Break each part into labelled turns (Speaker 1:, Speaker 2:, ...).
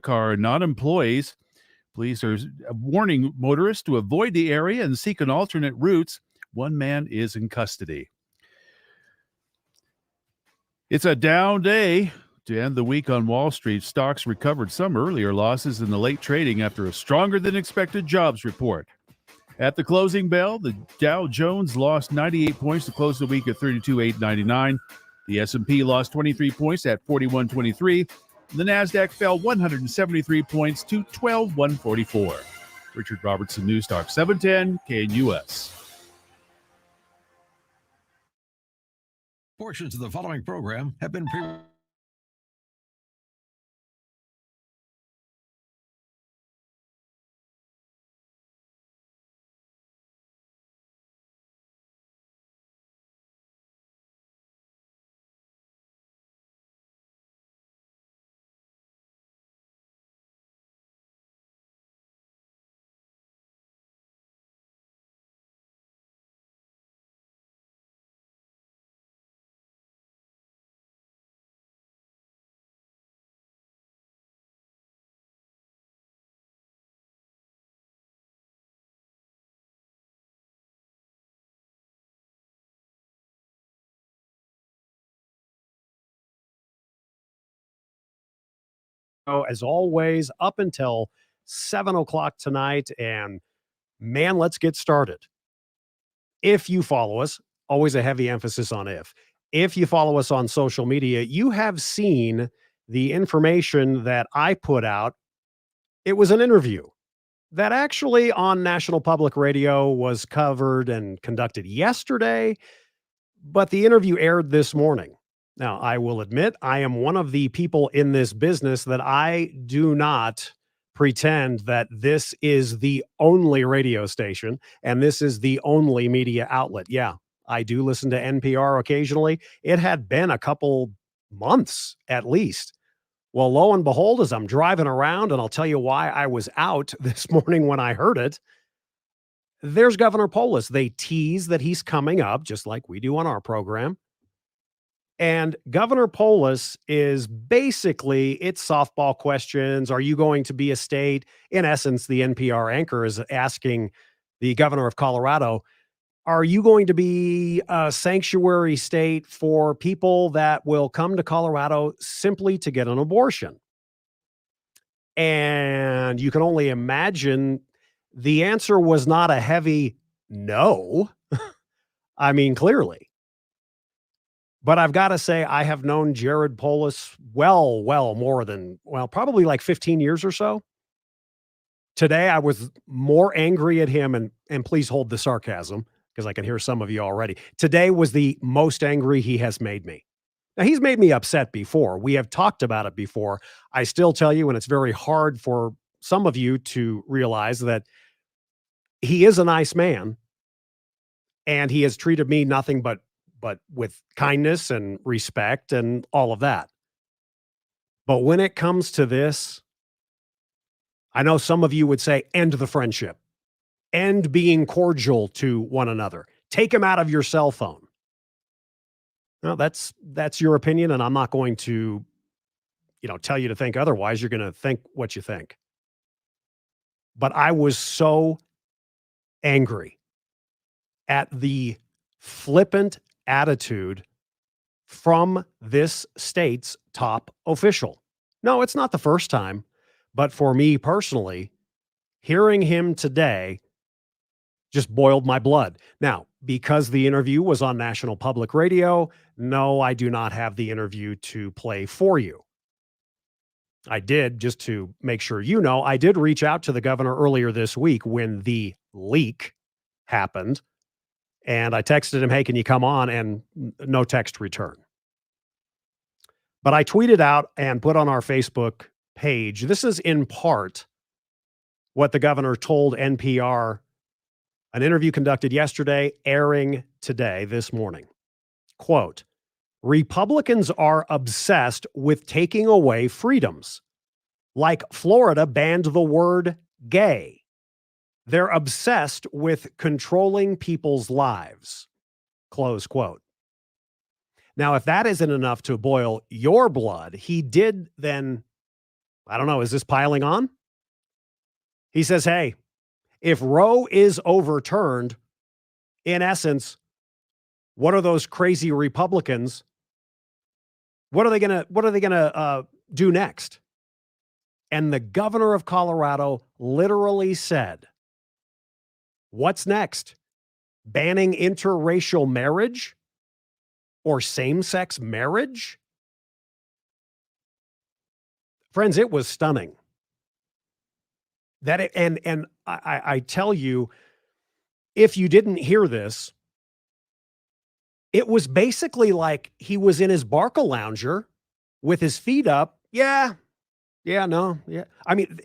Speaker 1: car, not employees. Police are warning motorists to avoid the area and seek an alternate routes. One man is in custody. It's a down day to end the week on Wall Street. Stocks recovered some earlier losses in the late trading after a stronger than expected jobs report. At the closing bell, the Dow Jones lost 98 points to close the week at 32,899. The S&P lost 23 points at 4123. The Nasdaq fell 173 points to 12,144. Richard Robertson, News Talk 710 KNUS.
Speaker 2: Portions of the following program have been
Speaker 3: as always, up until 7 o'clock tonight. And man, let's get started. If you follow us, always a heavy emphasis on if you follow us on social media, you have seen the information that I put out. It was an interview that actually on National Public Radio was covered and conducted yesterday, but the interview aired this morning. Now, I will admit, I am one of the people in this business that I do not pretend that this is the only radio station and this is the only media outlet. Yeah, I do listen to NPR occasionally. It had been a couple months at least. Well, lo and behold, as I'm driving around, and I'll tell you why I was out this morning when I heard it, there's Governor Polis. They tease that he's coming up, just like we do on our program. And Governor Polis is basically, it's softball questions. Are you going to be a state? In essence, the NPR anchor is asking the governor of Colorado, are you going to be a sanctuary state for people that will come to Colorado simply to get an abortion? And you can only imagine the answer was not a heavy no. I mean, clearly. But I've got to say, I have known Jared Polis well more than, probably like 15 years or so. Today, I was more angry at him, and please hold the sarcasm, because I can hear some of you already. Today was the most angry he has made me. Now, he's made me upset before. We have talked about it before. I still tell you, and it's very hard for some of you to realize that he is a nice man, and he has treated me nothing but with kindness and respect and all of that. But when it comes to this, I know some of you would say, end the friendship, end being cordial to one another, take him out of your cell phone. No, that's your opinion, and I'm not going to, tell you to think otherwise. You're going to think what you think. But I was so angry at the flippant attitude from this state's top official. No, it's not the first time, but for me personally, hearing him today just boiled my blood. Now, because the interview was on National Public Radio, no, I do not have the interview to play for you. I did, just to make sure you know, I did reach out to the governor earlier this week when the leak happened. And I texted him, hey, can you come on? And no text return. But I tweeted out and put on our Facebook page, this is in part what the governor told NPR, an interview conducted yesterday, airing today, this morning. Quote, Republicans are obsessed with taking away freedoms. Like Florida banned the word gay. They're obsessed with controlling people's lives. Close quote. Now, if that isn't enough to boil your blood, he did then I don't know. Is this piling on? He says, hey, if Roe is overturned, in essence, what are those crazy Republicans? What are they gonna do next? And the governor of Colorado literally said, what's next? Banning interracial marriage or same-sex marriage? Friends, it was stunning. I tell you, if you didn't hear this, it was basically like he was in his Barca lounger with his feet up. Yeah. I mean,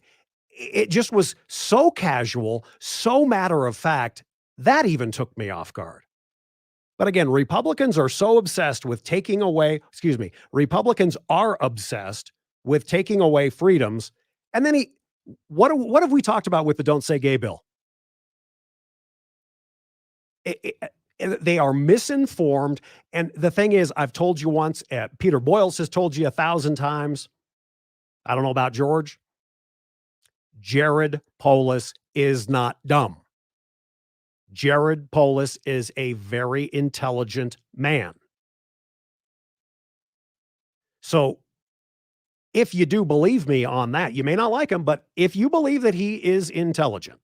Speaker 3: it just was so casual, so matter of fact, that even took me off guard. But again, Republicans are so obsessed with Republicans are obsessed with taking away freedoms. And then what have we talked about with the Don't Say Gay bill? They are misinformed. And the thing is, I've told you once, Peter Boyles has told you 1,000 times. I don't know about George. Jared Polis is not dumb. Jared Polis is a very intelligent man. So if you do believe me on that, you may not like him, but if you believe that he is intelligent,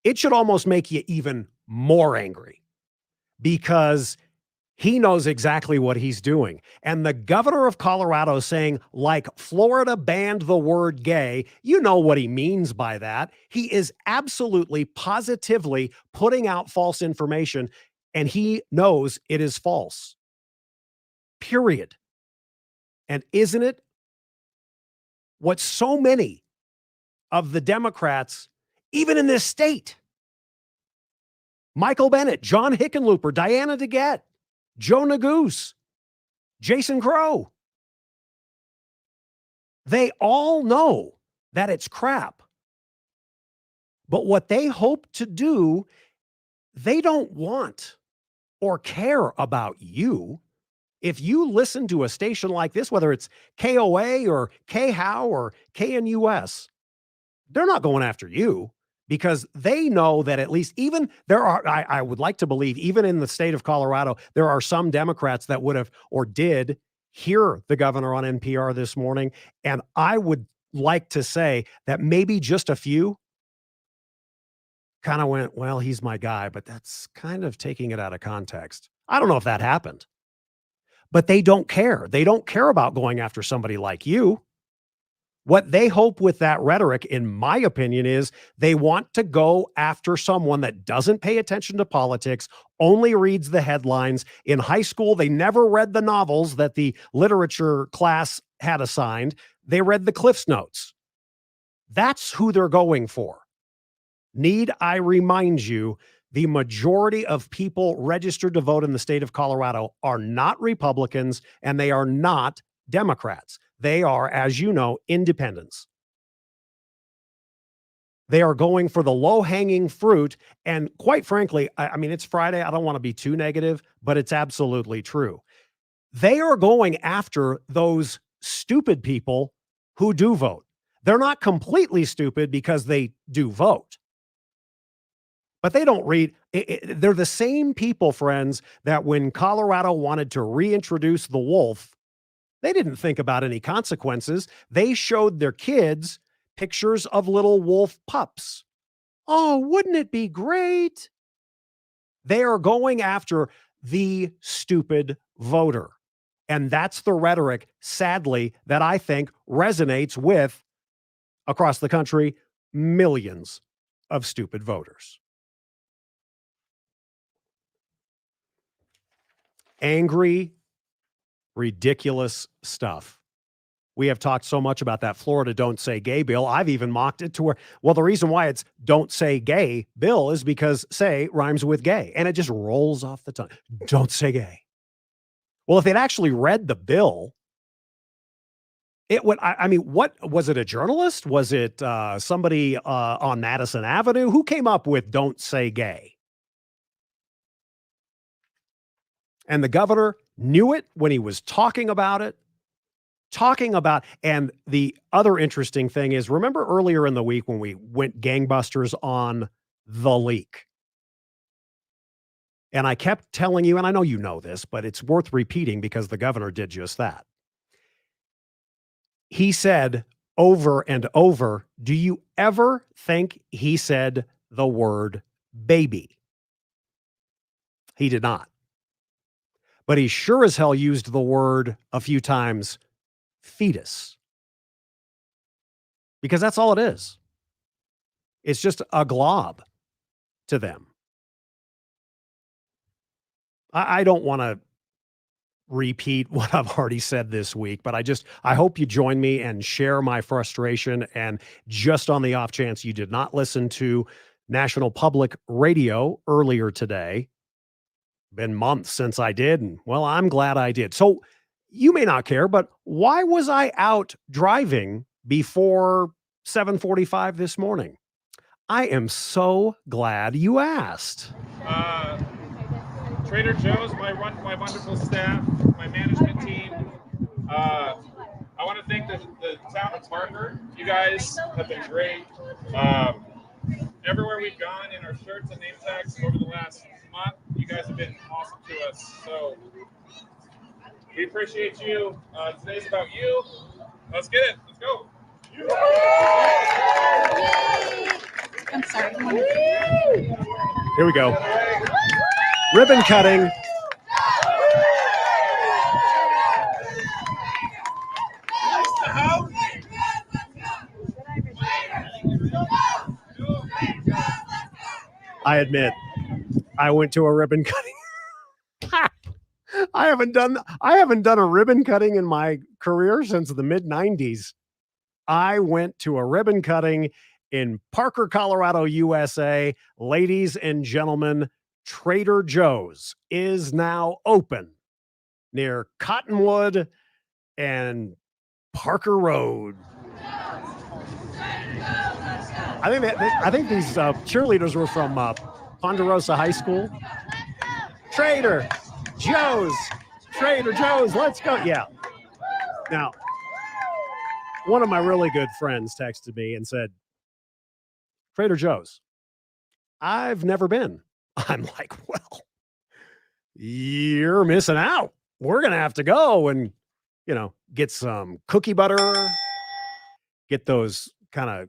Speaker 3: it should almost make you even more angry because he knows exactly what he's doing. And the governor of Colorado saying, like Florida banned the word gay, you know what he means by that. He is absolutely, positively putting out false information, and he knows it is false. Period. And isn't it what so many of the Democrats, even in this state, Michael Bennet, John Hickenlooper, Diana DeGette, Joe Neguse, Jason Crow, they all know that it's crap. But what they hope to do, they don't want or care about you. If you listen to a station like this, whether it's KOA or KHOW or KNUS, they're not going after you because they know that at least even there are, I would like to believe, even in the state of Colorado, there are some Democrats that would have or did hear the governor on NPR this morning. And I would like to say that maybe just a few kind of went, well, he's my guy, but that's kind of taking it out of context. I don't know if that happened. But they don't care. They don't care about going after somebody like you. What they hope with that rhetoric, in my opinion, is they want to go after someone that doesn't pay attention to politics, only reads the headlines. In high school, they never read the novels that the literature class had assigned. They read the Cliff's Notes. That's who they're going for. Need I remind you, the majority of people registered to vote in the state of Colorado are not Republicans and they are not Democrats. They are, as you know, independents. They are going for the low-hanging fruit. And quite frankly, I mean, it's Friday. I don't want to be too negative, but it's absolutely true. They are going after those stupid people who do vote. They're not completely stupid because they do vote. But they don't read. They're the same people, friends, that when Colorado wanted to reintroduce the wolf, they didn't think about any consequences. They showed their kids pictures of little wolf pups. Oh, wouldn't it be great? They are going after the stupid voter. And that's the rhetoric, sadly, that I think resonates with, across the country, millions of stupid voters. Angry, ridiculous stuff. We have talked so much about that Florida Don't Say Gay bill. I've even mocked it to where, well, the reason why it's Don't Say Gay bill is because say rhymes with gay, and it just rolls off the tongue. Don't say gay. Well, if they'd actually read the bill, it would, I mean, what was it? A journalist? Was it somebody on Madison Avenue? Who came up with Don't Say Gay? And the governor knew it when he was talking about it talking about, and the other interesting thing is, remember earlier in the week when we went gangbusters on the leak? And I kept telling you, and I know you know this, but it's worth repeating because the governor did just that. He said over and over, do you ever think he said the word baby? He did not. But he sure as hell used the word a few times, fetus. Because that's all it is. It's just a glob to them. I don't want to repeat what I've already said this week, but I hope you join me and share my frustration. And just on the off chance you did not listen to National Public Radio earlier today, been months since I did, and well, I'm glad I did. So you may not care, but why was I out driving before 7:45 this morning? I am so glad you asked.
Speaker 4: Trader Joe's, my wonderful staff, my management team. I want to thank the town of Parker. You guys have been great. Everywhere we've gone in our shirts and name tags over the last month, you guys have been awesome to us. So we appreciate you. Today's about you. Let's get it. Let's go.
Speaker 5: I'm sorry.
Speaker 3: Here we go. Ribbon cutting. I admit, I went to a ribbon cutting. I haven't done a ribbon cutting in my career since the mid-90s. I went to a ribbon cutting in Parker, Colorado, USA. Ladies and gentlemen, Trader Joe's is now open near Cottonwood and Parker Road. I think these cheerleaders were from Ponderosa High School. Trader Joe's, let's go. Yeah. Now, one of my really good friends texted me and said, Trader Joe's, I've never been. I'm like, well, you're missing out. We're going to have to go and, get some cookie butter, get those kind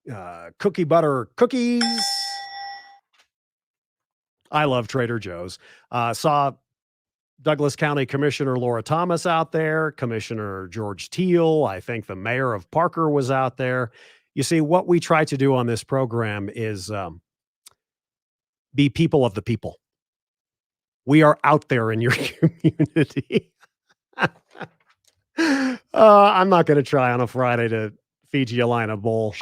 Speaker 3: of cookie butter cookies. I love Trader Joe's. Saw Douglas County Commissioner Laura Thomas out there, Commissioner George Teal. I think the mayor of Parker was out there. You see, what we try to do on this program is be people of the people. We are out there in your community. I'm not going to try on a Friday to feed you a line of bull.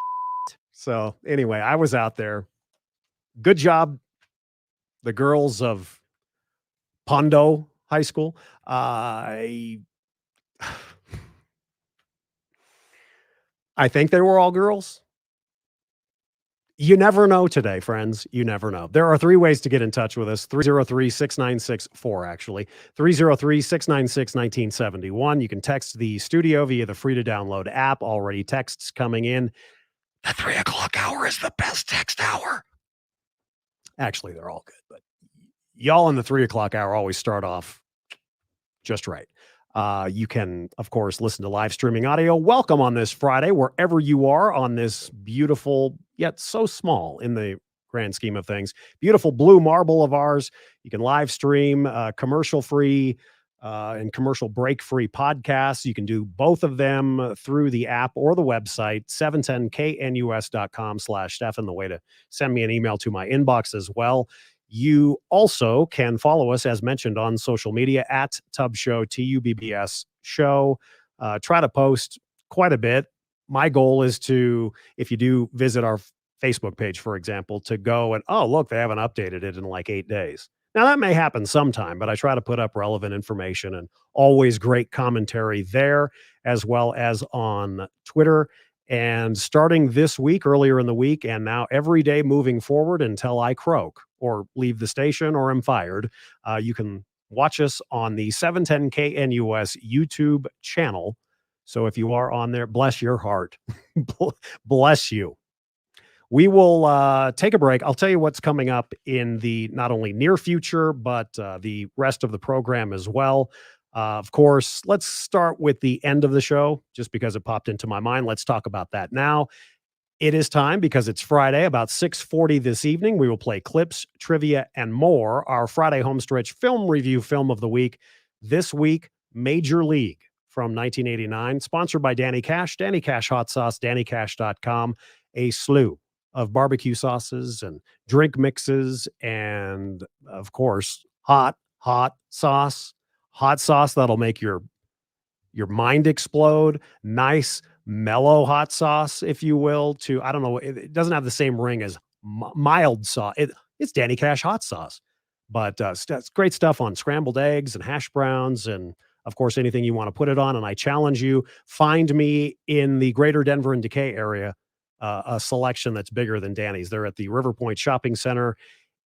Speaker 3: So anyway, I was out there. Good job, the girls of Pondo High School. I think they were all girls. You never know today, friends. You never know. There are 3 ways to get in touch with us. 303-696-4, actually. 303-696-1971. You can text the studio via the free-to-download app. Already texts coming in. The 3 o'clock hour is the best text hour. Actually, they're all good, but y'all in the 3 o'clock hour always start off just right. You can, of course, listen to live streaming audio. Welcome on this Friday, wherever you are on this beautiful, yet so small in the grand scheme of things, beautiful blue marble of ours. You can live stream commercial-free and commercial break-free podcasts. You can do both of them through the app or the website, 710knus.com/Steffan, the way to send me an email to my inbox as well. You also can follow us, as mentioned, on social media at Tub Show, TUBBS Show. Try to post quite a bit. My goal is to, if you do visit our Facebook page, for example, to go and, oh, look, they haven't updated it in like 8 days. Now, that may happen sometime, but I try to put up relevant information and always great commentary there, as well as on Twitter. And starting this week, earlier in the week, and now every day moving forward until I croak or leave the station or am fired, you can watch us on the 710 KNUS YouTube channel. So if you are on there, bless your heart. Bless you. We will take a break. I'll tell you what's coming up in the not only near future, but the rest of the program as well. Of course, let's start with the end of the show, just because it popped into my mind. Let's talk about that now. It is time, because it's Friday, about 6:40 this evening. We will play clips, trivia, and more. Our Friday homestretch film review film of the week. This week, Major League from 1989, sponsored by Danny Cash, Danny Cash Hot Sauce, DannyCash.com. A slew of barbecue sauces and drink mixes, and of course, hot sauce that'll make your mind explode. Nice, mellow hot sauce, if you will, to, I don't know, it doesn't have the same ring as mild sauce. It's Danny Cash hot sauce, but it's great stuff on scrambled eggs and hash browns, and of course, anything you want to put it on. And I challenge you, find me in the greater Denver and Decay area a selection that's bigger than Danny's. They're at the River Point Shopping Center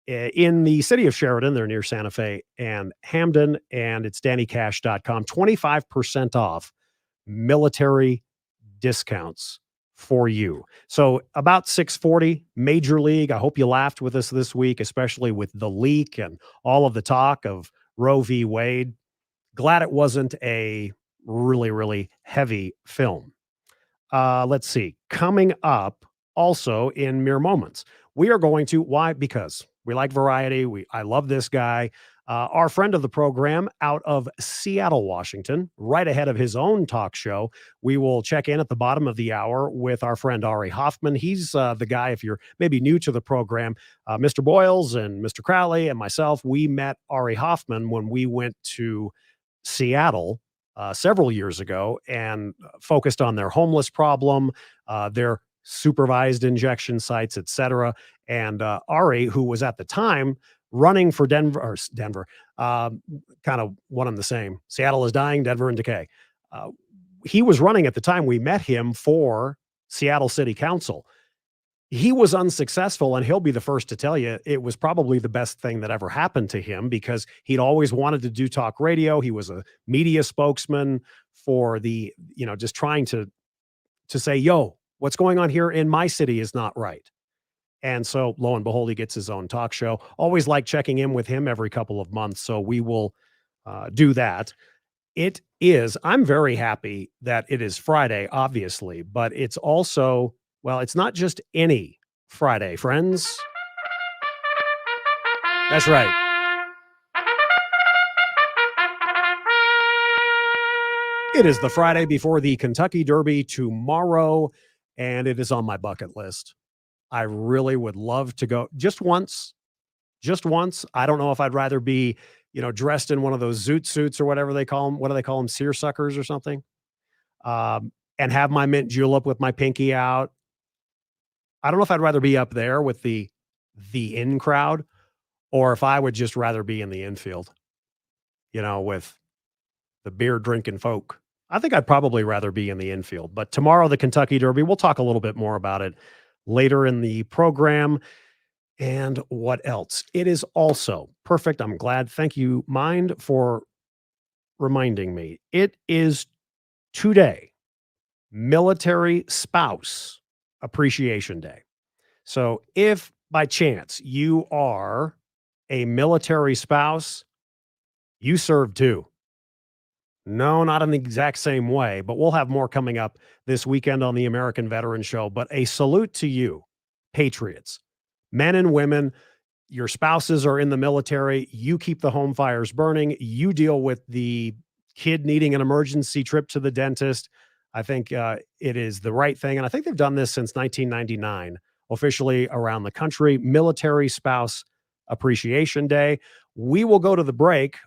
Speaker 3: in the city of Sheridan. They're near Santa Fe and Hamden, and it's DannyCash.com. 25% off military discounts for you. So about 6:40, Major League. I hope you laughed with us this week, especially with the leak and all of the talk of Roe v. Wade. Glad it wasn't a really, really heavy film. Let's see. Coming up also in mere moments, we are going to, why? Because we like variety. I love this guy. Our friend of the program out of Seattle, Washington, right ahead of his own talk show. We will check in at the bottom of the hour with our friend Ari Hoffman. He's the guy, if you're maybe new to the program, Mr. Boyles and Mr. Crowley and myself, we met Ari Hoffman when we went to Seattle several years ago and focused on their homeless problem, their supervised injection sites, etc. And Ari, who was at the time running for Denver, kind of one and the same. Seattle is dying, Denver and decay. He was running at the time we met him for Seattle City Council. He was unsuccessful, and he'll be the first to tell you it was probably the best thing that ever happened to him, because he'd always wanted to do talk radio. He was a media spokesman for the, just trying to say, yo, what's going on here in my city is not right. And so lo and behold, he gets his own talk show. Always like checking in with him every couple of months. So we will do that. I'm very happy that it is Friday, obviously, but it's also, well, it's not just any Friday, friends. That's right. It is the Friday before the Kentucky Derby tomorrow, and it is on my bucket list. I really would love to go just once. I don't know if I'd rather be, dressed in one of those zoot suits or whatever they call them. What do they call them? Seersuckers or something? And have my mint julep with my pinky out. I don't know if I'd rather be up there with the in crowd, or if I would just rather be in the infield, with the beer drinking folk. I think I'd probably rather be in the infield. But tomorrow, the Kentucky Derby, we'll talk a little bit more about it later in the program. And what else? It is also perfect. I'm glad. Thank you, Mind, for reminding me. It is today, Military Spouse Appreciation Day. So if by chance you are a military spouse, you serve too. No, not in the exact same way, but we'll have more coming up this weekend on the American Veteran Show. But a salute to you, patriots, men and women. Your spouses are in the military. You keep the home fires burning. You deal with the kid needing an emergency trip to the dentist. I think it is the right thing. And I think they've done this since 1999, officially around the country. Military Spouse Appreciation Day. We will go to the break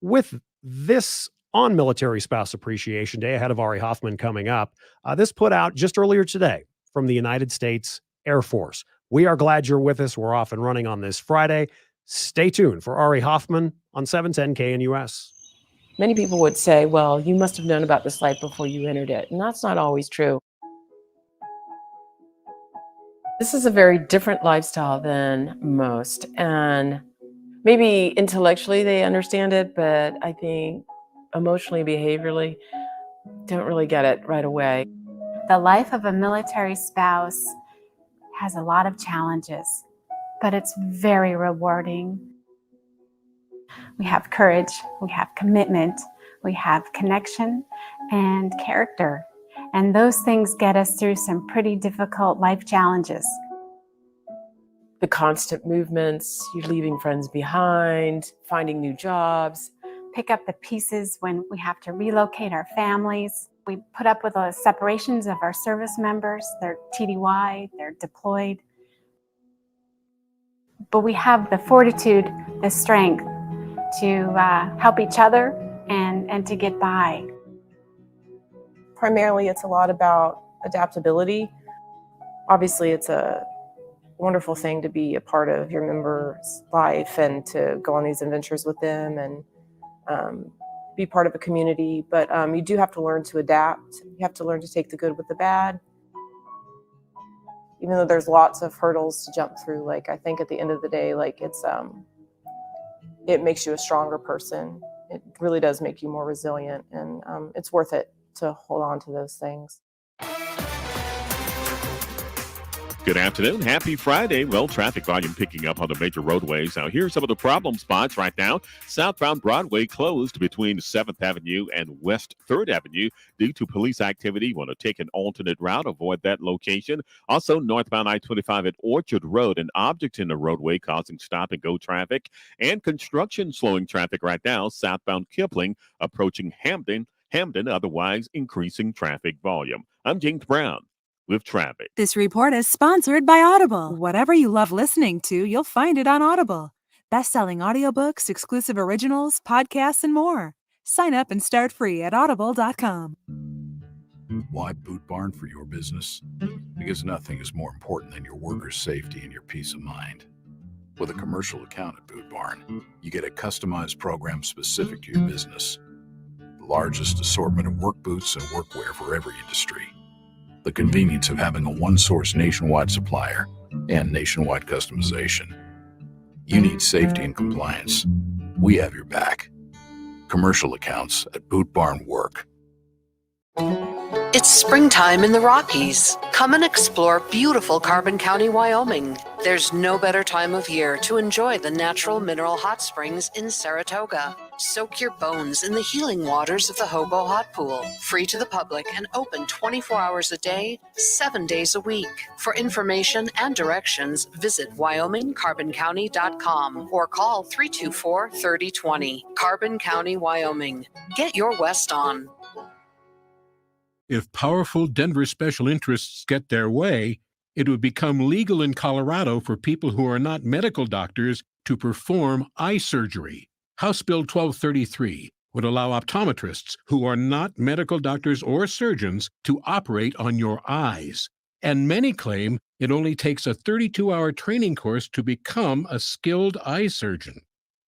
Speaker 3: with this on Military Spouse Appreciation Day, ahead of Ari Hoffman coming up. This put out just earlier today from the United States Air Force. We are glad you're with us. We're off and running on this Friday. Stay tuned for Ari Hoffman on 710 KNUS.
Speaker 6: Many people would say, well, you must have known about this life before you entered it. And that's not always true. This is a very different lifestyle than most. And Maybe intellectually they understand it, but I think emotionally, behaviorally, don't really get it right away.
Speaker 5: The life of a military spouse has a lot of challenges, but it's very rewarding. We have courage, we have commitment, we have connection and character. And those things get us through some pretty difficult life challenges.
Speaker 6: The constant movements, you're leaving friends behind, finding new jobs.
Speaker 5: Pick up the pieces when we have to relocate our families. We put up with the separations of our service members. They're TDY, they're deployed. But we have the fortitude, the strength to help each other and to get by.
Speaker 6: Primarily, it's a lot about adaptability. Obviously, it's a wonderful thing to be a part of your member's life and to go on these adventures with them and be part of a community. But you do have to learn to adapt. You have to learn to take the good with the bad. Even though there's lots of hurdles to jump through, like I think at the end of the day, like it makes you a stronger person. It really does make you more resilient, and it's worth it to hold on to those things.
Speaker 7: Good afternoon. Happy Friday. Well, traffic volume picking up on the major roadways. Now, here's some of the problem spots right now. Southbound Broadway closed between 7th Avenue and West 3rd Avenue due to police activity. You want to take an alternate route, avoid that location. Also, northbound I-25 at Orchard Road, an object in the roadway causing stop-and-go traffic. And construction slowing traffic right now. Southbound Kipling approaching Hamden, otherwise increasing traffic volume. I'm James Brown with traffic.
Speaker 8: This report is sponsored by Audible. Whatever you love listening to, you'll find it on Audible. Best-selling audiobooks, exclusive originals, podcasts, and more. Sign up and start free at audible.com.
Speaker 2: Why Boot Barn for your business? Because nothing is more important than your workers' safety and your peace of mind. With a commercial account at Boot Barn, you get a customized program specific to your business. The largest assortment of work boots and workwear for every industry. The convenience of having a one-source nationwide supplier and nationwide customization. You need safety and compliance. We have your back. Commercial accounts at Boot Barn Work.
Speaker 9: It's springtime in the Rockies. Come and explore beautiful Carbon County, Wyoming. There's no better time of year to enjoy the natural mineral hot springs in Saratoga. Soak your bones in the healing waters of the Hobo Hot Pool. Free to the public and open 24 hours a day, 7 days a week. For information and directions, visit WyomingCarbonCounty.com or call 324-3020. Carbon County, Wyoming. Get your West on.
Speaker 10: If powerful Denver special interests get their way, it would become legal in Colorado for people who are not medical doctors to perform eye surgery. House Bill 1233 would allow optometrists who are not medical doctors or surgeons to operate on your eyes. And many claim it only takes a 32-hour training course to become a skilled eye surgeon.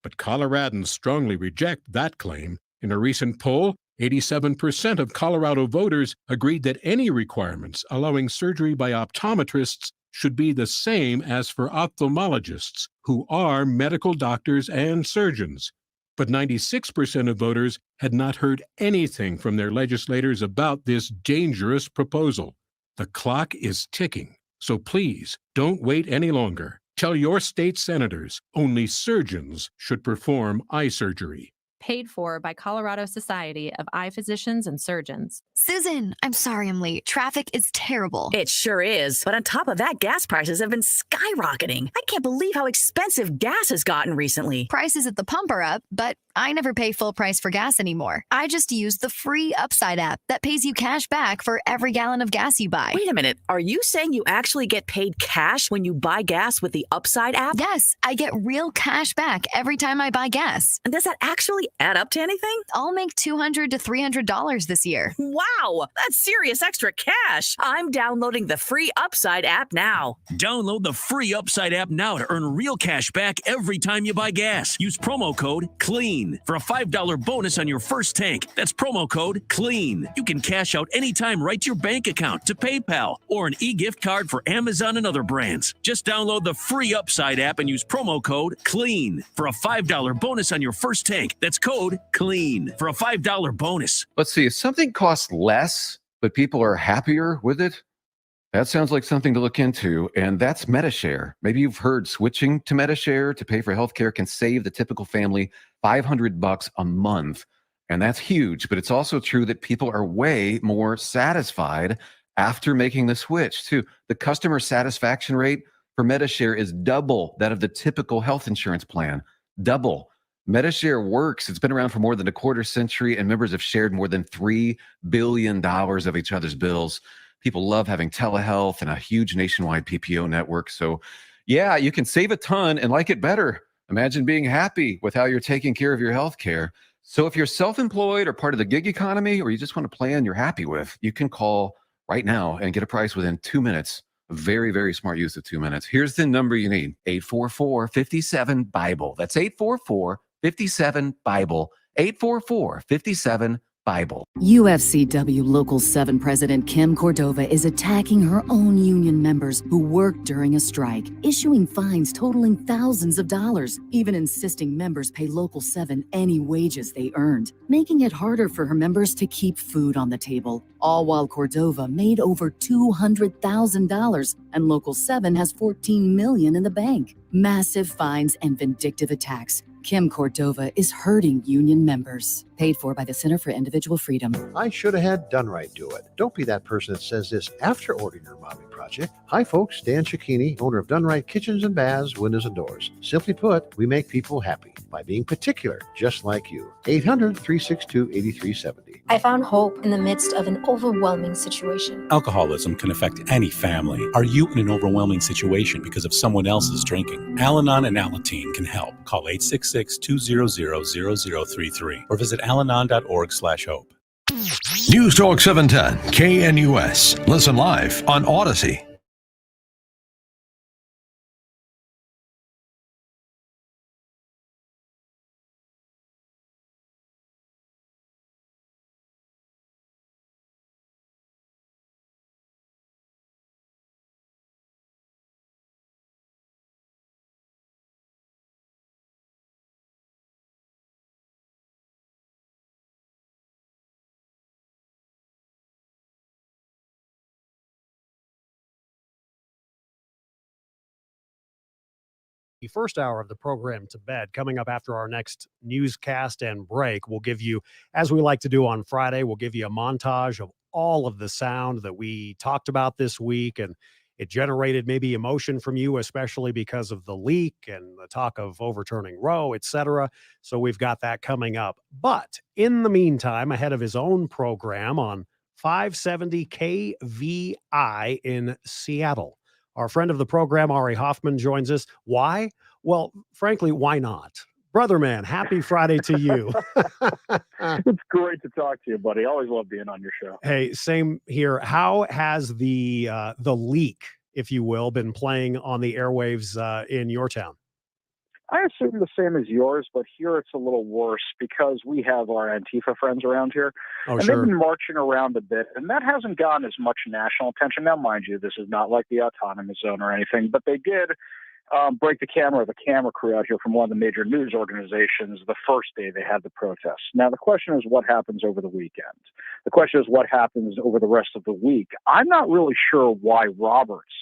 Speaker 10: But Coloradans strongly reject that claim. In a recent poll, 87% of Colorado voters agreed that any requirements allowing surgery by optometrists should be the same as for ophthalmologists, who are medical doctors and surgeons. But 96% of voters had not heard anything from their legislators about this dangerous proposal. The clock is ticking, so please don't wait any longer. Tell your state senators only surgeons should perform eye surgery.
Speaker 11: Paid for by Colorado Society of Eye Physicians and Surgeons.
Speaker 12: Susan, I'm sorry I'm late. Traffic is terrible.
Speaker 13: It sure is. But on top of that, gas prices have been skyrocketing. I can't believe how expensive gas has gotten recently.
Speaker 12: Prices at the pump are up, but I never pay full price for gas anymore. I just use the free Upside app that pays you cash back for every gallon of gas you buy.
Speaker 13: Wait a minute. Are you saying you actually get paid cash when you buy gas with the Upside app?
Speaker 12: Yes, I get real cash back every time I buy gas.
Speaker 13: And does that actually add up to anything?
Speaker 12: I'll make $200 to $300 this year.
Speaker 13: Wow, that's serious extra cash. I'm downloading the free Upside app now.
Speaker 14: Download the free Upside app now to earn real cash back every time you buy gas. Use promo code CLEAN. CLEAN for a $5 bonus on your first tank. That's promo code CLEAN. You can cash out anytime right to your bank account, to PayPal, or an e-gift card for Amazon and other brands. Just download the free Upside app and use promo code CLEAN for a $5 bonus on your first tank. That's code CLEAN for a $5 bonus.
Speaker 15: Let's see, if something costs less, but people are happier with it, that sounds like something to look into, and that's MediShare. Maybe you've heard switching to MediShare to pay for healthcare can save the typical family $500 a month, and that's huge. But it's also true that people are way more satisfied after making the switch, too. The customer satisfaction rate for MediShare is double that of the typical health insurance plan. Double. MediShare works. It's been around for more than a quarter century, and members have shared more than $3 billion of each other's bills. People love having telehealth and a huge nationwide PPO network. So, yeah, you can save a ton and like it better. Imagine being happy with how you're taking care of your health care. So if you're self-employed or part of the gig economy, or you just want a plan you're happy with, you can call right now and get a price within 2 minutes. A very, very smart use of 2 minutes. Here's the number you need: 844-57-BIBLE. That's 844-57-BIBLE. 844-57-BIBLE.
Speaker 16: UFCW Local 7 President Kim Cordova is attacking her own union members who worked during a strike, issuing fines totaling thousands of dollars, even insisting members pay Local 7 any wages they earned, making it harder for her members to keep food on the table, all while Cordova made over $200,000 and Local 7 has $14 million in the bank. Massive fines and vindictive attacks. Kim Cordova is hurting union members. Paid for by the Center for Individual Freedom.
Speaker 17: I should have had Done Right do it. Don't be that person that says this after ordering your momming project. Hi folks, Dan Cicchini, owner of Done Right Kitchens and Baths, Windows and Doors. Simply put, we make people happy by being particular, just like you. 800-362-8370.
Speaker 18: I found hope in the midst of an overwhelming situation.
Speaker 19: Alcoholism can affect any family. Are you in an overwhelming situation because of someone else's drinking? Al-Anon and Alateen can help. Call 866-200-0033 or visit alanon.org/hope.
Speaker 20: News Talk 710 KNUS. Listen live on Odyssey.
Speaker 3: The first hour of the program to bed. Coming up after our next newscast and break, we'll give you, as we like to do on Friday, we'll give you a montage of all of the sound that we talked about this week, and it generated maybe emotion from you, especially because of the leak and the talk of overturning Roe, etc. So we've got that coming up. But in the meantime, ahead of his own program on 570 KVI in Seattle, our friend of the program, Ari Hoffman, joins us. Why? Well, frankly, why not? Brother man, happy Friday to you.
Speaker 21: It's great to talk to you, buddy. I always love being on your show.
Speaker 3: Hey, same here. How has the leak, if you will, been playing on the airwaves in your town?
Speaker 21: I assume the same as yours, but here it's a little worse because we have our Antifa friends around here.
Speaker 3: Oh,
Speaker 21: and
Speaker 3: sure.
Speaker 21: They've been marching around a bit, and that hasn't gotten as much national attention. Now, mind you, this is not like the autonomous zone or anything, but they did break the camera crew out here from one of the major news organizations the first day they had the protests. Now, the question is what happens over the weekend? The question is what happens over the rest of the week. I'm not really sure why Roberts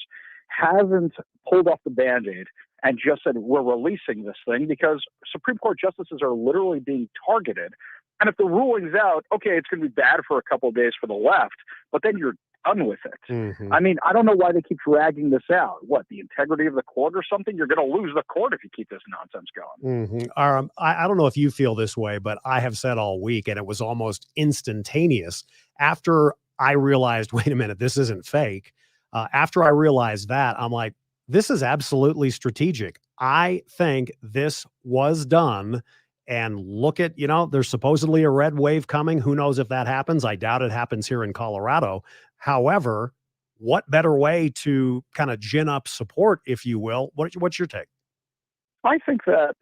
Speaker 21: hasn't pulled off the Band-Aid and just said, we're releasing this thing, because Supreme Court justices are literally being targeted. And if the ruling's out, okay, it's going to be bad for a couple of days for the left, but then you're done with it.
Speaker 3: Mm-hmm.
Speaker 21: I mean, I don't know why they keep dragging this out. What, the integrity of the court or something? You're going to lose the court if you keep this nonsense going.
Speaker 3: Mm-hmm. I don't know if you feel this way, but I have said all week, and it was almost instantaneous after I realized, wait a minute, this isn't fake. After I realized that, I'm like, this is absolutely strategic. I think this was done. And look at, there's supposedly a red wave coming. Who knows if that happens? I doubt it happens here in Colorado. However, what better way to kind of gin up support, if you will? What's your take?
Speaker 21: I think that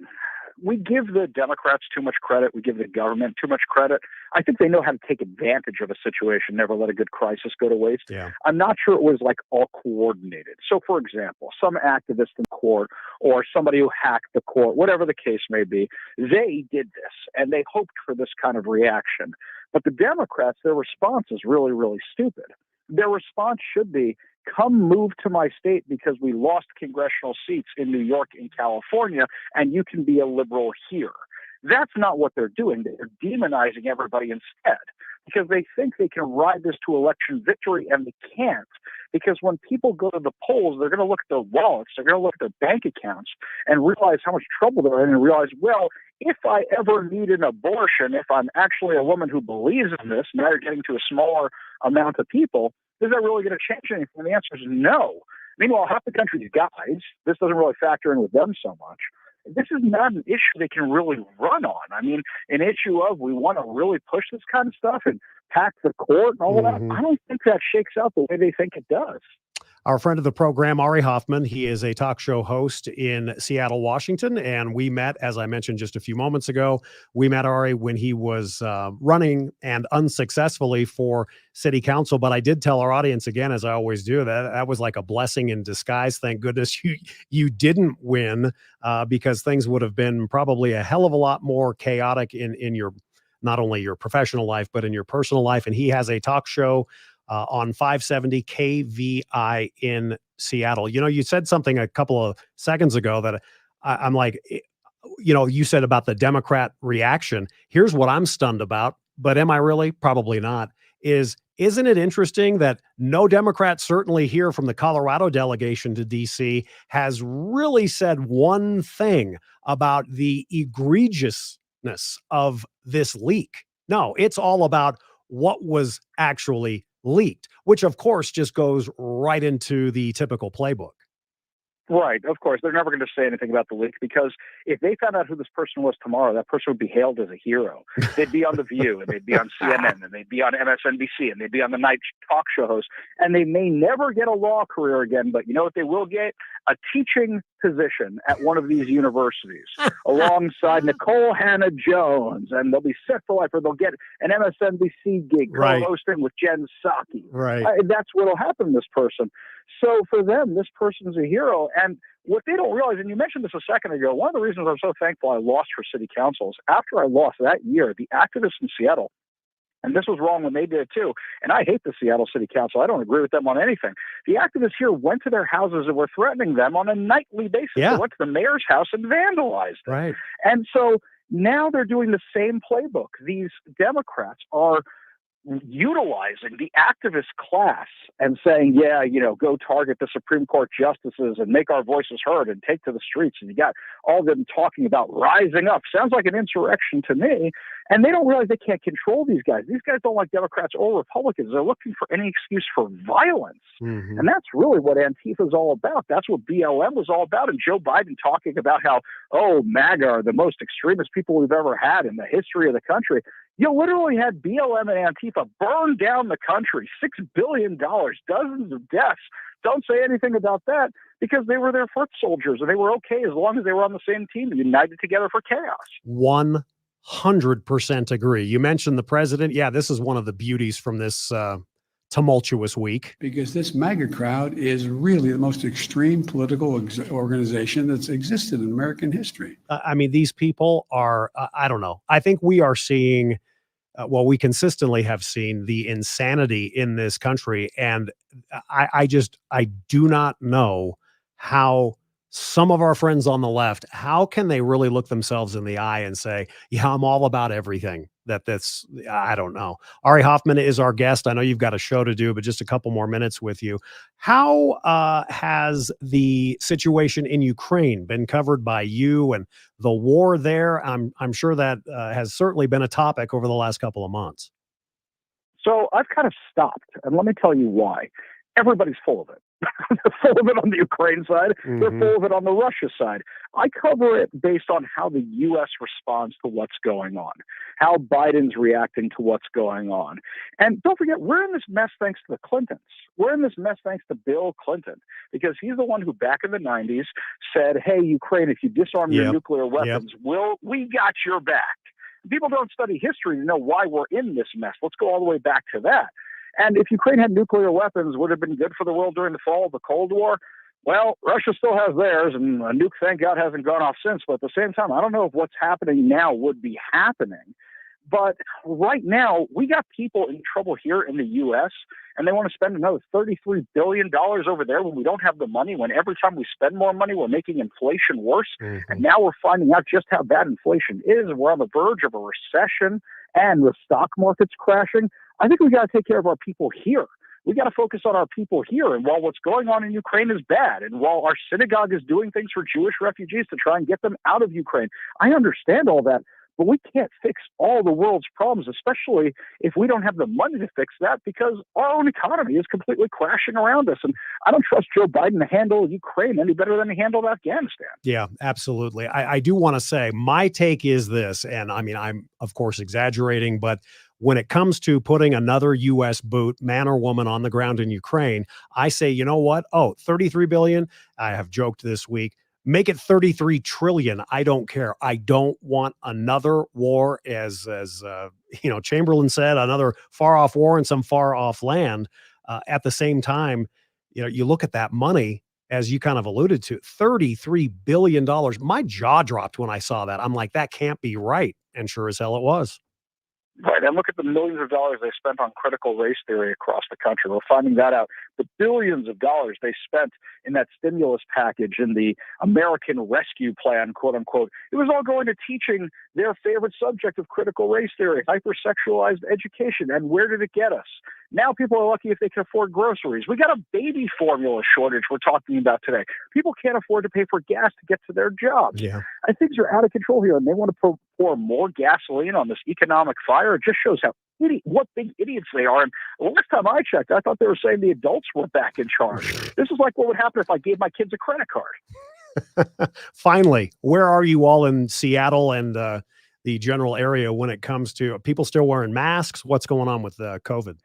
Speaker 21: we give the Democrats too much credit. We give the government too much credit. I think they know how to take advantage of a situation, never let a good crisis go to waste.
Speaker 3: Yeah.
Speaker 21: I'm not sure it was like all coordinated. So, for example, some activist in court or somebody who hacked the court, whatever the case may be, they did this and they hoped for this kind of reaction. But the Democrats, their response is really, really stupid. Their response should be, come move to my state because we lost congressional seats in New York and California, and you can be a liberal here. That's not what they're doing. They're demonizing everybody instead because they think they can ride this to election victory, and they can't. Because when people go to the polls, they're going to look at their wallets, they're going to look at their bank accounts and realize how much trouble they're in and realize, well, if I ever need an abortion, if I'm actually a woman who believes in this, now you're getting to a smaller amount of people, is that really going to change anything? And the answer is no. Meanwhile, half the country's guys, this doesn't really factor in with them so much. This is not an issue they can really run on. I mean, an issue of we want to really push this kind of stuff and pack the court and all of that, I don't think that shakes out the way they think it does.
Speaker 3: Our friend of the program, Ari Hoffman, he is a talk show host in Seattle, Washington. And we met, as I mentioned just a few moments ago, we met Ari when he was running and unsuccessfully for city council. But I did tell our audience again, as I always do, that was like a blessing in disguise. Thank goodness you didn't win because things would have been probably a hell of a lot more chaotic in your, not only your professional life, but in your personal life. And he has a talk show on 570 KVI in Seattle. You know, you said something a couple of seconds ago that I'm like, you know, you said about the Democrat reaction. Here's what I'm stunned about, but am I really? Probably not. Isn't it interesting that no Democrat, certainly here from the Colorado delegation to DC, has really said one thing about the egregiousness of this leak? No, it's all about what was actually leaked, which of course just goes right into the typical playbook.
Speaker 21: Right, of course. They're never going to say anything about the leak because if they found out who this person was tomorrow, that person would be hailed as a hero. They'd be on The View, and they'd be on CNN, and they'd be on MSNBC, and they'd be on the night talk show host. And they may never get a law career again, but you know what they will get? A teaching position at one of these universities alongside Nicole Hannah-Jones, and they'll be set for life, or they'll get an MSNBC gig co-hosting with Jen Psaki.
Speaker 3: Right.
Speaker 21: That's what'll happen to this person. So for them, this person's a hero. And what they don't realize, and you mentioned this a second ago, one of the reasons I'm so thankful I lost for city council is after I lost that year, the activists in Seattle, and this was wrong when they did it too, and I hate the Seattle City Council. I don't agree with them on anything. The activists here went to their houses and were threatening them on a nightly basis.
Speaker 3: Yeah.
Speaker 21: They went to the mayor's house and vandalized it.
Speaker 3: Right.
Speaker 21: And so now they're doing the same playbook. These Democrats are utilizing the activist class and saying, yeah, you know, go target the Supreme Court justices and make our voices heard and take to the streets. And you got all of them talking about rising up. Sounds like an insurrection to me. And they don't realize they can't control these guys. These guys don't like Democrats or Republicans. They're looking for any excuse for violence. And that's really what Antifa is all about. That's what BLM was all about. And Joe Biden talking about how, oh, MAGA are the most extremist people we've ever had in the history of the country. You literally had BLM and Antifa burn down the country, $6 billion, dozens of deaths. Don't say anything about that because they were their foot soldiers and they were okay as long as they were on the same team, united together for chaos.
Speaker 3: 100% agree. You mentioned the president. Yeah, this is one of the beauties from this tumultuous week.
Speaker 1: Because this MAGA crowd is really the most extreme political organization that's existed in American history.
Speaker 3: I mean, these people are, I don't know. I think we are seeing, we consistently have seen the insanity in this country. And I do not know how some of our friends on the left, how can they really look themselves in the eye and say, yeah, I'm all about everything I don't know. Ari Hoffman is our guest. I know you've got a show to do, but just a couple more minutes with you. How has the situation in Ukraine been covered by you and the war there? I'm sure that has certainly been a topic over the last couple of months.
Speaker 21: So I've kind of stopped, and let me tell you why. Everybody's full of it. They're full of it on the Ukraine side. They're full of it on the Russia side. I cover it based on how the U.S. responds to what's going on, how Biden's reacting to what's going on. And don't forget, we're in this mess thanks to the Clintons. We're in this mess thanks to Bill Clinton, because he's the one who back in the 90s said, hey, Ukraine, if you disarm your nuclear weapons, we got your back. People don't study history to know why we're in this mess. Let's go all the way back to that. And if Ukraine had nuclear weapons, would it have been good for the world during the fall of the Cold War? Well, Russia still has theirs, and a nuke, thank God, hasn't gone off since. But at the same time, I don't know if what's happening now would be happening. But right now, we got people in trouble here in the U.S., and they want to spend another $33 billion over there when we don't have the money, when every time we spend more money, we're making inflation worse. And now we're finding out just how bad inflation is. We're on the verge of a recession, and the stock market's crashing. I think we got to take care of our people here. We got to focus on our people here. And while what's going on in Ukraine is bad, and while our synagogue is doing things for Jewish refugees to try and get them out of Ukraine, I understand all that. But we can't fix all the world's problems, especially if we don't have the money to fix that, because our own economy is completely crashing around us. And I don't trust Joe Biden to handle Ukraine any better than he handled Afghanistan.
Speaker 3: Yeah, absolutely. I do want to say my take is this, and I mean, I'm of course exaggerating, but when it comes to putting another U.S. boot, man or woman, on the ground in Ukraine, I say, you know what? Oh, 33 billion. I have joked this week. Make it 33 trillion. I don't care. I don't want another war, as Chamberlain said, another far off war in some far off land. At the same time, you look at that money, as you kind of alluded to, $33 billion. My jaw dropped when I saw that. I'm like, that can't be right. And sure as hell it was.
Speaker 21: Right, and look at the millions of dollars they spent on critical race theory across the country. We're finding that out. The billions of dollars they spent in that stimulus package, in the American Rescue Plan, quote unquote, it was all going to teaching their favorite subject of critical race theory, hypersexualized education. And where did it get us? Now people are lucky if they can afford groceries. We got a baby formula shortage we're talking about today. People can't afford to pay for gas to get to their jobs.
Speaker 3: Yeah.
Speaker 21: And things are out of control here, and they want to pour more gasoline on this economic fire. It just shows how what big idiots they are. And last time I checked, I thought they were saying the adults were back in charge. This is like what would happen if I gave my kids a credit card.
Speaker 3: Finally, where are you all in Seattle and the general area when it comes to people still wearing masks? What's going on with COVID?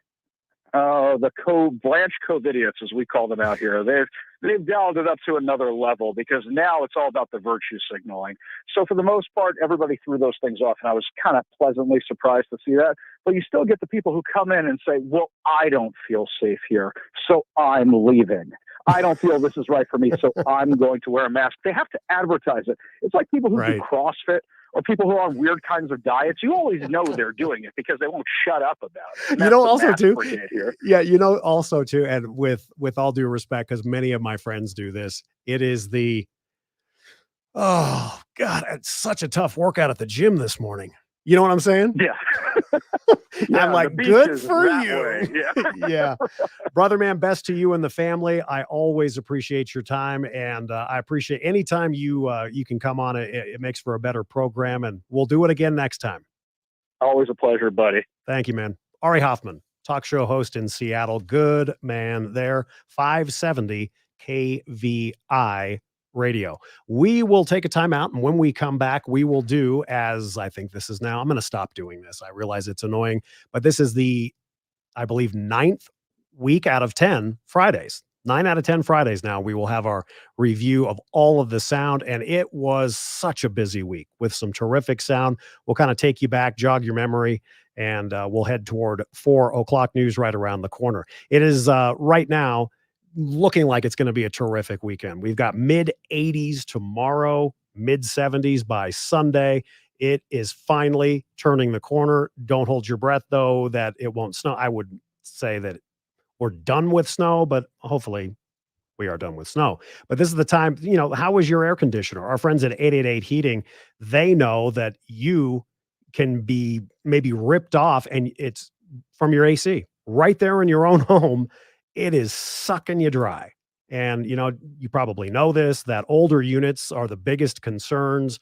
Speaker 21: The branch COVIDiots, as we call them out here, they've dialed it up to another level, because now it's all about the virtue signaling. So for the most part, everybody threw those things off, and I was kind of pleasantly surprised to see that. But you still get the people who come in and say, well, I don't feel safe here, so I'm leaving. I don't feel this is right for me, so I'm going to wear a mask. They have to advertise it. It's like people who do CrossFit, or people who are on weird kinds of diets. You always know they're doing it because they won't shut up about it. And
Speaker 3: Also too,
Speaker 21: yeah,
Speaker 3: also too, and with all due respect, because many of my friends do this, it is oh God, it's such a tough workout at the gym this morning. You know what I'm saying?
Speaker 21: Yeah.
Speaker 3: I'm like, good for you.
Speaker 21: Yeah.
Speaker 3: Yeah. Brother, man, best to you and the family. I always appreciate your time, and I appreciate any time you can come on. It makes for a better program, and we'll do it again next time.
Speaker 21: Always a pleasure, buddy.
Speaker 3: Thank you, man. Ari Hoffman, talk show host in Seattle. Good man there. 570 KVI Radio. We will take a time out, and when we come back, we will do, as I think this is now, I'm going to stop doing this. I realize it's annoying, but this is the, I believe, 9th week out of 10 Fridays. 9 out of 10 Fridays now, we will have our review of all of the sound, and it was such a busy week with some terrific sound. We'll kind of take you back, jog your memory, and we'll head toward 4 o'clock news right around the corner. It is right now looking like it's going to be a terrific weekend. We've got mid 80s tomorrow, mid 70s by Sunday. It is finally turning the corner. Don't hold your breath, though, that it won't snow. I would say that we're done with snow, but hopefully we are done with snow. But this is the time, how was your air conditioner? Our friends at 888 Heating, they know that you can be maybe ripped off, and it's from your AC right there in your own home. It is sucking you dry. And, you probably know this, that older units are the biggest concerns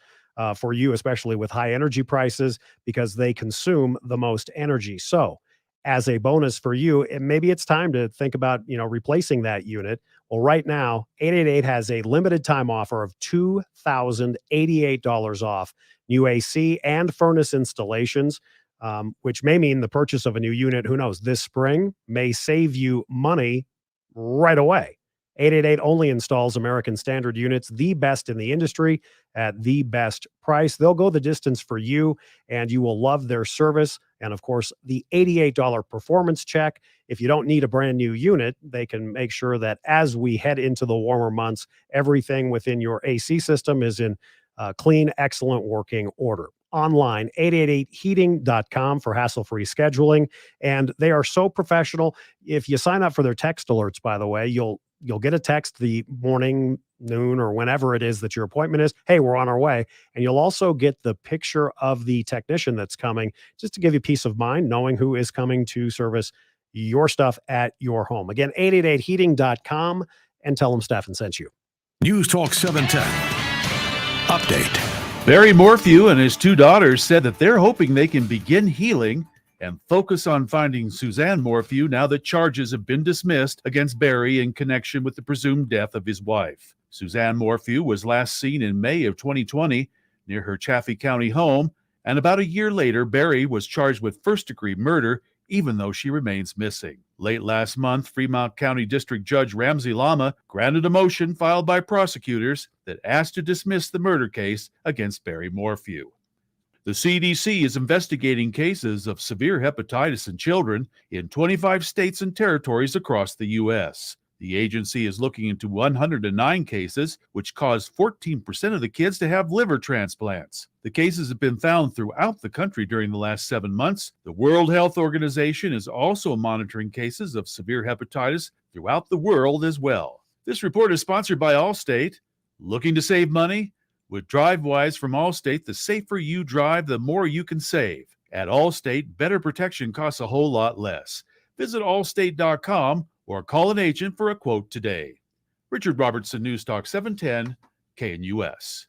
Speaker 3: for you, especially with high energy prices, because they consume the most energy. So as a bonus for you, and maybe it's time to think about, replacing that unit. Well, right now, 888 has a limited time offer of $2,088 off new AC and furnace installations, which may mean the purchase of a new unit, who knows, this spring may save you money right away. 888 only installs American Standard units, the best in the industry at the best price. They'll go the distance for you, and you will love their service. And of course, the $88 performance check. If you don't need a brand new unit, they can make sure that as we head into the warmer months, everything within your AC system is in clean, excellent working order. Online, 888heating.com for hassle-free scheduling. And they are so professional. If you sign up for their text alerts, by the way, you'll get a text the morning, noon, or whenever it is that your appointment is. Hey, we're on our way. And you'll also get the picture of the technician that's coming, just to give you peace of mind, knowing who is coming to service your stuff at your home. Again, 888heating.com, and tell them Steffan sent you.
Speaker 20: News Talk 710. Update.
Speaker 4: Barry Morphew and his two daughters said that they're hoping they can begin healing and focus on finding Suzanne Morphew now that charges have been dismissed against Barry in connection with the presumed death of his wife. Suzanne Morphew was last seen in May of 2020 near her Chaffee County home, and about a year later, Barry was charged with first-degree murder, even though she remains missing. Late last month, Fremont County District Judge Ramsey Lama granted a motion filed by prosecutors that asked to dismiss the murder case against Barry Morphew. The CDC is investigating cases of severe hepatitis in children in 25 states and territories across the U.S. The agency is looking into 109 cases, which caused 14% of the kids to have liver transplants. The cases have been found throughout the country during the last 7 months. The World Health Organization is also monitoring cases of severe hepatitis throughout the world as well. This report is sponsored by Allstate. Looking to save money? With DriveWise from Allstate, the safer you drive, the more you can save. At Allstate, better protection costs a whole lot less. Visit allstate.com or call an agent for a quote today. Richard Robertson, News Talk 710, KNUS.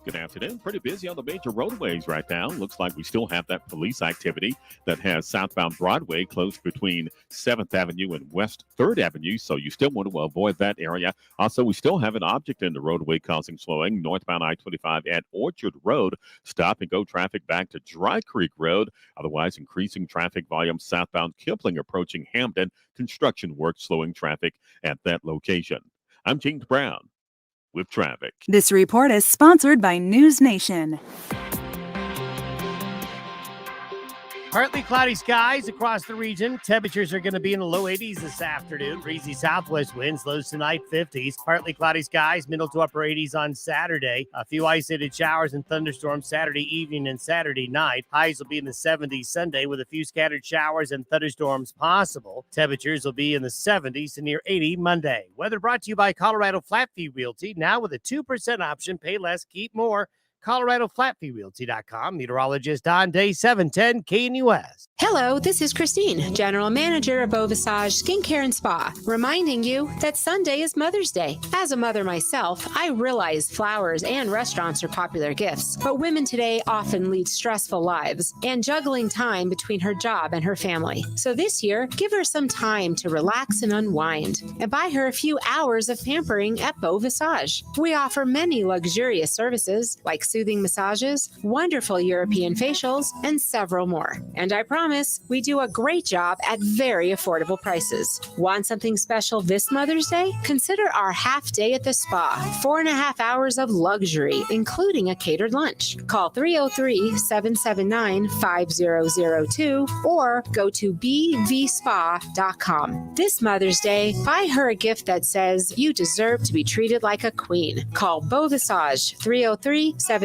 Speaker 7: Good afternoon. Pretty busy on the major roadways right now. Looks like we still have that police activity that has southbound Broadway closed between 7th Avenue and West 3rd Avenue, so you still want to avoid that area. Also, we still have an object in the roadway causing slowing. Northbound I-25 at Orchard Road. Stop and go traffic back to Dry Creek Road. Otherwise, increasing traffic volume southbound Kipling approaching Hamden. Construction work slowing traffic at that location. I'm James Brown with traffic.
Speaker 8: This report is sponsored by News Nation.
Speaker 22: Partly cloudy skies across the region. Temperatures are going to be in the low 80s this afternoon. Breezy southwest winds, lows tonight 50s. Partly cloudy skies, middle to upper 80s on Saturday. A few isolated showers and thunderstorms Saturday evening and Saturday night. Highs will be in the 70s Sunday with a few scattered showers and thunderstorms possible. Temperatures will be in the 70s to near 80 Monday. Weather brought to you by Colorado Flat Fee Realty. Now with a 2% option, pay less, keep more. ColoradoFlatFeeRealty.com. Meteorologist on day 710 KNUS.
Speaker 23: Hello, this is Christine, General Manager of Ovisage Skincare and Spa, reminding you that Sunday is Mother's Day. As a mother myself, I realize flowers and restaurants are popular gifts, but women today often lead stressful lives and juggling time between her job and her family. So this year, give her some time to relax and unwind and buy her a few hours of pampering at Beau Visage. We offer many luxurious services like soothing massages, wonderful European facials, and several more. And I promise we do a great job at very affordable prices. Want something special this Mother's Day? Consider our half day at the spa, 4.5 hours of luxury, including a catered lunch. Call 303-779-5002 or go to bvspa.com. This Mother's Day, buy her a gift that says you deserve to be treated like a queen. Call Beau Visage 303-779-5002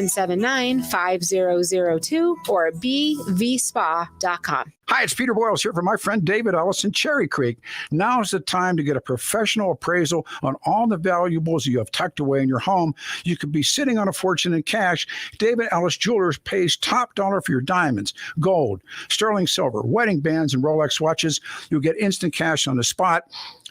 Speaker 23: or bvspa.com.
Speaker 24: Hi, it's Peter Boyles here for my friend David Ellis in Cherry Creek. Now is the time to get a professional appraisal on all the valuables you have tucked away in your home. You could be sitting on a fortune in cash. David Ellis Jewelers pays top dollar for your diamonds, gold, sterling silver, wedding bands, and Rolex watches. You'll get instant cash on the spot.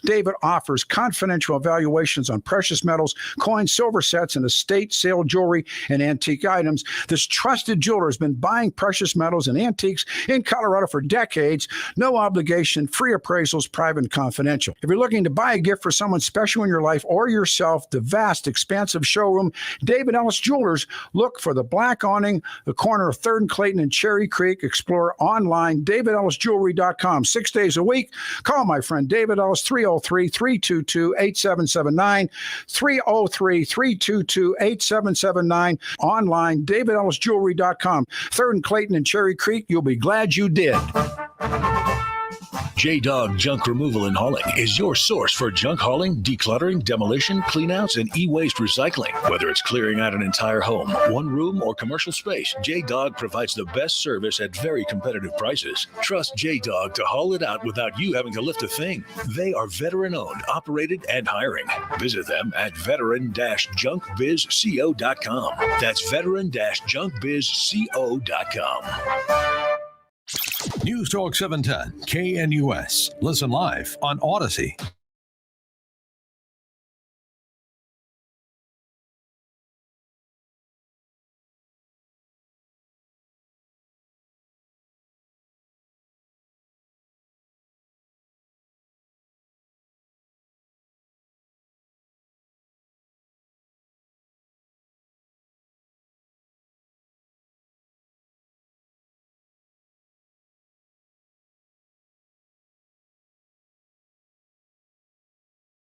Speaker 24: David offers confidential evaluations on precious metals, coins, silver sets, and estate sale jewelry and antique items. This trusted jeweler has been buying precious metals and antiques in Colorado for decades. No obligation, free appraisals, private and confidential. If you're looking to buy a gift for someone special in your life or yourself, the vast, expansive showroom, David Ellis Jewelers, look for the black awning, the corner of 3rd and Clayton and Cherry Creek. Explore online, davidellisjewelry.com. 6 days a week. Call my friend David Ellis, 303-322-8779, 303-322-8779. Online, davidellisjewelry.com. 3rd and Clayton and Cherry Creek. You'll be glad you did.
Speaker 2: J-Dog Junk Removal and Hauling is your source for junk hauling, decluttering, demolition, cleanouts, and e-waste recycling. Whether it's clearing out an entire home, one room, or commercial space, J-Dog provides the best service at very competitive prices. Trust J-Dog to haul it out without you having to lift a thing. They are veteran-owned, operated, and hiring. Visit them at veteran-junkbizco.com. That's veteran-junkbizco.com.
Speaker 20: News Talk 710 KNUS. Listen live on Odyssey.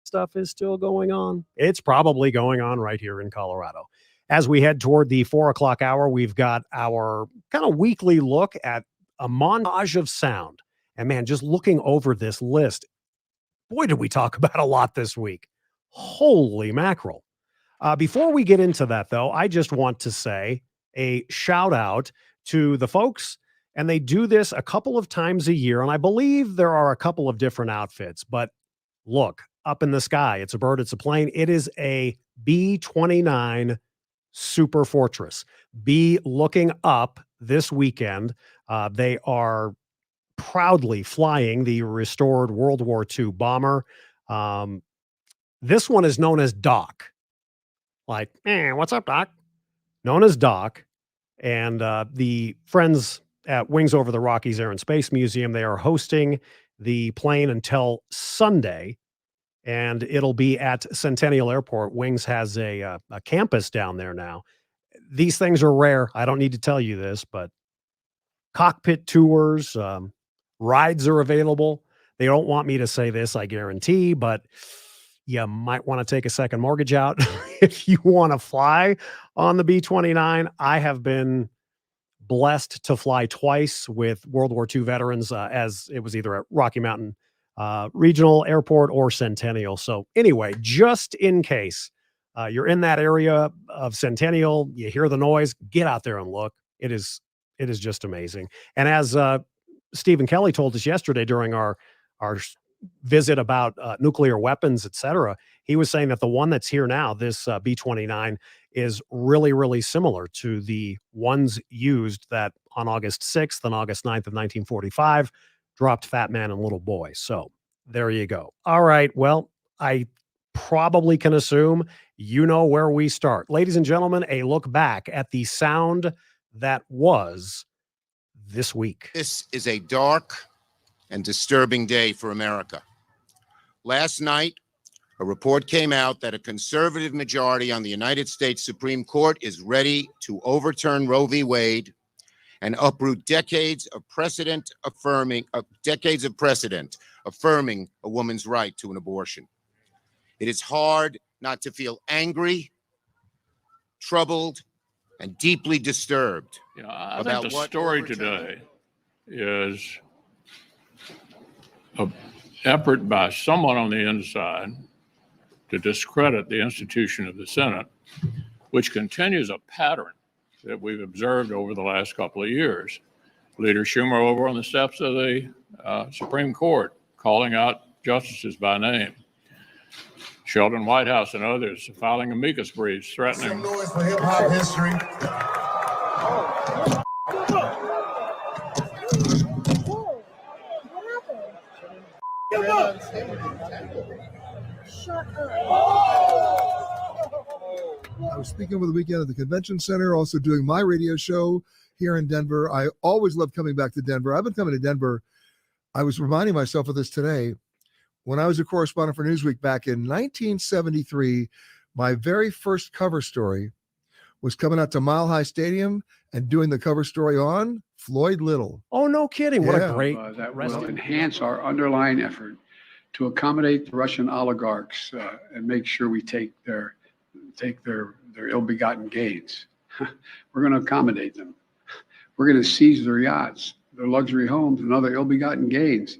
Speaker 3: Stuff is still going on. It's probably going on right here in Colorado. As we head toward the 4 o'clock hour, we've got our kind of weekly look at a montage of sound. And man, just looking over this list, boy, did we talk about a lot this week. Holy mackerel. Before we get into that, though, I just want to say a shout out to the folks, and they do this a couple of times a year. And I believe there are a couple of different outfits, but look, up in the sky, it's a bird, it's a plane. It is a B-29 Super Fortress. Be looking up this weekend. They are proudly flying the restored World War II bomber. This one is known as Doc. Like, what's up, Doc? Known as Doc. And the friends at Wings Over the Rockies Air and Space Museum, they are hosting the plane until Sunday. And it'll be at Centennial Airport. Wings has a campus down there now. These things are rare. I don't need to tell you this, but cockpit tours, rides are available. They don't want me to say this, I guarantee, but you might want to take a second mortgage out if you want to fly on the B-29. I have been blessed to fly twice with World War II veterans, as it was either at Rocky Mountain Regional Airport or Centennial. So anyway, just in case you're in that area of Centennial, you hear the noise, get out there and look. It is just amazing. And as Stephen Kelly told us yesterday during our visit about nuclear weapons, etc., he was saying that the one that's here now, this B-29, is really, really similar to the ones used that on August 6th and August 9th of 1945 dropped Fat Man and Little Boy. So there you go. All right. Well, I probably can assume you know where we start. Ladies and gentlemen, a look back at the sound that was this week.
Speaker 5: This is a dark and disturbing day for America. Last night, a report came out that a conservative majority on the United States Supreme Court is ready to overturn Roe v. Wade and uproot decades of precedent affirming a woman's right to an abortion. It is hard not to feel angry, troubled, and deeply disturbed.
Speaker 6: I think the story today is an effort by someone on the inside to discredit the institution of the Senate, which continues a pattern that we've observed over the last couple of years. Leader Schumer over on the steps of the Supreme Court calling out justices by name. Sheldon Whitehouse and others filing amicus briefs threatening.
Speaker 9: Some noise for hip-hop history. I was speaking over the weekend at the convention center, also doing my radio show here in Denver. I always love coming back to Denver. I've been coming to Denver. I was reminding myself of this today. When I was a correspondent for Newsweek back in 1973, my very first cover story was coming out to Mile High Stadium and doing the cover story on Floyd Little.
Speaker 3: Oh, no kidding. What a
Speaker 9: Yeah.
Speaker 3: great
Speaker 1: That will
Speaker 3: wrestling.
Speaker 1: enhance our underlying effort to accommodate the Russian oligarchs and make sure we take their ill-begotten gains. We're going to accommodate them. We're going to seize their yachts, their luxury homes, and other ill-begotten gains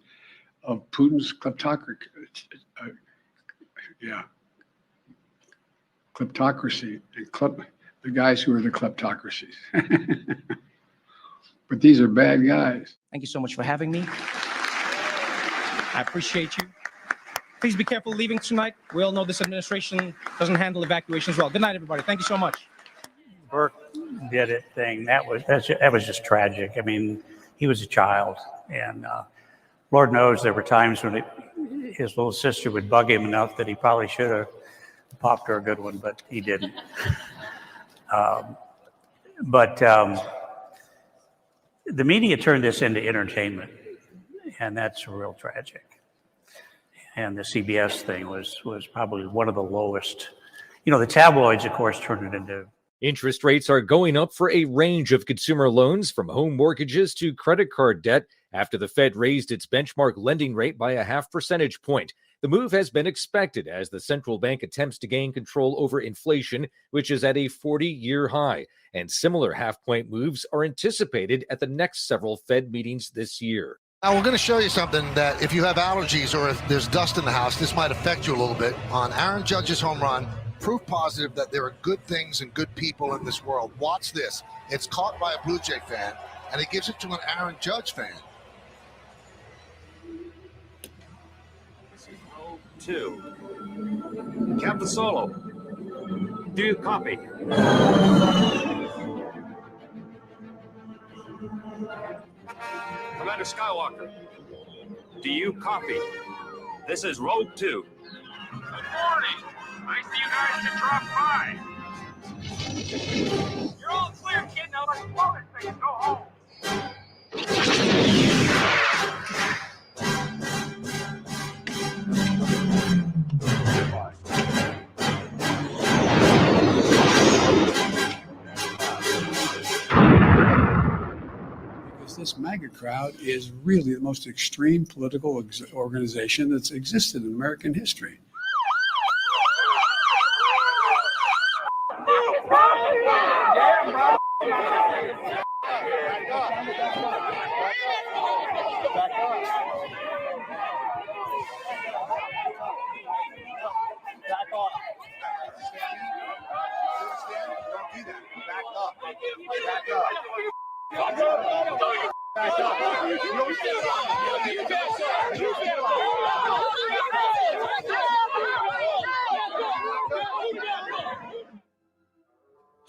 Speaker 1: of Putin's kleptocracy. Kleptocracy and the guys who are the kleptocracies. But these are bad guys.
Speaker 10: Thank you so much for having me. I appreciate you. Please be careful leaving tonight. We all know this administration doesn't handle evacuations well. Good night, everybody. Thank you so much.
Speaker 11: Burke did it thing. That was just tragic. I mean, he was a child, and Lord knows there were times when his little sister would bug him enough that he probably should have popped her a good one, but he didn't. The media turned this into entertainment, and that's real tragic. And the CBS thing was probably one of the lowest. You know, the tabloids, of course, turned it into.
Speaker 12: Interest rates are going up for a range of consumer loans, from home mortgages to credit card debt, after the Fed raised its benchmark lending rate by a 0.5 percentage point. The move has been expected as the central bank attempts to gain control over inflation, which is at a 40-year high. And similar half-point moves are anticipated at the next several Fed meetings this year.
Speaker 25: Now, we're going to show you something that if you have allergies or if there's dust in the house, this might affect you a little bit. On Aaron Judge's home run, proof positive that there are good things and good people in this world. Watch this. It's caught by a Blue Jay fan, and he gives it to an Aaron Judge fan.
Speaker 26: 2. Captain Solo, do you copy? Commander Skywalker, do you copy? This is Rogue 2.
Speaker 27: Good morning. Nice of you guys to drop by. You're all clear, kid. Now let's blow this thing and go home.
Speaker 1: This MAGA crowd is really the most extreme political organization that's existed in American history.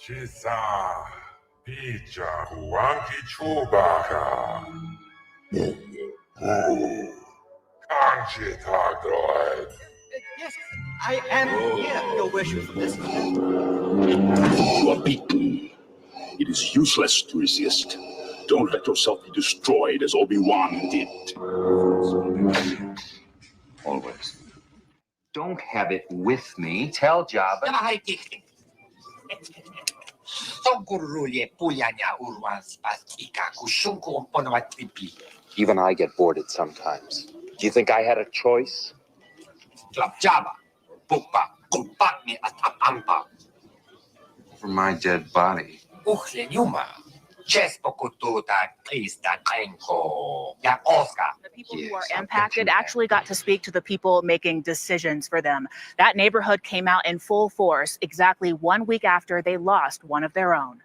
Speaker 28: Chisa, Picha, Huanki Chubaka. Kanchi Tagdroid.
Speaker 29: Yes, I am here, Your Worship.
Speaker 30: You are beaten. It is useless to resist. Don't let yourself be destroyed as Obi-Wan did.
Speaker 31: Always. Don't have it with me. Tell Jabba. Even I get bored at sometimes. Do you think I had a choice? For my dead body.
Speaker 13: The people who are impacted actually got to speak to the people making decisions for them. That neighborhood came out in full force exactly 1 week after they lost one of their own.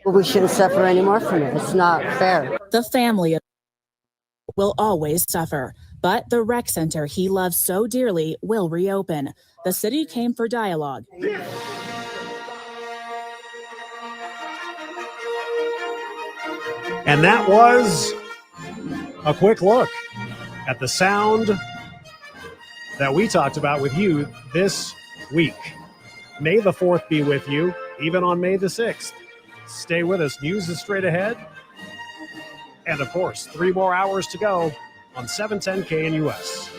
Speaker 32: We shouldn't suffer anymore from it. It's not fair.
Speaker 33: The family will always suffer, but the rec center he loves so dearly will reopen. The city came for dialogue.
Speaker 3: And that was a quick look at the sound that we talked about with you this week. May the 4th be with you, even on May the 6th. Stay with us. News is straight ahead. And, of course, 3 more hours to go on 710 KNUS.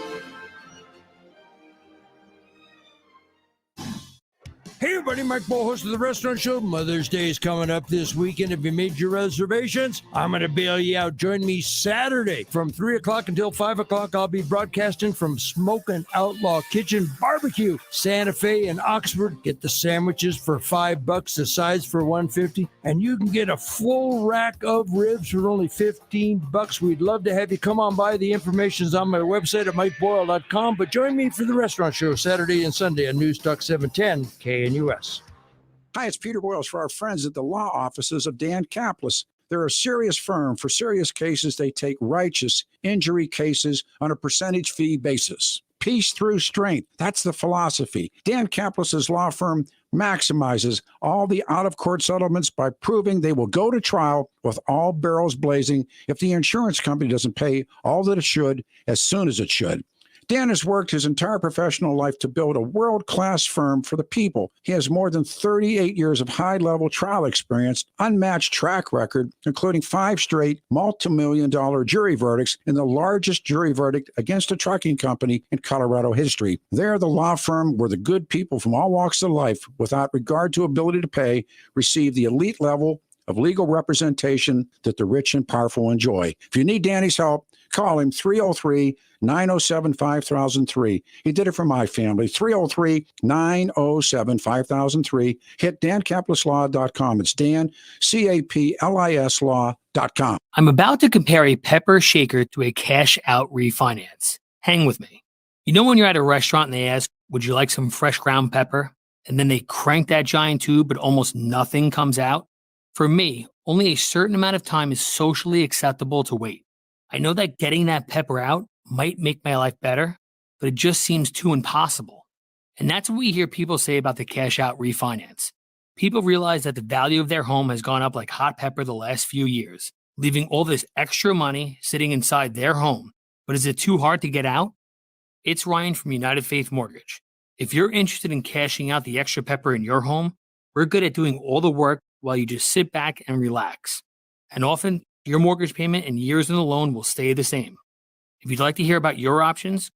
Speaker 4: Hey everybody, Mike Bull, host of the Restaurant Show. Mother's Day is coming up this weekend. Have you made your reservations? I'm going to bail you out. Join me Saturday from 3 o'clock until 5 o'clock. I'll be broadcasting from Smokin' Outlaw Kitchen Barbecue, Santa Fe and Oxford. Get the sandwiches for $5, the sides for $1.50, and you can get a full rack of ribs for only $15. We'd love to have you come on by. The information's on my website at mikeboyle.com. But join me for the Restaurant Show Saturday and Sunday on News Talk 710 KNUS.
Speaker 7: Hi, it's Peter Boyles for our friends at the law offices of Dan Kaplis. They're a serious firm. For serious cases, they take righteous injury cases on a percentage fee basis. Peace through strength. That's the philosophy. Dan Kaplis' law firm maximizes all the out-of-court settlements by proving they will go to trial with all barrels blazing if the insurance company doesn't pay all that it should as soon as it should. Dan has worked his entire professional life to build a world-class firm for the people. He has more than 38 years of high-level trial experience, unmatched track record, including 5 straight multi-million-dollar jury verdicts in the largest jury verdict against a trucking company in Colorado history. They're the law firm where the good people from all walks of life, without regard to ability to pay, receive the elite level of legal representation that the rich and powerful enjoy. If you need Danny's help, call him 303-907-5003. He did it for my family. 303-907-5003. Hit dancaplislaw.com. It's Dan, C-A-P-L-I-S law.com.
Speaker 8: I'm about to compare a pepper shaker to a cash-out refinance. Hang with me. You know when you're at a restaurant and they ask, would you like some fresh ground pepper? And then they crank that giant tube, but almost nothing comes out? For me, only a certain amount of time is socially acceptable to wait. I know that getting that pepper out might make my life better, but it just seems too impossible. And that's what we hear people say about the cash out refinance. People realize that the value of their home has gone up like hot pepper the last few years, leaving all this extra money sitting inside their home. But is it too hard to get out? It's Ryan from United Faith Mortgage. If you're interested in cashing out the extra pepper in your home, we're good at doing all the work while you just sit back and relax. And often, your mortgage payment and years in the loan will stay the same. If you'd like to hear about your options,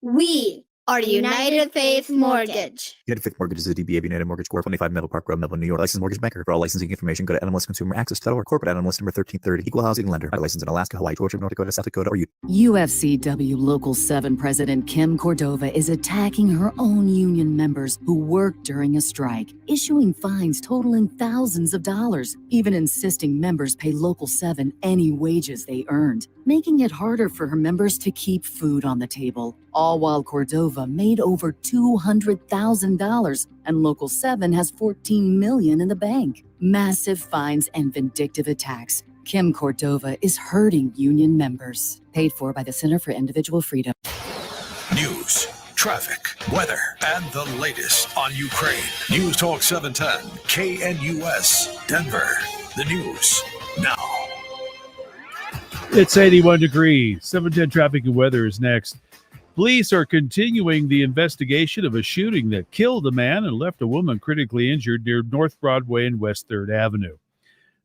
Speaker 14: we are United Faith Mortgage.
Speaker 15: United Faith Mortgage is a DBA of United Mortgage Corp. 25 Meadow Park Road, Melville, New York. Licensed mortgage banker. For all licensing information, go to nmlsconsumeraccess.org. Corporate NMLS number 1330. Equal housing lender. Licensed in Alaska, Hawaii, Georgia, North Dakota, South Dakota, or Utah.
Speaker 16: UFCW Local 7 President Kim Cordova is attacking her own union members who worked during a strike, issuing fines totaling thousands of dollars, even insisting members pay Local 7 any wages they earned, making it harder for her members to keep food on the table, all while Cordova made over $200,000 and Local 7 has $14 million in the bank. Massive fines and vindictive attacks. Kim Cordova is hurting union members. Paid for by the Center for Individual Freedom.
Speaker 20: News, traffic, weather, and the latest on Ukraine. News Talk 710, KNUS, Denver. The news now.
Speaker 17: It's 81 degrees. 710 traffic and weather is next. Police are continuing the investigation of a shooting that killed a man and left a woman critically injured near North Broadway and West 3rd Avenue.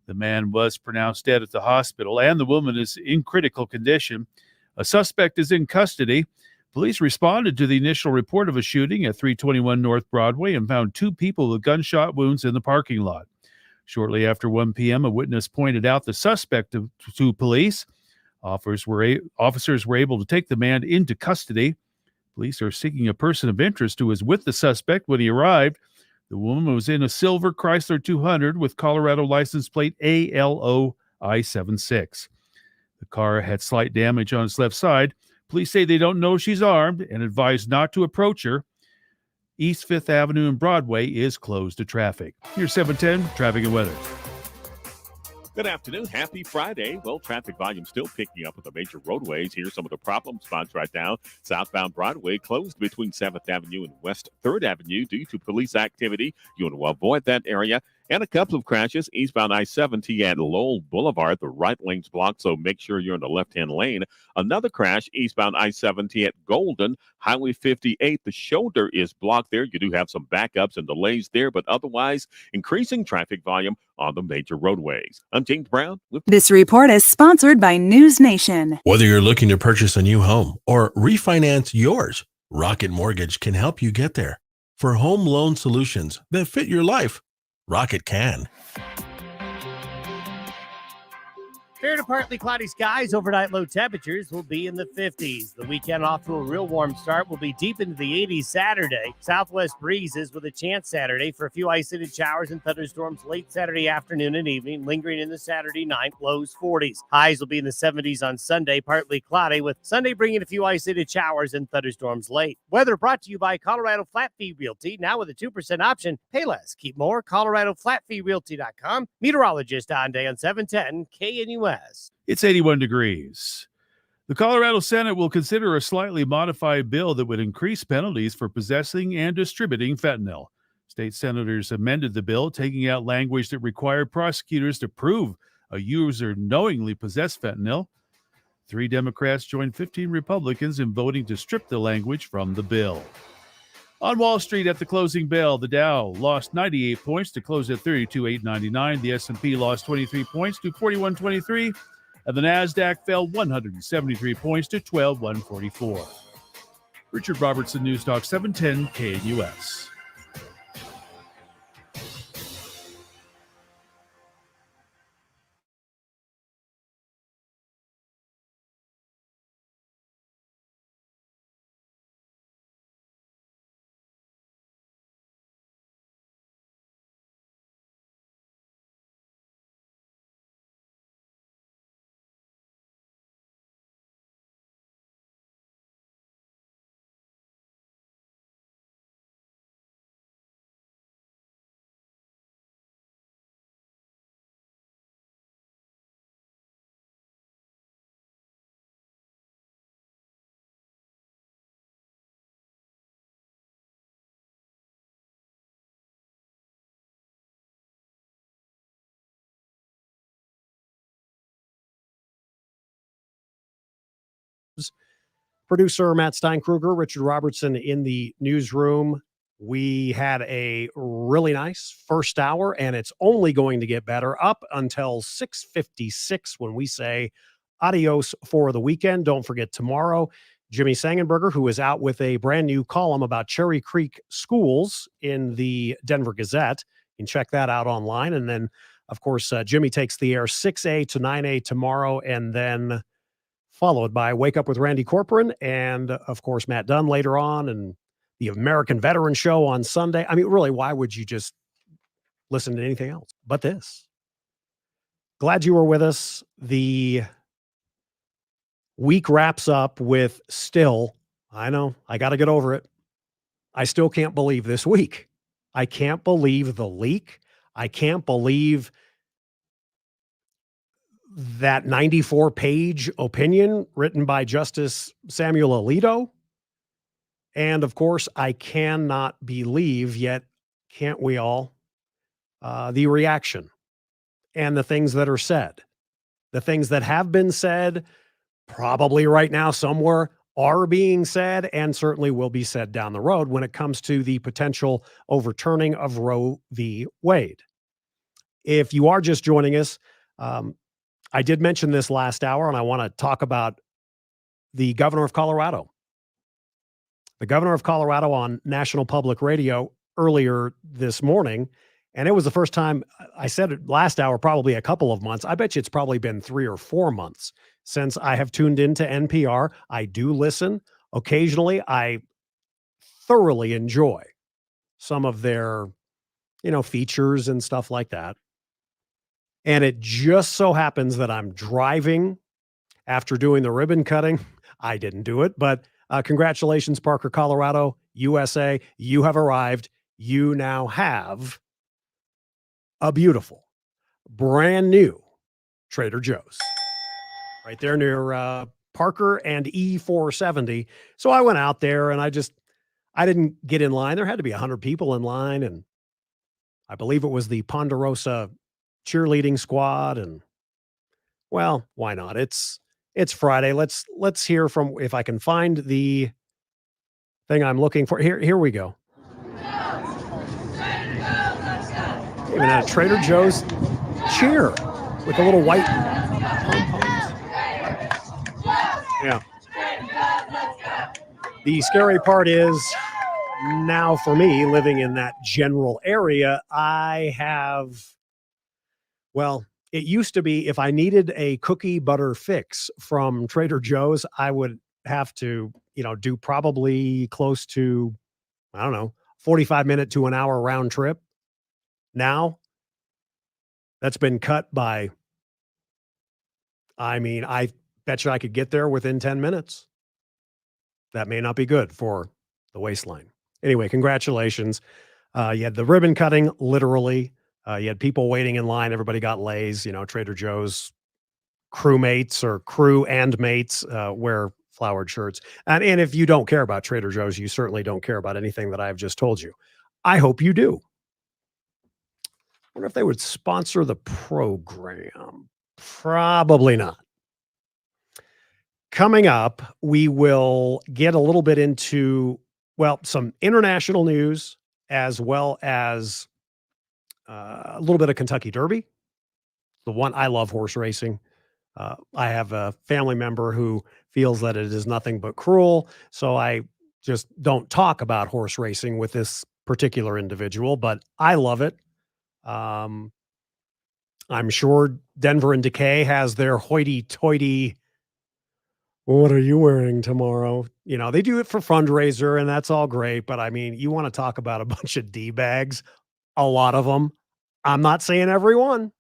Speaker 17: The man was pronounced dead at the hospital, and the woman is in critical condition. A suspect is in custody. Police responded to the initial report of a shooting at 321 North Broadway and found 2 people with gunshot wounds in the parking lot. Shortly after 1 p.m., a witness pointed out the suspect to police. Officers were able to take the man into custody. Police are seeking a person of interest who was with the suspect when he arrived. The woman was in a silver Chrysler 200 with Colorado license plate ALO-I76. The car had slight damage on its left side. Police say they don't know she's armed and advise not to approach her. East 5th Avenue and Broadway is closed to traffic. Here's 710 traffic and weather.
Speaker 18: Good afternoon. Happy Friday. Well, traffic volume still picking up with the major roadways. Here's some of the problem spots right now. Southbound Broadway closed between 7th Avenue and West 3rd Avenue due to police activity. You want to avoid that area. And a couple of crashes eastbound I-70 at Lowell Boulevard. The right lane's blocked, so make sure you're in the left-hand lane. Another crash eastbound I-70 at Golden, Highway 58. The shoulder is blocked there. You do have some backups and delays there, but otherwise, increasing traffic volume on the major roadways. I'm James Brown with
Speaker 2: This report is sponsored by News Nation.
Speaker 5: Whether you're looking to purchase a new home or refinance yours, Rocket Mortgage can help you get there. For home loan solutions that fit your life, Rocket can.
Speaker 3: Fair to partly cloudy skies, overnight low temperatures will be in the 50s. The weekend off to a real warm start will be deep into the 80s Saturday. Southwest breezes with a chance Saturday for a few isolated showers and thunderstorms late Saturday afternoon and evening, lingering in the Saturday night, lows 40s. Highs will be in the 70s on Sunday, partly cloudy, with Sunday bringing a few isolated showers and thunderstorms late. Weather brought to you by Colorado Flat Fee Realty, now with a 2% option. Pay less, keep more. ColoradoFlatFeeRealty.com. Meteorologist on day on 710 KNUS.
Speaker 17: It's 81 degrees. The Colorado Senate will consider a slightly modified bill that would increase penalties for possessing and distributing fentanyl. State senators amended the bill, taking out language that required prosecutors to prove a user knowingly possessed fentanyl. 3 Democrats joined 15 Republicans in voting to strip the language from the bill. On Wall Street at the closing bell, the Dow lost 98 points to close at 32,899. The S&P lost 23 points to 4123, and the Nasdaq fell 173 points to 12,144. Richard Robertson, News Talk 710 KNUS.
Speaker 3: Producer Matt Steinkruger, Richard Robertson in the newsroom. We had a really nice first hour, and it's only going to get better up until 6:56 when we say adios for the weekend. Don't forget tomorrow, Jimmy Sangenberger, who is out with a brand new column about Cherry Creek schools in the Denver Gazette. You can check that out online. And then, of course, Jimmy takes the air 6A to 9A tomorrow, and then followed by Wake Up with Randy Corcoran and, of course, Matt Dunn later on, and the American Veteran Show on Sunday. I mean, really, why would you just listen to anything else but this? Glad you were with us. The week wraps up with still, I know, I got to get over it. I still can't believe this week. I can't believe the leak. I can't believe that 94-page opinion written by Justice Samuel Alito. And of course, I cannot believe, yet can't we all, the reaction and the things that are said. The things that have been said, probably right now somewhere, are being said and certainly will be said down the road when it comes to the potential overturning of Roe v. Wade. If you are just joining us, I did mention this last hour, and I want to talk about the governor of Colorado. The governor of Colorado on National Public Radio earlier this morning, and it was the first time, I said it last hour, probably a couple of months. I bet you it's probably been 3 or 4 months since I have tuned into NPR. I do listen occasionally. I thoroughly enjoy some of their, features and stuff like that. And it just so happens that I'm driving after doing the ribbon cutting. I didn't do it, but congratulations, Parker, Colorado, USA. You have arrived. You now have a beautiful, brand new Trader Joe's right there near Parker and E470. So I went out there and I didn't get in line. There had to be 100 people in line, and I believe it was the Ponderosa cheerleading squad. And well, why not? It's Friday. Let's hear from, if I can find the thing I'm looking for. Here we go. Even at a Trader Joe's cheer with a little white pom-poms. Yeah. The scary part is, now for me, living in that general area, it used to be if I needed a cookie butter fix from Trader Joe's, I would have to, do probably close to, 45-minute to an hour round trip. Now, that's been cut by, I bet you I could get there within 10 minutes. That may not be good for the waistline. Anyway, congratulations. You had the ribbon cutting, literally. You had people waiting in line. Everybody got lays. Trader Joe's crewmates or crew and mates wear flowered shirts. And if you don't care about Trader Joe's, you certainly don't care about anything that I've just told you. I hope you do. I wonder if they would sponsor the program. Probably not. Coming up, we will get a little bit into, some international news, as well as a little bit of Kentucky Derby. The one, I love horse racing. I have a family member who feels that it is nothing but cruel. So I just don't talk about horse racing with this particular individual, but I love it. I'm sure Denver and Decay has their hoity-toity, what are you wearing tomorrow? They do it for fundraiser, and that's all great. But you want to talk about a bunch of D-bags, a lot of them. I'm not saying everyone,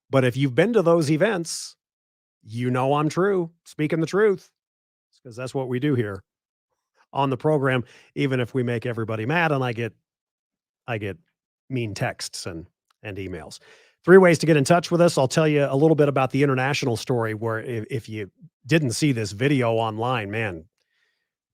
Speaker 3: but if you've been to those events, I'm true, speaking the truth, because that's what we do here on the program, even if we make everybody mad and I get mean texts and emails. 3 ways to get in touch with us. I'll tell you a little bit about the international story, where if you didn't see this video online, man,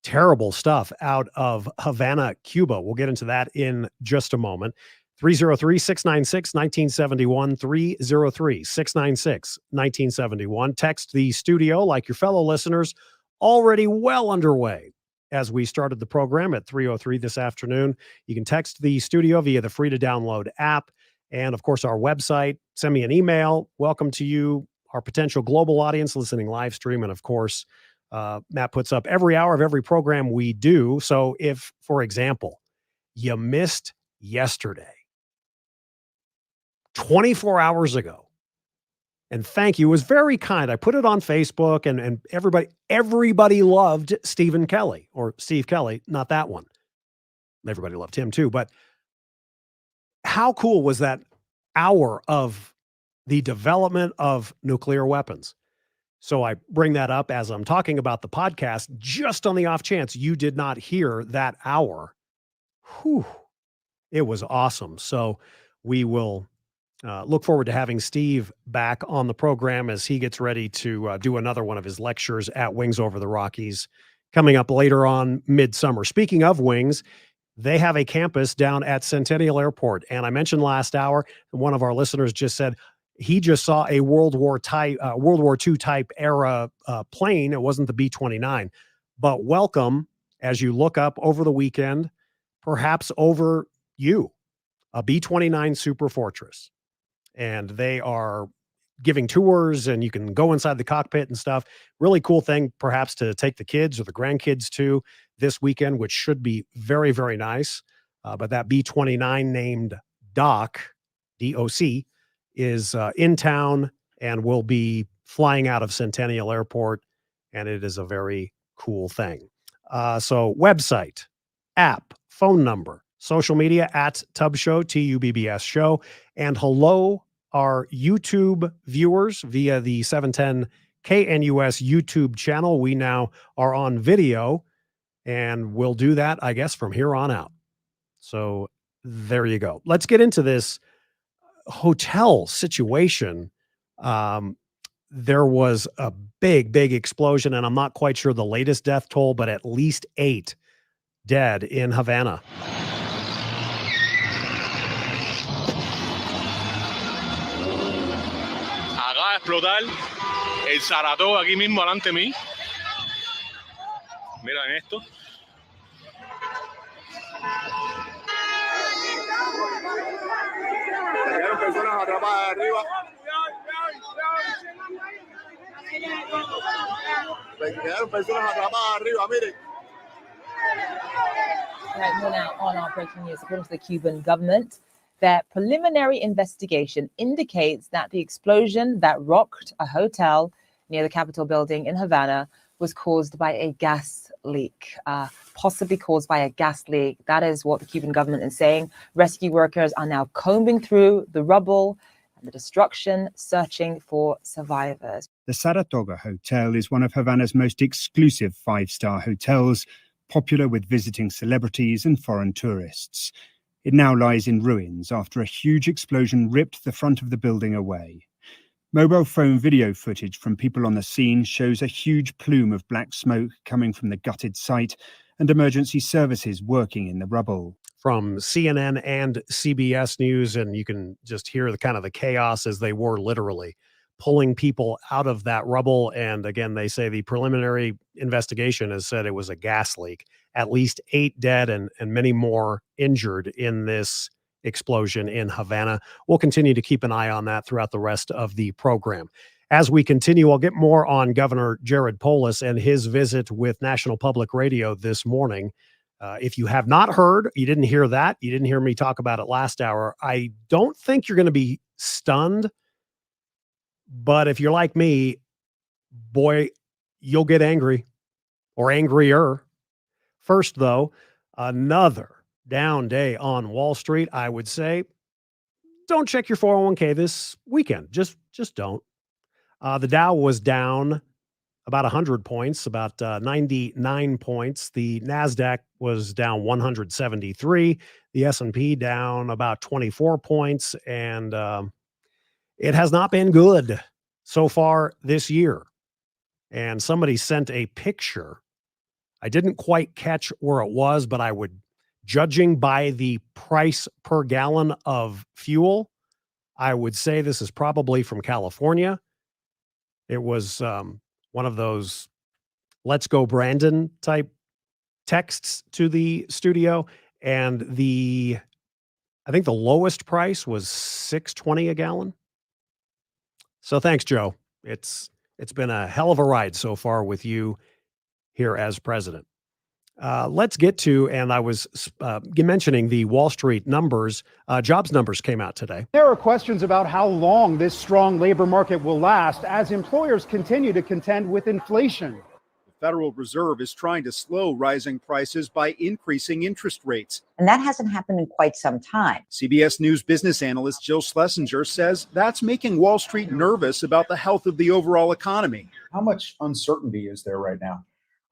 Speaker 3: terrible stuff out of Havana, Cuba. We'll get into that in just a moment. 303-696-1971, 303-696-1971. Text the studio like your fellow listeners, already well underway as we started the program at 3:03 this afternoon. You can text the studio via the free to download app. And of course, our website. Send me an email. Welcome to you, our potential global audience listening live stream. And of course, Matt puts up every hour of every program we do. So if, for example, you missed yesterday, 24 hours ago, and thank you, it was very kind. I put it on Facebook, and everybody loved Steve Kelly, not that one. Everybody loved him too. But how cool was that hour of the development of nuclear weapons? So I bring that up as I'm talking about the podcast, just on the off chance you did not hear that hour. Whew, it was awesome. So we will look forward to having Steve back on the program as he gets ready to do another one of his lectures at Wings Over the Rockies coming up later on midsummer. Speaking of Wings, they have a campus down at Centennial Airport. And I mentioned last hour, one of our listeners just said he just saw a World War II type era plane. It wasn't the B-29, but welcome as you look up over the weekend, perhaps over you, a B-29 Super Fortress. And they are giving tours, and you can go inside the cockpit and stuff. Really cool thing, perhaps, to take the kids or the grandkids to this weekend, which should be very, very nice. But that B-29 named Doc, D-O-C, is in town and will be flying out of Centennial Airport, and it is a very cool thing. So website, app, phone number, social media at Tubb Show, TUBBS Show, and hello, our YouTube viewers via the 710 KNUS YouTube channel. We now are on video, and we'll do that, I guess, from here on out. So there you go. Let's get into this hotel situation. There was a big explosion, and I'm not quite sure the latest death toll, but at least 8 dead in Havana.
Speaker 6: explotar el Saratoga aquí mismo delante de mí. Miren esto.
Speaker 9: Quedaron personas atrapadas arriba. Quedaron personas atrapadas arriba, miren.
Speaker 10: Right, more now on our breaking news. According to the Cuban government, their preliminary investigation indicates that the explosion that rocked a hotel near the Capitol building in Havana was caused by a gas leak, possibly caused by a gas leak. That is what the Cuban government is saying. Rescue workers are now combing through the rubble and the destruction, searching for survivors.
Speaker 11: The Saratoga Hotel is one of Havana's most exclusive five-star hotels, popular with visiting celebrities and foreign tourists. It now lies in ruins after a huge explosion ripped the front of the building away. Mobile phone video footage from people on the scene shows a huge plume of black smoke coming from the gutted site and emergency services working in the rubble.
Speaker 3: From CNN and CBS News, and you can just hear the kind of the chaos as they were literally pulling people out of that rubble. And again, they say the preliminary investigation has said it was a gas leak. At least 8 dead and many more injured in this explosion in Havana. We'll continue to keep an eye on that throughout the rest of the program. As we continue, I'll get more on Governor Jared Polis and his visit with National Public Radio this morning. If you have not heard, you didn't hear that, you didn't hear me talk about it last hour, I don't think you're going to be stunned. But if you're like me, boy, you'll get angry or angrier. First, though, another down day on Wall Street. I would say don't check your 401k this weekend. Just don't. The Dow was down about 100 points, about 99 points. The NASDAQ was down 173. The S&P down about 24 points. And it has not been good so far this year. And somebody sent a picture. I didn't quite catch where it was, but I would, judging by the price per gallon of fuel, I would say this is probably from California. It was one of those "Let's go Brandon" type texts to the studio. And I think the lowest price was $6.20 a gallon. So thanks, Joe. It's been a hell of a ride so far with you here as president. Let's get to, and I was mentioning the Wall Street numbers. Jobs numbers came out today.
Speaker 12: There are questions about how long this strong labor market will last as employers continue to contend with inflation.
Speaker 19: The Federal Reserve is trying to slow rising prices by increasing interest rates.
Speaker 21: And that hasn't happened in quite some time.
Speaker 19: CBS News business analyst Jill Schlesinger says that's making Wall Street nervous about the health of the overall economy.
Speaker 22: How much uncertainty is there right now?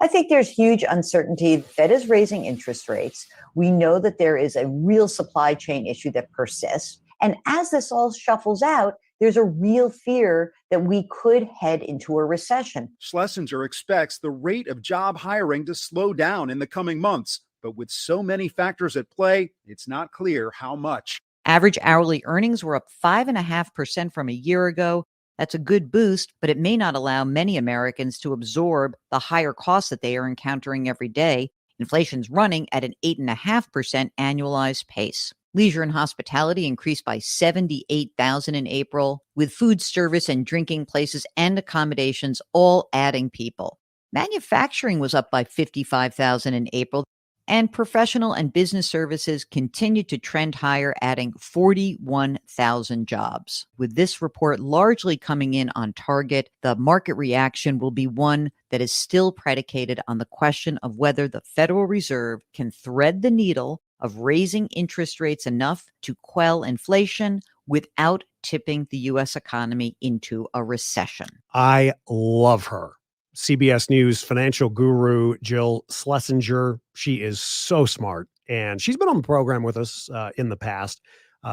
Speaker 21: I think there's huge uncertainty. The Fed is raising interest rates. We know that there is a real supply chain issue that persists. And as this all shuffles out, there's a real fear that we could head into a recession.
Speaker 19: Schlesinger expects the rate of job hiring to slow down in the coming months. But with so many factors at play, it's not clear how much.
Speaker 21: Average hourly earnings were up 5.5% from a year ago. That's a good boost, but it may not allow many Americans to absorb the higher costs that they are encountering every day. Inflation's running at an 8.5% annualized pace. Leisure and hospitality increased by 78,000 in April, with food service and drinking places and accommodations all adding people. Manufacturing was up by 55,000 in April, and professional and business services continued to trend higher, adding 41,000 jobs. With this report largely coming in on target, the market reaction will be one that is still predicated on the question of whether the Federal Reserve can thread the needle of raising interest rates enough to quell inflation without tipping the U.S. economy into a recession.
Speaker 3: I love her. CBS News financial guru Jill Schlesinger. She is so smart, and she's been on the program with us in the past.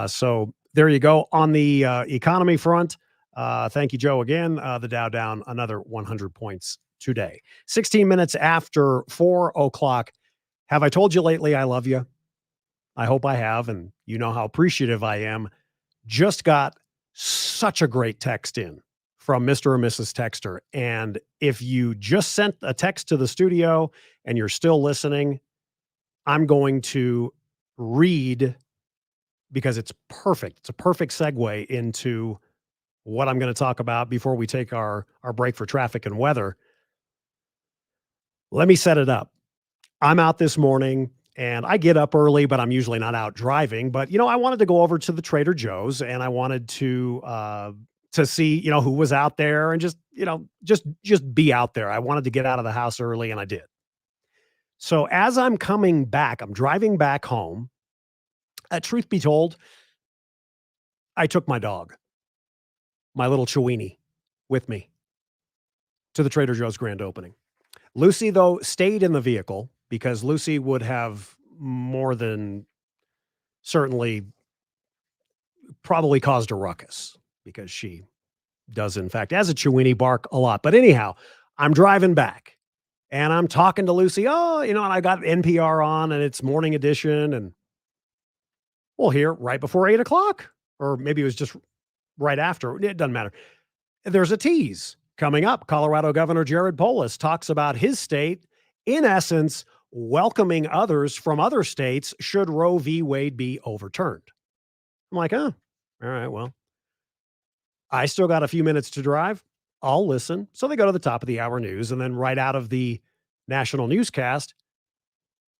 Speaker 3: So there you go. On the economy front, thank you, Joe, again. The Dow down another 100 points today. 16 minutes after 4 o'clock. Have I told you lately I love you? I hope I have, and you know how appreciative I am. Just got such a great text in from Mr. or Mrs. Texter. And if you just sent a text to the studio and you're still listening, I'm going to read because it's perfect. It's a perfect segue into what I'm going to talk about before we take our break for traffic and weather. Let me set it up. I'm out this morning and I get up early, but I'm usually not out driving. But, I wanted to go over to the Trader Joe's and I wanted to see, who was out there and just be out there. I wanted to get out of the house early and I did. So as I'm coming back, I'm driving back home. Truth be told, I took my dog, my little Chiweenie, with me to the Trader Joe's grand opening. Lucy, though, stayed in the vehicle because Lucy would have more than certainly probably caused a ruckus because she does, in fact, as a Chiweenie, bark a lot. But anyhow, I'm driving back and I'm talking to Lucy. And I got NPR on and it's morning edition. And we'll hear right before 8 o'clock, or maybe it was just right after. It doesn't matter. There's a tease coming up. Colorado Governor Jared Polis talks about his state, in essence, welcoming others from other states should Roe v. Wade be overturned. I'm like, all right, well, I still got a few minutes to drive. I'll listen. So they go to the top of the hour news, and then right out of the national newscast,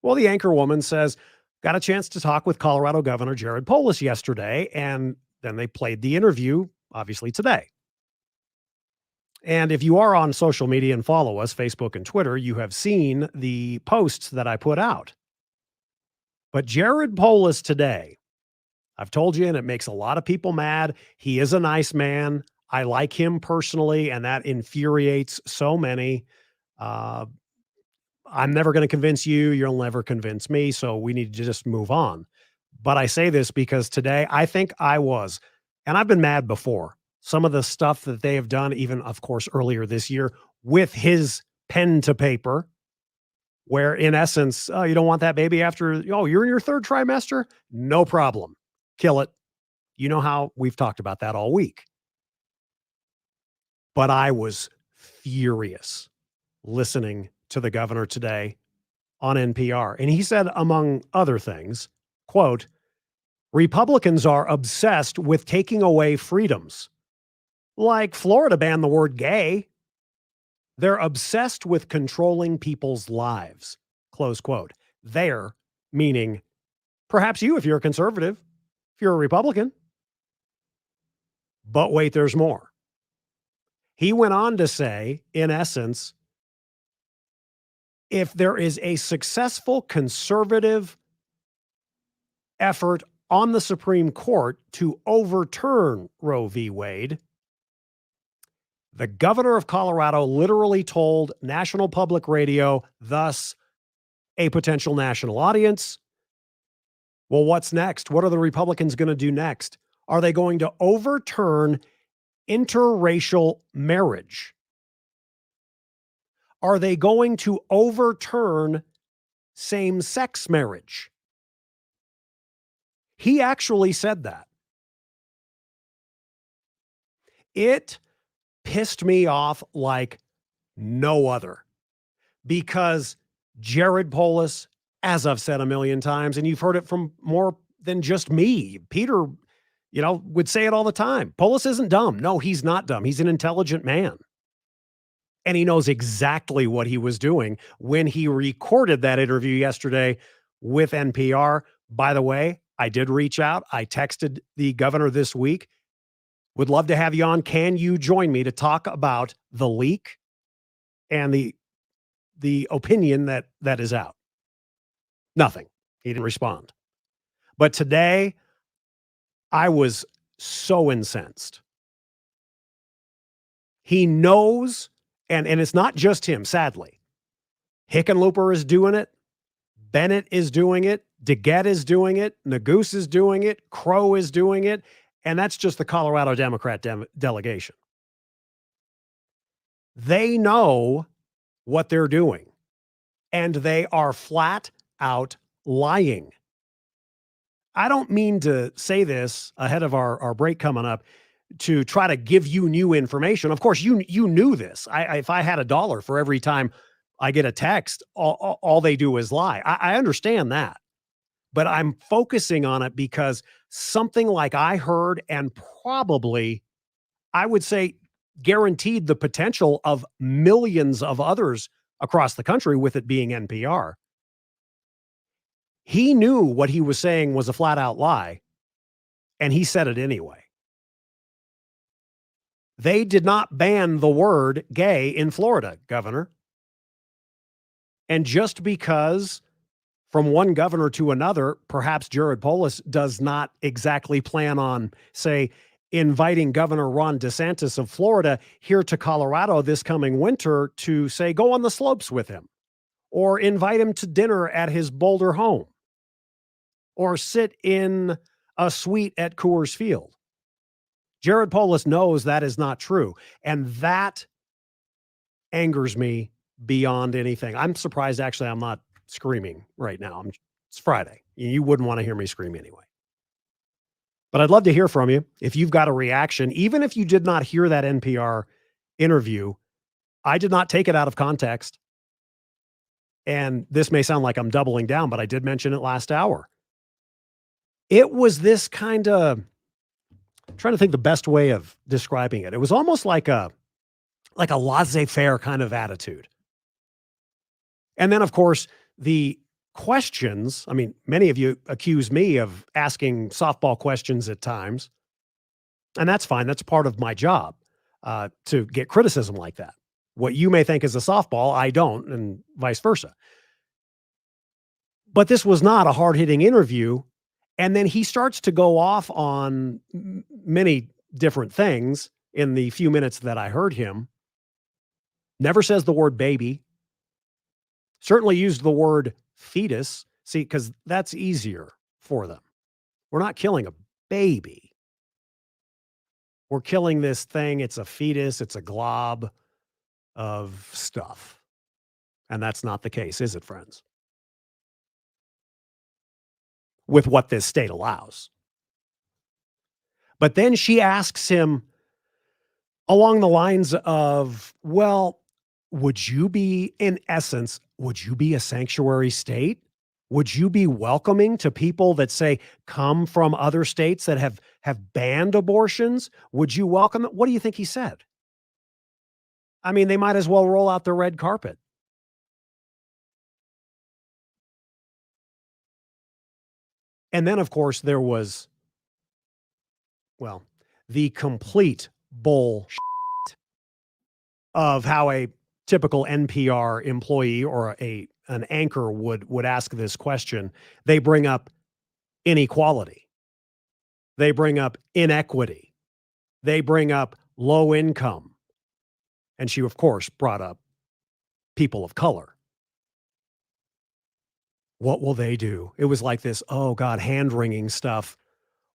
Speaker 3: well, the anchor woman says, got a chance to talk with Colorado Governor Jared Polis yesterday, and then they played the interview, obviously, today. And if you are on social media and follow us, Facebook and Twitter, you have seen the posts that I put out. But Jared Polis today, I've told you, and it makes a lot of people mad. He is a nice man. I like him personally, and that infuriates so many. I'm never going to convince you. You'll never convince me. So we need to just move on. But I say this because today I think I was, and I've been mad before. Some of the stuff that they have done, even, of course, earlier this year with his pen to paper, where in essence, you don't want that baby after, you're in your third trimester? No problem. Kill it. You know how we've talked about that all week. But I was furious listening to the governor today on NPR. And he said, among other things, quote, Republicans are obsessed with taking away freedoms. Like Florida banned the word gay. They're obsessed with controlling people's lives. Close quote. They're meaning perhaps you if you're a conservative, if you're a Republican. But wait, there's more. He went on to say, in essence, if there is a successful conservative effort on the Supreme Court to overturn Roe v. Wade, the governor of Colorado literally told National Public Radio, thus a potential national audience, well, what's next? What are the Republicans going to do next? Are they going to overturn interracial marriage? Are they going to overturn same-sex marriage? He actually said that. It pissed me off like no other because Jared Polis, as I've said a million times, and you've heard it from more than just me, Peter, would say it all the time. Polis isn't dumb. No, he's not dumb. He's an intelligent man. And he knows exactly what he was doing when he recorded that interview yesterday with NPR. By the way, I did reach out. I texted the governor this week. Would love to have you on. Can you join me to talk about the leak and the opinion that is out? Nothing. He didn't respond. But today, I was so incensed. He knows, and it's not just him, sadly. Hickenlooper is doing it. Bennett is doing it. DeGette is doing it. Nagoose is doing it. Crow is doing it. And that's just the Colorado Democrat delegation. They know what they're doing, and they are flat out lying. I don't mean to say this ahead of our break coming up. to try to give you new information. Of course, you knew this. If I had $1 for every time I get a text, all they do is lie. I understand that, but I'm focusing on it because something like I heard, and probably, I would say, guaranteed the potential of millions of others across the country with it being NPR. He knew what he was saying was a flat out lie, and he said it anyway. They did not ban the word gay in Florida, Governor. And just because from one governor to another, perhaps Jared Polis does not exactly plan on, say, inviting Governor Ron DeSantis of Florida here to Colorado this coming winter to, say, go on the slopes with him, or invite him to dinner at his Boulder home, or sit in a suite at Coors Field. Jared Polis knows that is not true, and that angers me beyond anything. I'm surprised, actually, I'm not screaming right now. It's Friday. You wouldn't want to hear me scream anyway. But I'd love to hear from you. If you've got a reaction, even if you did not hear that NPR interview, I did not take it out of context. And this may sound like I'm doubling down, but I did mention it last hour. It was this kind of, I'm trying to think the best way of describing it. It was almost like a laissez-faire kind of attitude. And then, of course, the questions, I mean, many of you accuse me of asking softball questions at times, and that's fine. That's part of my job, to get criticism like that. What you may think is a softball, I don't, and vice versa. But this was not a hard-hitting interview. And then he starts to go off on many different things in the few minutes that I heard him. Never says the word baby. Certainly used the word fetus. See, because that's easier for them. We're not killing a baby. We're killing this thing. It's a fetus. It's a glob of stuff. And that's not the case, is it, friends? With what this state allows. But then she asks him along the lines of, well, would you be, in essence, would you be a sanctuary state? Would you be welcoming to people that, say, come from other states that have banned abortions? Would you welcome it? What do you think he said? I mean, they might as well roll out the red carpet. And then, of course, there was, well, the complete bullshit of how a typical NPR employee or an anchor would ask this question. They bring up inequality. They bring up inequity. They bring up low income. And she, of course, brought up people of color. What will they do? It was like this, oh God, hand-wringing stuff.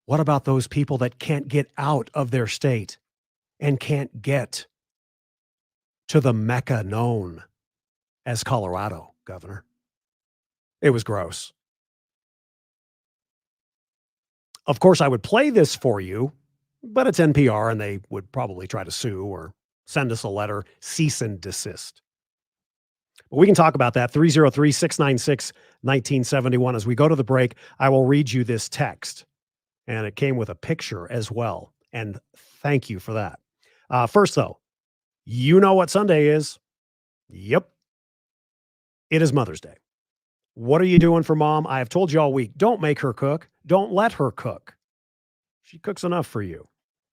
Speaker 3: What about those people that can't get out of their state and can't get to the Mecca known as Colorado, Governor? It was gross. Of course, I would play this for you, but it's NPR and they would probably try to sue or send us a letter, cease and desist. But we can talk about that. 303-696-1971. As we go to the break, I will read you this text. And it came with a picture as well. And thank you for that. First, though, you know what Sunday is. Yep. It is Mother's Day. What are you doing for Mom? I have told you all week, don't make her cook. Don't let her cook. She cooks enough for you.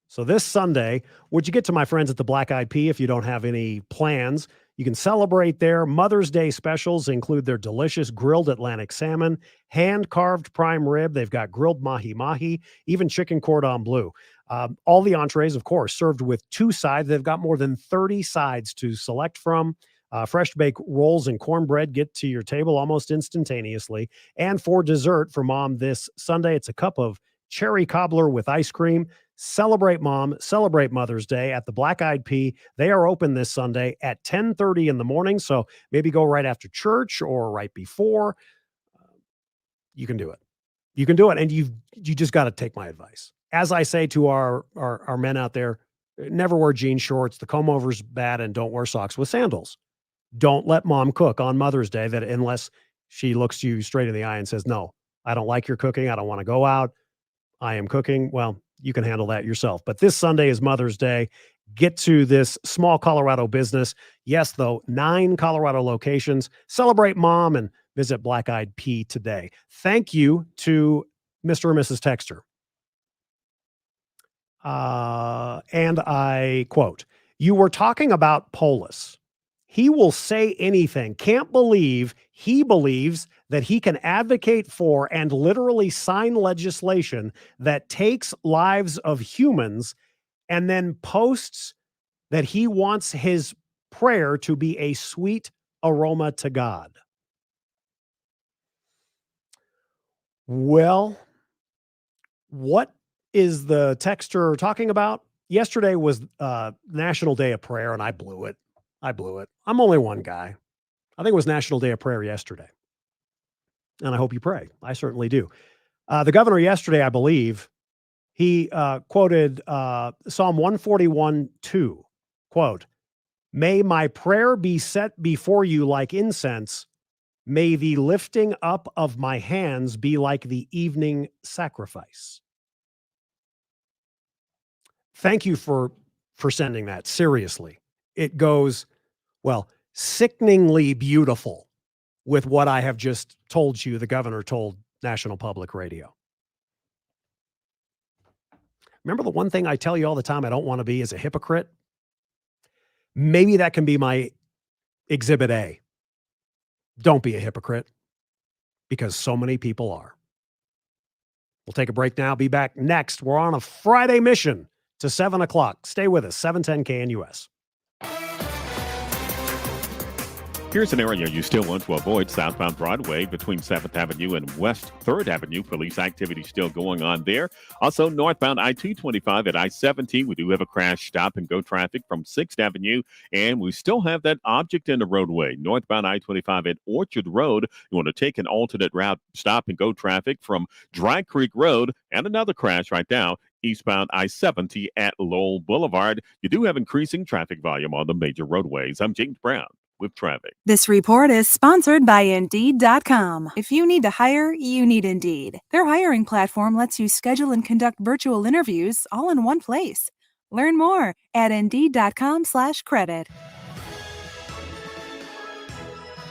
Speaker 3: So this Sunday, would you get to my friends at the Black Eyed Pea if you don't have any plans? You can celebrate their Mother's Day specials include their delicious grilled Atlantic salmon, hand-carved prime rib. They've got grilled mahi-mahi, even chicken cordon bleu. All the entrees, of course, served with 2 sides. They've got more than 30 sides to select from. Fresh baked rolls and cornbread get to your table almost instantaneously. And for dessert for Mom this Sunday, it's a cup of cherry cobbler with ice cream. Celebrate Mom, celebrate Mother's Day at the Black Eyed Pea. They are open this Sunday at 10:30 in the morning. So maybe go right after church or right before. You can do it. You can do it. And you just got to take my advice. as I say to our men out there, never wear jean shorts. The comb over's bad, and don't wear socks with sandals. Don't let mom cook on Mother's Day that unless she looks you straight in the eye and says, no, I don't like your cooking. I don't want to go out. I am cooking. Well, you can handle that yourself. But this Sunday is Mother's Day. Get to this small Colorado business. Yes, though, 9 Colorado locations. Celebrate mom and visit Black Eyed Pea today. Thank you to Mr. or Mrs. Texter. And I quote, you were talking about Polis. He will say anything. Can't believe he believes that he can advocate for and literally sign legislation that takes lives of humans and then posts that he wants his prayer to be a sweet aroma to God. Well, what is the texter talking about? Yesterday was National Day of Prayer, and I blew it. I'm only one guy. I think it was National Day of Prayer yesterday. And I hope you pray. I certainly do. The governor yesterday, I believe, he quoted Psalm 141:2, quote, may my prayer be set before you like incense. May the lifting up of my hands be like the evening sacrifice. Thank you for sending that. Seriously. It goes, well, sickeningly beautiful with what I have just told you the governor told National Public Radio. Remember the one thing I tell you all the time I don't want to be is a hypocrite? Maybe that can be my exhibit A. Don't be a hypocrite, because so many people are. We'll take a break now. Be back next. We're on a Friday mission to 7 o'clock. Stay with us, 710 KNUS.
Speaker 18: Here's an area you still want to avoid: southbound Broadway between 7th Avenue and West 3rd Avenue. Police activity still going on there. Also, northbound I-225 at I-70. We do have a crash, stop and go traffic from 6th Avenue. And we still have that object in the roadway. Northbound I-25 at Orchard Road. You want to take an alternate route, stop and go traffic from Dry Creek Road. And another crash right now, eastbound I-70 at Lowell Boulevard. You do have increasing traffic volume on the major roadways. I'm James Brown with traffic.
Speaker 2: This report is sponsored by Indeed.com. If you need to hire, you need Indeed. Their hiring platform lets you schedule and conduct virtual interviews all in one place. Learn more at Indeed.com/credit.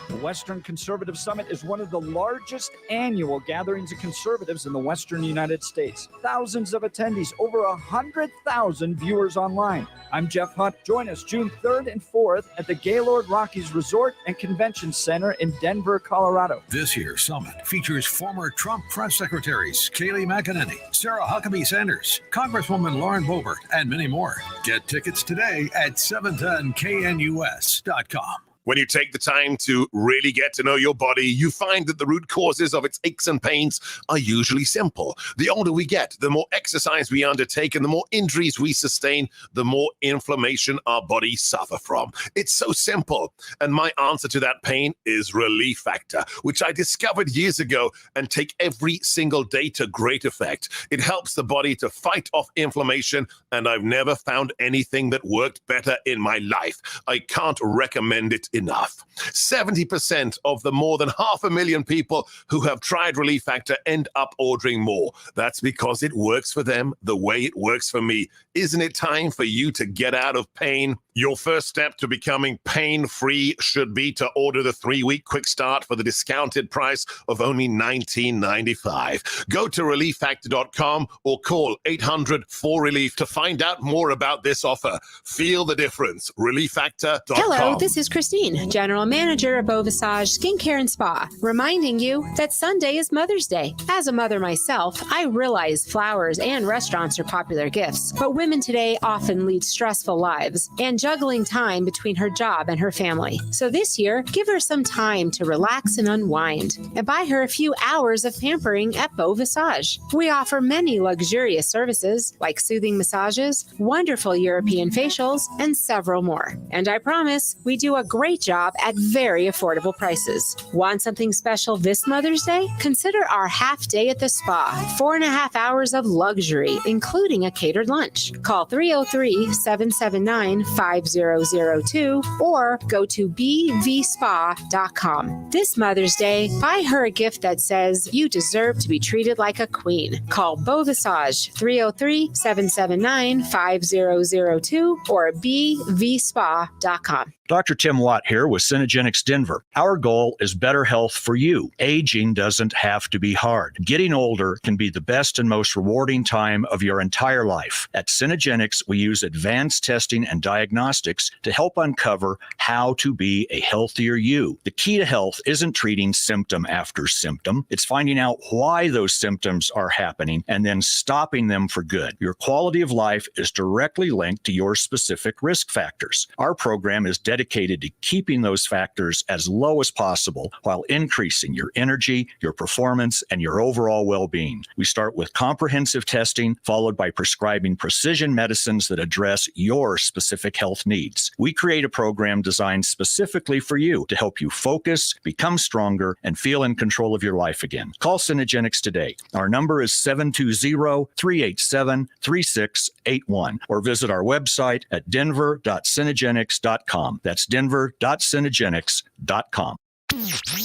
Speaker 1: The Western Conservative Summit is one of the largest annual gatherings of conservatives in the Western United States. Thousands of attendees, over 100,000 viewers online. I'm Jeff Hunt. Join us June 3rd and 4th at the Gaylord Rockies Resort and Convention Center in Denver, Colorado.
Speaker 20: This year's summit features former Trump press secretaries Kayleigh McEnany, Sarah Huckabee Sanders, Congresswoman Lauren Boebert, and many more. Get tickets today at 710knus.com.
Speaker 13: When you take the time to really get to know your body, you find that the root causes of its aches and pains are usually simple. The older we get, the more exercise we undertake, and the more injuries we sustain, the more inflammation our bodies suffer from. It's so simple. And my answer to that pain is Relief Factor, which I discovered years ago and take every single day to great effect. It helps the body to fight off inflammation, and I've never found anything that worked better in my life. I can't recommend it enough. 70% of the more than 500,000 people who have tried Relief Factor end up ordering more. That's because it works for them the way it works for me. Isn't it time for you to get out of pain? Your first step to becoming pain-free should be to order the 3-week quick start for the discounted price of only $19.95. Go to relieffactor.com or call 800-4RELIEF to find out more about this offer. Feel the difference. relieffactor.com.
Speaker 23: Hello, this is Christine, General Manager of Beauvisage Skincare and Spa, reminding you that Sunday is Mother's Day. As a mother myself, I realize flowers and restaurants are popular gifts, but women today often lead stressful lives and juggling time between her job and her family. So this year, give her some time to relax and unwind, and buy her a few hours of pampering at Beauvisage. We offer many luxurious services like soothing massages, wonderful European facials, and several more. And I promise we do a great great job at very affordable prices. Want something special this Mother's Day? Consider our half day at the spa. 4.5 hours of luxury, including a catered lunch. Call 303-779-5002 or go to bvspa.com. This Mother's Day, buy her a gift that says you deserve to be treated like a queen. Call Beau Visage 303-779-5002 or bvspa.com.
Speaker 4: Dr. Tim Watt here with Synergenics Denver. Our goal is better health for you. Aging doesn't have to be hard. Getting older can be the best and most rewarding time of your entire life. At Synergenics, we use advanced testing and diagnostics to help uncover how to be a healthier you. The key to health isn't treating symptom after symptom. It's finding out why those symptoms are happening and then stopping them for good. Your quality of life is directly linked to your specific risk factors. Our program is dedicated to keeping those factors as low as possible while increasing your energy, your performance, and your overall well-being. We start with comprehensive testing, followed by prescribing precision medicines that address your specific health needs. We create a program designed specifically for you to help you focus, become stronger, and feel in control of your life again. Call Synergenics today. Our number is 720-387-3681 or visit our website at denver.synergenics.com. That's denver.synergenics.com.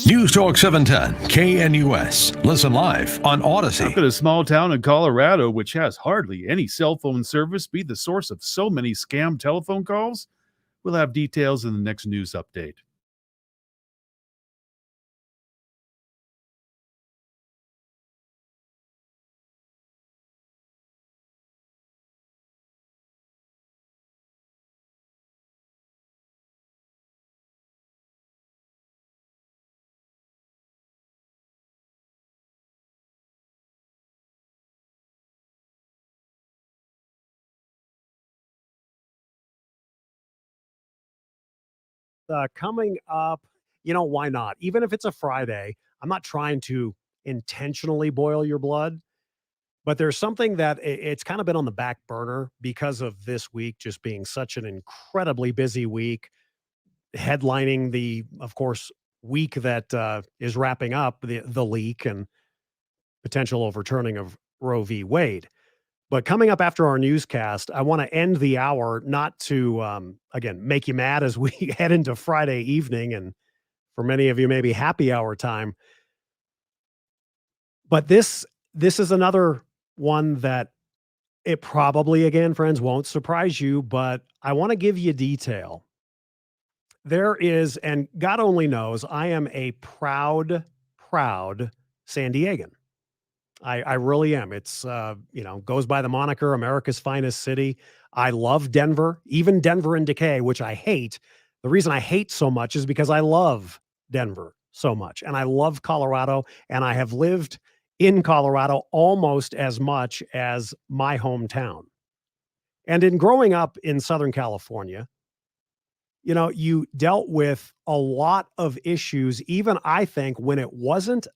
Speaker 20: News Talk 710 KNUS. Listen live on Odyssey.
Speaker 17: How could a small town in Colorado, which has hardly any cell phone service, be the source of so many scam telephone calls? We'll have details in the next news update.
Speaker 3: Coming up, why not? Even if it's a Friday, I'm not trying to intentionally boil your blood, but there's something that it's kind of been on the back burner because of this week just being such an incredibly busy week, headlining the, of course, week that is wrapping up the leak and potential overturning of Roe v. Wade. But coming up after our newscast, I want to end the hour not to, again, make you mad as we head into Friday evening. And for many of you, maybe happy hour time. But this is another one that it probably, again, friends, won't surprise you, but I want to give you detail. There is, and God only knows, I am a proud San Diegan. I really am. It's, goes by the moniker America's finest city. I love Denver, even Denver in decay, which I hate. The reason I hate so much is because I love Denver so much. And I love Colorado. And I have lived in Colorado almost as much as my hometown. And in growing up in Southern California, you dealt with a lot of issues, even I think when it wasn't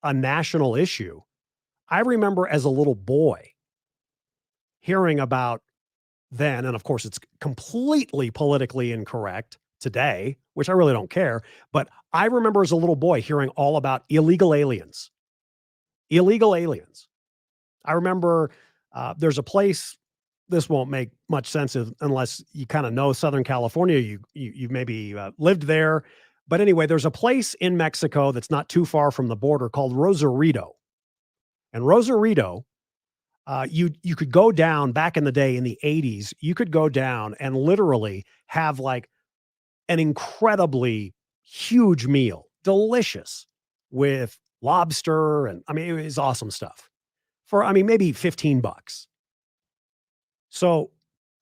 Speaker 3: a national issue. I remember as a little boy hearing about then, and of course it's completely politically incorrect today, which I really don't care, but I remember as a little boy hearing all about illegal aliens. Illegal aliens. I remember there's a place, this won't make much sense unless you kind of know Southern California, you maybe lived there. But anyway, there's a place in Mexico that's not too far from the border called Rosarito. And Rosarito, you could go down back in the day in the 80s, you could go down and literally have like an incredibly huge meal, delicious, with lobster. And I mean, it was awesome stuff for, maybe $15. So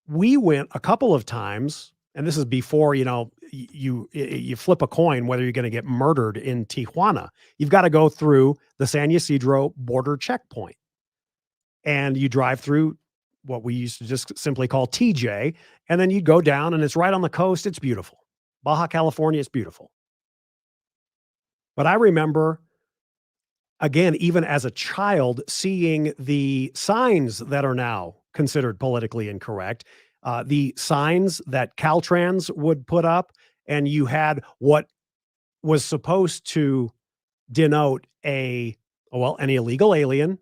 Speaker 3: we went a couple of times, and this is before, you flip a coin whether you're going to get murdered in Tijuana. You've got to go through the San Ysidro border checkpoint. And you drive through what we used to just simply call TJ. And then you go down and it's right on the coast. It's beautiful. Baja California is beautiful. But I remember, again, even as a child, seeing the signs that are now considered politically incorrect. The signs that Caltrans would put up and you had what was supposed to denote an illegal alien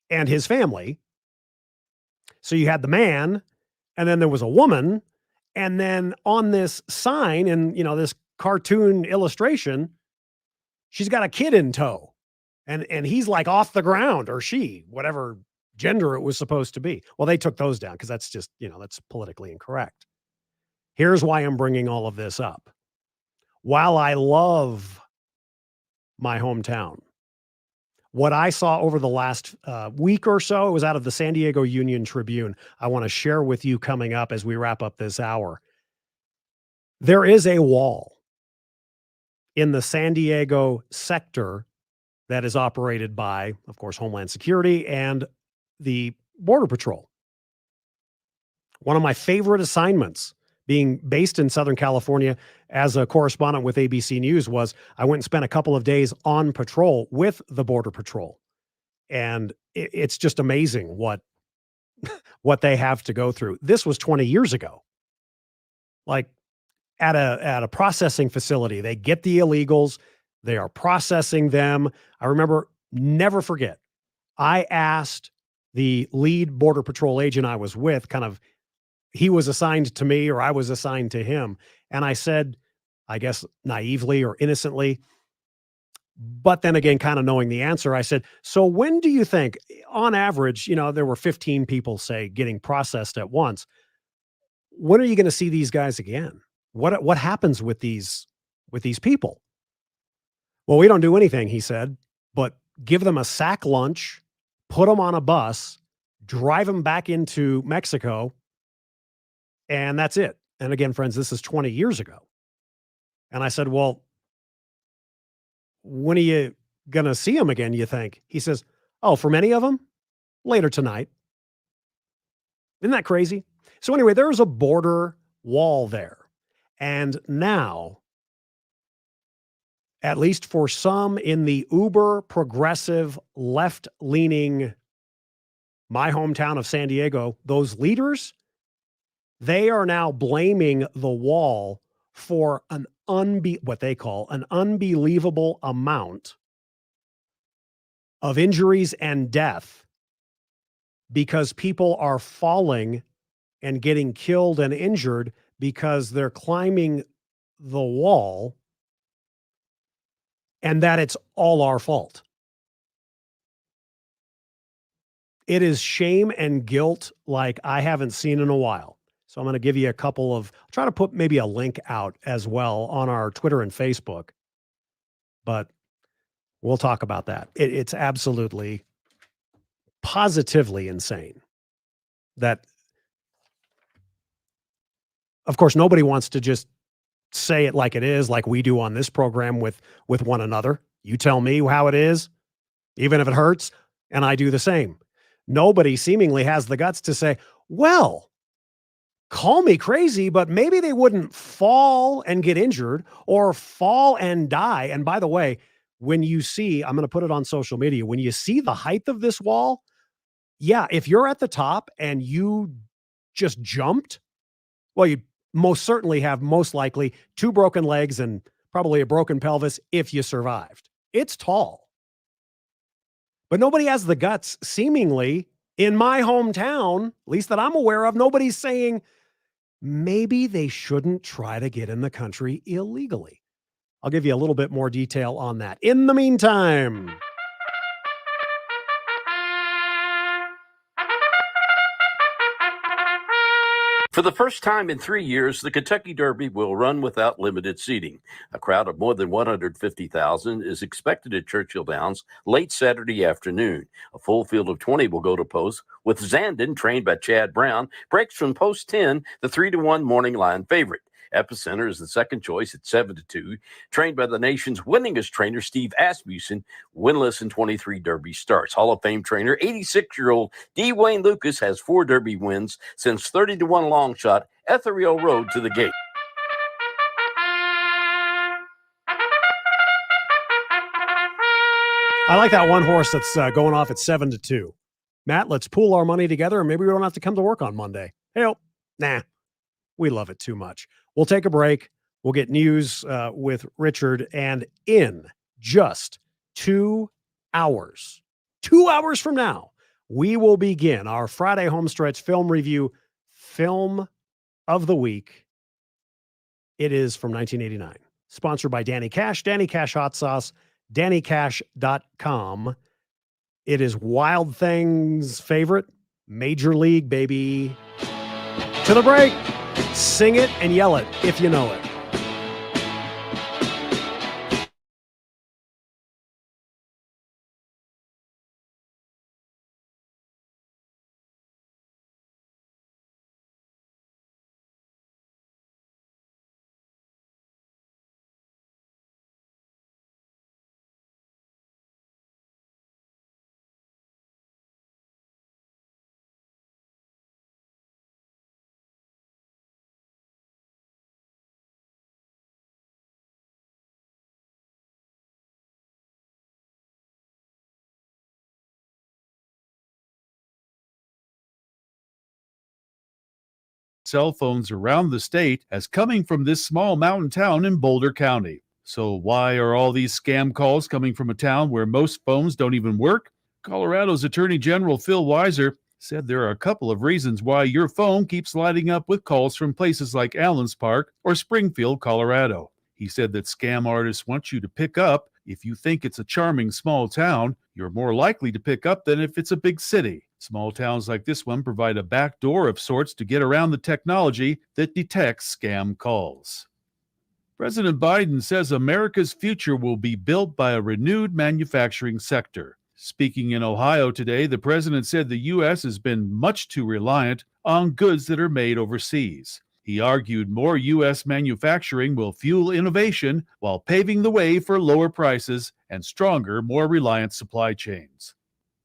Speaker 3: and his family. So you had the man, and then there was a woman, and then on this sign and, this cartoon illustration, she's got a kid in tow, and he's like off the ground, or she, whatever gender it was supposed to be. Well, they took those down because that's just, that's politically incorrect. Here's why I'm bringing all of this up. While I love my hometown, what I saw over the last week or so, it was out of the San Diego Union Tribune. I want to share with you coming up as we wrap up this hour. There is a wall in the San Diego sector that is operated by, of course, Homeland Security and the Border Patrol. One of my favorite assignments, being based in Southern California as a correspondent with ABC News, was I went and spent a couple of days on patrol with the Border Patrol. And it's just amazing what they have to go through. This was 20 years ago. Like at a processing facility, they get the illegals, they are processing them. I remember, never forget, I asked the lead Border Patrol agent I was with, he was assigned to me or I was assigned to him. And I said, I guess naively or innocently, but then again, kind of knowing the answer, I said, so when do you think, on average, there were 15 people, say, getting processed at once. When are you going to see these guys again? What happens with these people? Well, we don't do anything, he said, but give them a sack lunch, put them on a bus, drive them back into Mexico, and that's it. And again, friends, this is 20 years ago. And I said, well, when are you going to see them again, you think? He says, oh, for many of them, later tonight. Isn't that crazy? So anyway, there's a border wall there. And now, at least for some in the uber progressive, left-leaning, my hometown of San Diego, those leaders, they are now blaming the wall for what they call an unbelievable amount of injuries and death because people are falling and getting killed and injured because they're climbing the wall, and that it's all our fault. It is shame and guilt like I haven't seen in a while. So I'm going to give you try to put maybe a link out as well on our Twitter and Facebook, but we'll talk about that. It's absolutely, positively insane that, of course, nobody wants to just say it like it is, like we do on this program with one another. You tell me how it is, even if it hurts, and I do the same. Nobody seemingly has the guts to say, well, call me crazy, but maybe they wouldn't fall and get injured or fall and die. And by the way, when you see, I'm going to put it on social media, when you see the height of this wall, yeah, if you're at the top and you just jumped, well, you most certainly have most likely 2 broken legs and probably a broken pelvis if you survived. It's tall. But nobody has the guts, seemingly, in my hometown, at least that I'm aware of, nobody's saying, maybe they shouldn't try to get in the country illegally. I'll give you a little bit more detail on that. In the meantime,
Speaker 7: for the first time in 3 years, the Kentucky Derby will run without limited seating. A crowd of more than 150,000 is expected at Churchill Downs late Saturday afternoon. A full field of 20 will go to post, with Zandon, trained by Chad Brown, breaks from post 10, the 3-1 morning line favorite. Epicenter is the second choice at 7-2, trained by the nation's winningest trainer, Steve Asmussen, winless in 23 Derby starts. Hall of Fame trainer, 86-year-old D. Wayne Lucas, has 4 Derby wins since 30-1 long shot Ethereal Road to the Gate.
Speaker 3: I like that one horse that's going off at 7-2. Matt, let's pool our money together and maybe we don't have to come to work on Monday. Hey, nah, we love it too much. We'll take a break. We'll get news with Richard, and in just 2 hours, 2 hours from now, we will begin our Friday Homestretch film review, Film of the Week. It is from 1989, sponsored by Danny Cash, Danny Cash Hot Sauce, DannyCash.com. It is Wild Things' favorite, Major League, baby. To the break. Sing it and yell it if you know it.
Speaker 17: cell phones around the state as coming from this small mountain town in Boulder County. So why are all these scam calls coming from a town where most phones don't even work? Colorado's Attorney General Phil Weiser said there are a couple of reasons why your phone keeps lighting up with calls from places like Allens Park or Springfield, Colorado. He said that scam artists want you to pick up. If you think it's a charming small town, you're more likely to pick up than if it's a big city. Small towns like this one provide a back door of sorts to get around the technology that detects scam calls. President Biden says America's future will be built by a renewed manufacturing sector. Speaking in Ohio today, the president said the U.S. has been much too reliant on goods that are made overseas. He argued more U.S. manufacturing will fuel innovation while paving the way for lower prices and stronger, more reliant supply chains.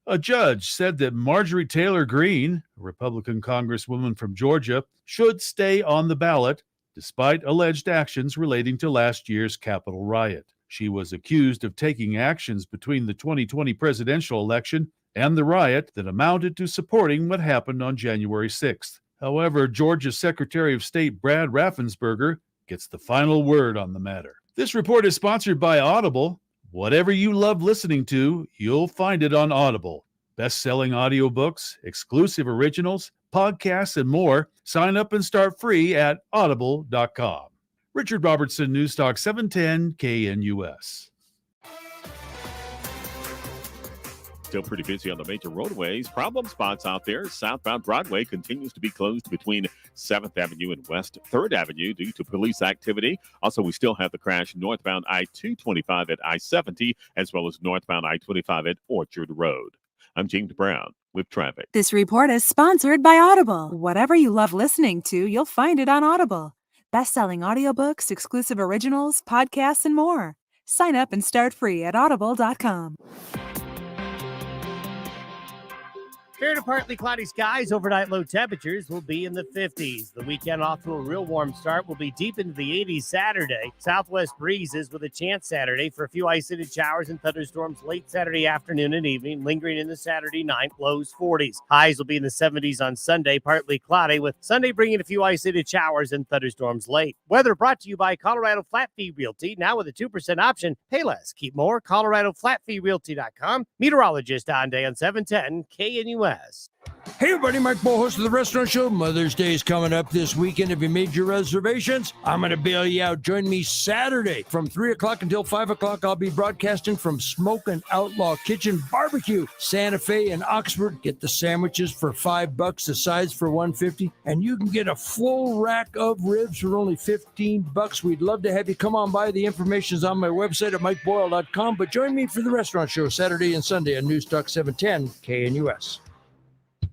Speaker 17: A judge said that Marjorie Taylor Greene, a Republican congresswoman from Georgia, should stay on the ballot despite alleged actions relating to last year's Capitol riot. She was accused of taking actions between the 2020 presidential election and the riot that amounted to supporting what happened on January 6th. However, Georgia's Secretary of State Brad Raffensperger gets the final word on the matter. This report is sponsored by Audible. Whatever you love listening to, you'll find it on Audible. Best-selling audiobooks, exclusive originals, podcasts, and more. Sign up and start free at audible.com. Richard Robertson, News Talk 710 KNUS.
Speaker 18: Still pretty busy on the major roadways. Problem spots out there. Southbound Broadway continues to be closed between 7th Avenue and West 3rd Avenue due to police activity. Also, we still have the crash northbound I-225 at I-70, as well as northbound I-25 at Orchard Road. I'm James Brown with traffic.
Speaker 2: This report is sponsored by Audible. Whatever you love listening to, you'll find it on Audible. Best-selling audiobooks, exclusive originals, podcasts, and more. Sign up and start free at audible.com.
Speaker 8: Fair to partly cloudy skies, overnight low temperatures will be in the 50s. The weekend off to a real warm start will be deep into the 80s Saturday. Southwest breezes with a chance Saturday for a few isolated showers and thunderstorms late Saturday afternoon and evening, lingering in the Saturday night, lows 40s. Highs will be in the 70s on Sunday, partly cloudy, with Sunday bringing a few isolated showers and thunderstorms late. Weather brought to you by Colorado Flat Fee Realty, now with a 2% option. Pay less, keep more. ColoradoFlatFeeRealty.com. Meteorologist on day on 710 KNUS.
Speaker 14: Hey everybody, Mike Bo, host of the Restaurant Show. Mother's Day is coming up this weekend. Have you made your reservations? I'm going to bail you out. Join me Saturday from 3 o'clock until 5 o'clock. I'll be broadcasting from Smokin' Outlaw Kitchen Barbecue, Santa Fe and Oxford. Get the sandwiches for $5, the sides for $1.50, and you can get a full rack of ribs for only $15. We'd love to have you come on by. The information is on my website at mikeboyle.com, but join me for the Restaurant Show Saturday and Sunday on News Talk 710 KNUS.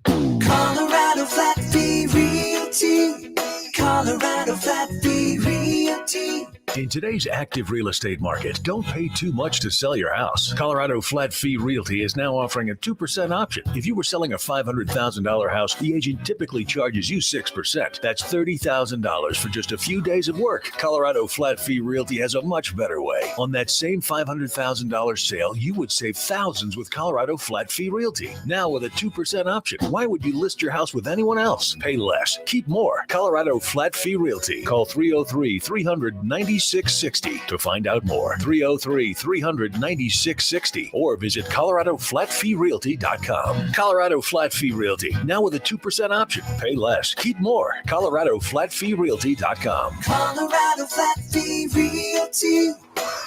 Speaker 15: Colorado Flat Fee Realty. Colorado Flat Fee Realty.
Speaker 20: In today's active real estate market, don't pay too much to sell your house. Colorado Flat Fee Realty is now offering a 2% option. If you were selling a $500,000 house, the agent typically charges you 6%. That's $30,000 for just a few days of work. Colorado Flat Fee Realty has a much better way. On that same $500,000 sale, you would save thousands with Colorado Flat Fee Realty. Now with a 2% option, why would you list your house with anyone else? Pay less, keep more. Colorado Flat Fee Realty. Call 303-300-9660 to find out more. 303-300-9660 or visit ColoradoFlatFeeRealty.com. Colorado Flat Fee Realty. Now with a 2% option. Pay less, keep more. ColoradoFlatFeeRealty.com.
Speaker 5: Colorado Flat Fee Realty.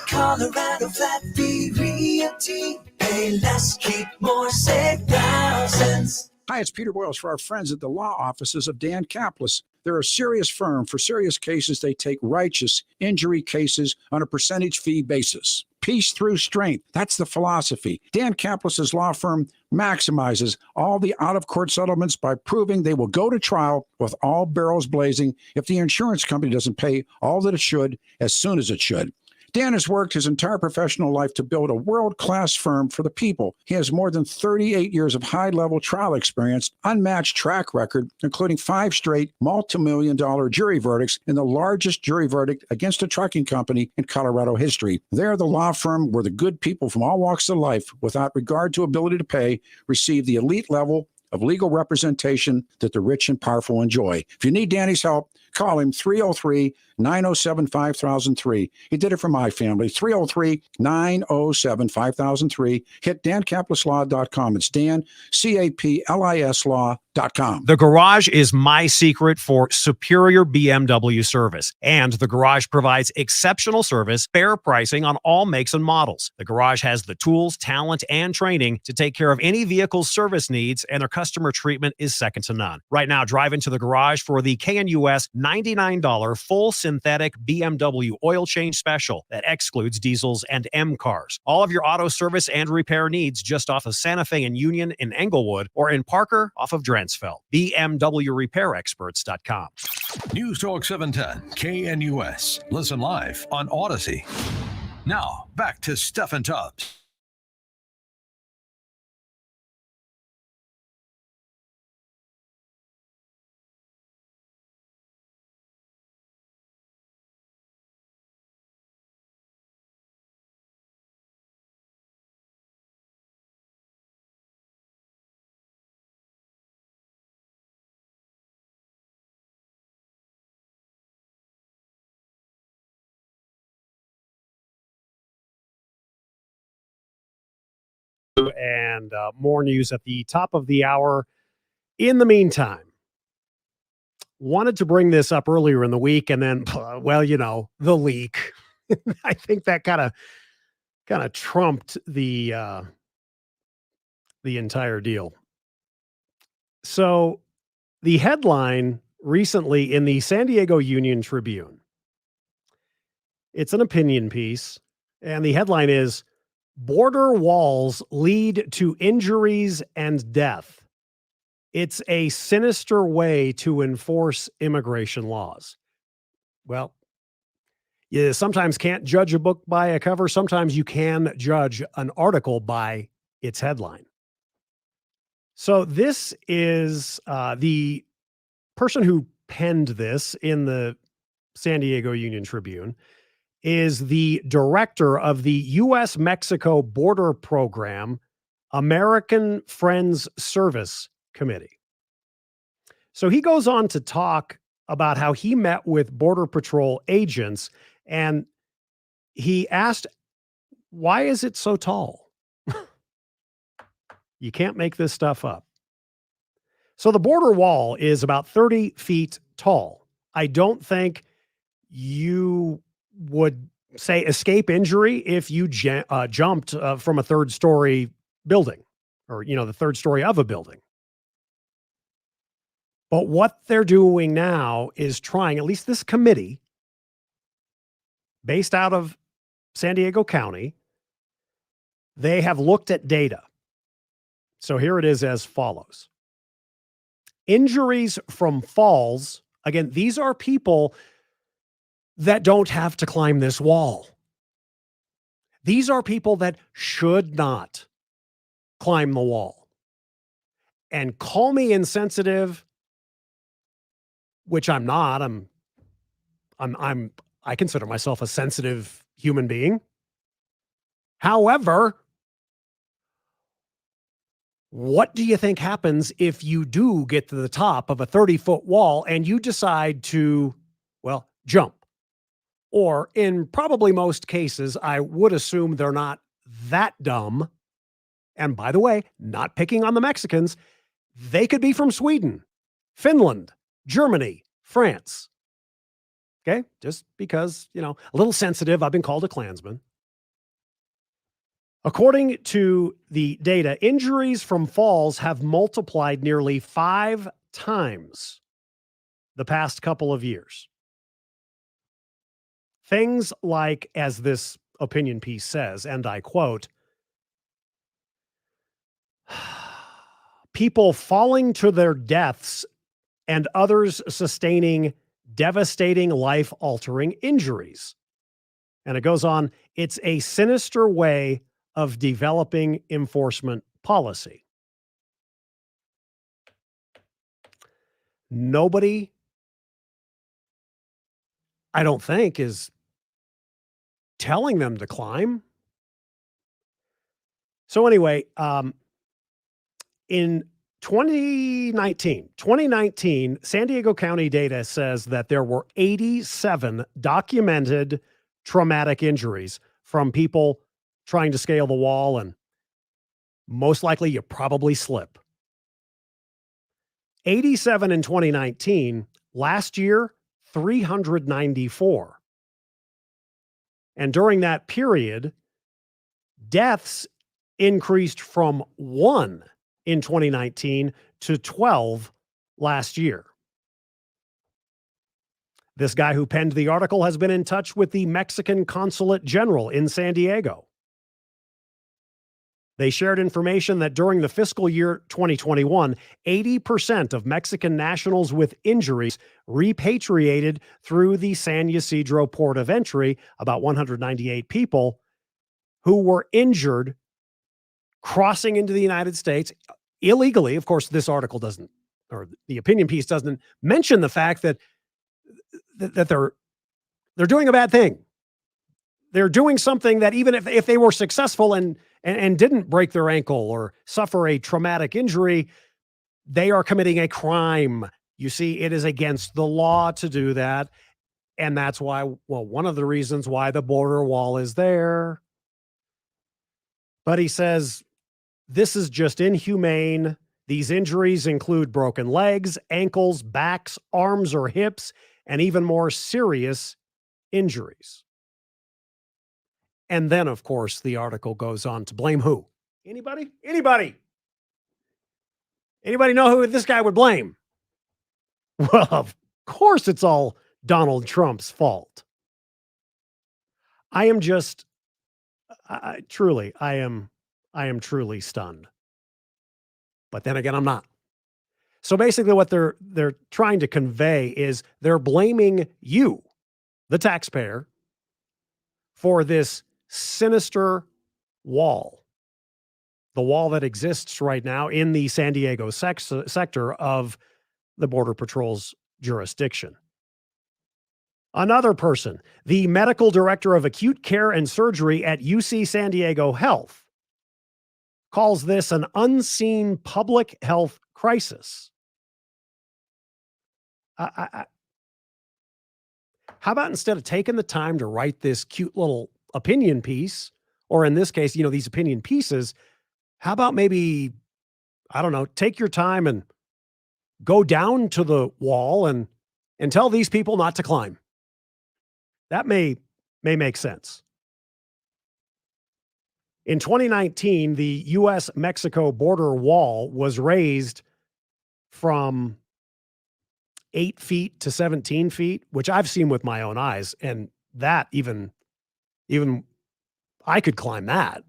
Speaker 5: Colorado Flat Fee Realty. Pay less, keep more, save thousands.
Speaker 15: Hi, it's Peter Boyles for our friends at the law offices of Dan Kaplis. They're a serious firm. For serious cases, they take righteous injury cases on a percentage fee basis. Peace through strength. That's the philosophy. Dan Kaplis' law firm maximizes all the out-of-court settlements by proving they will go to trial with all barrels blazing if the insurance company doesn't pay all that it should as soon as it should. Dan has worked his entire professional life to build a world-class firm for the people. He has more than 38 years of high-level trial experience, unmatched track record, including 5 straight multi-million-dollar jury verdicts in the largest jury verdict against a trucking company in Colorado history. They're the law firm where the good people from all walks of life, without regard to ability to pay, receive the elite level of legal representation that the rich and powerful enjoy. If you need Danny's help, call him 303-907-5003. He did it for my family. 303-907-5003. Hit dancapluslaw.com. It's Dan, C-A-P-L-I-S law.com.
Speaker 3: The Garage is my secret for superior BMW service. And the Garage provides exceptional service, fair pricing on all makes and models. The Garage has the tools, talent, and training to take care of any vehicle's service needs, and their customer treatment is second to none. Right now, drive into the Garage for the KNUS $99 full synthetic BMW oil change special that excludes diesels and M cars. All of your auto service and repair needs just off of Santa Fe and Union in Englewood or in Parker off of Dransfeld. BMWRepairExperts.com.
Speaker 20: News Talk 710 KNUS. Listen live on Odyssey. Now, back to Steffan Tubbs.
Speaker 3: And more news at the top of the hour. In the meantime, wanted to bring this up earlier in the week, and then, well, you know, the leak. I think that kind of trumped the entire deal. So, the headline recently in the San Diego Union Tribune. It's an opinion piece, and the headline is, "Border walls lead to injuries and death. It's a sinister way to enforce immigration laws." Well, you sometimes can't judge a book by a cover. Sometimes you can judge an article by its headline. So this is the person who penned this in the San Diego Union Tribune is the director of the U.S.-Mexico Border Program, American Friends Service Committee. So he goes on to talk about how he met with Border Patrol agents, and he asked, why is it so tall? You can't make this stuff up. So the border wall is about 30 feet tall. I don't think you would say escape injury if you jumped from a third-story building, or, you know, the third story of a building. But what they're doing now is trying, at least this committee, based out of San Diego County, they have looked at data. So here it is as follows. Injuries from falls. Again, these are people that don't have to climb this wall. These are people that should not climb the wall. And call me insensitive, which I'm not. I consider myself a sensitive human being. However, what do you think happens if you do get to the top of a 30-foot wall and you decide to, well, jump? Or in probably most cases, I would assume they're not that dumb. And by the way, not picking on the Mexicans, they could be from Sweden, Finland, Germany, France. Okay? Just because, a little sensitive, I've been called a Klansman. According to the data, injuries from falls have multiplied nearly 5 times the past couple of years. Things like, as this opinion piece says, and I quote, people falling to their deaths and others sustaining devastating life-altering injuries. And it goes on, it's a sinister way of developing enforcement policy. Nobody, I don't think, is telling them to climb. So anyway, in 2019, San Diego County data says that there were 87 documented traumatic injuries from people trying to scale the wall, and most likely you probably slip. 87 in 2019, last year, 394. And during that period, deaths increased from 1 in 2019 to 12 last year. This guy who penned the article has been in touch with the Mexican Consulate General in San Diego. They shared information that during the fiscal year 2021, 80% of Mexican nationals with injuries repatriated through the San Ysidro port of entry, about 198 people who were injured crossing into the United States illegally. Of course, this article doesn't, or the opinion piece doesn't mention the fact that they're doing a bad thing. They're doing something that even if they were successful and didn't break their ankle or suffer a traumatic injury, they are committing a crime. You see, it is against the law to do that. And that's why, well, one of the reasons why the border wall is there. But he says, this is just inhumane. These injuries include broken legs, ankles, backs, arms or hips, and even more serious injuries. And then, of course, the article goes on to blame who? Anybody? Anybody know who this guy would blame? Well, of course, it's all Donald Trump's fault. I am just, I am truly stunned. But then again, I'm not. So basically what they're trying to convey is they're blaming you, the taxpayer, for this sinister wall. The wall that exists right now in the San Diego sector of the Border Patrol's jurisdiction. Another person, the medical director of acute care and surgery at UC San Diego Health, calls this an unseen public health crisis. How about instead of taking the time to write this cute little opinion piece, or in this case, these opinion pieces, how about maybe, I don't know, take your time and go down to the wall and tell these people not to climb. That may make sense. In 2019, the U.S.-Mexico border wall was raised from 8 feet to 17 feet, which I've seen with my own eyes. And that even I could climb that.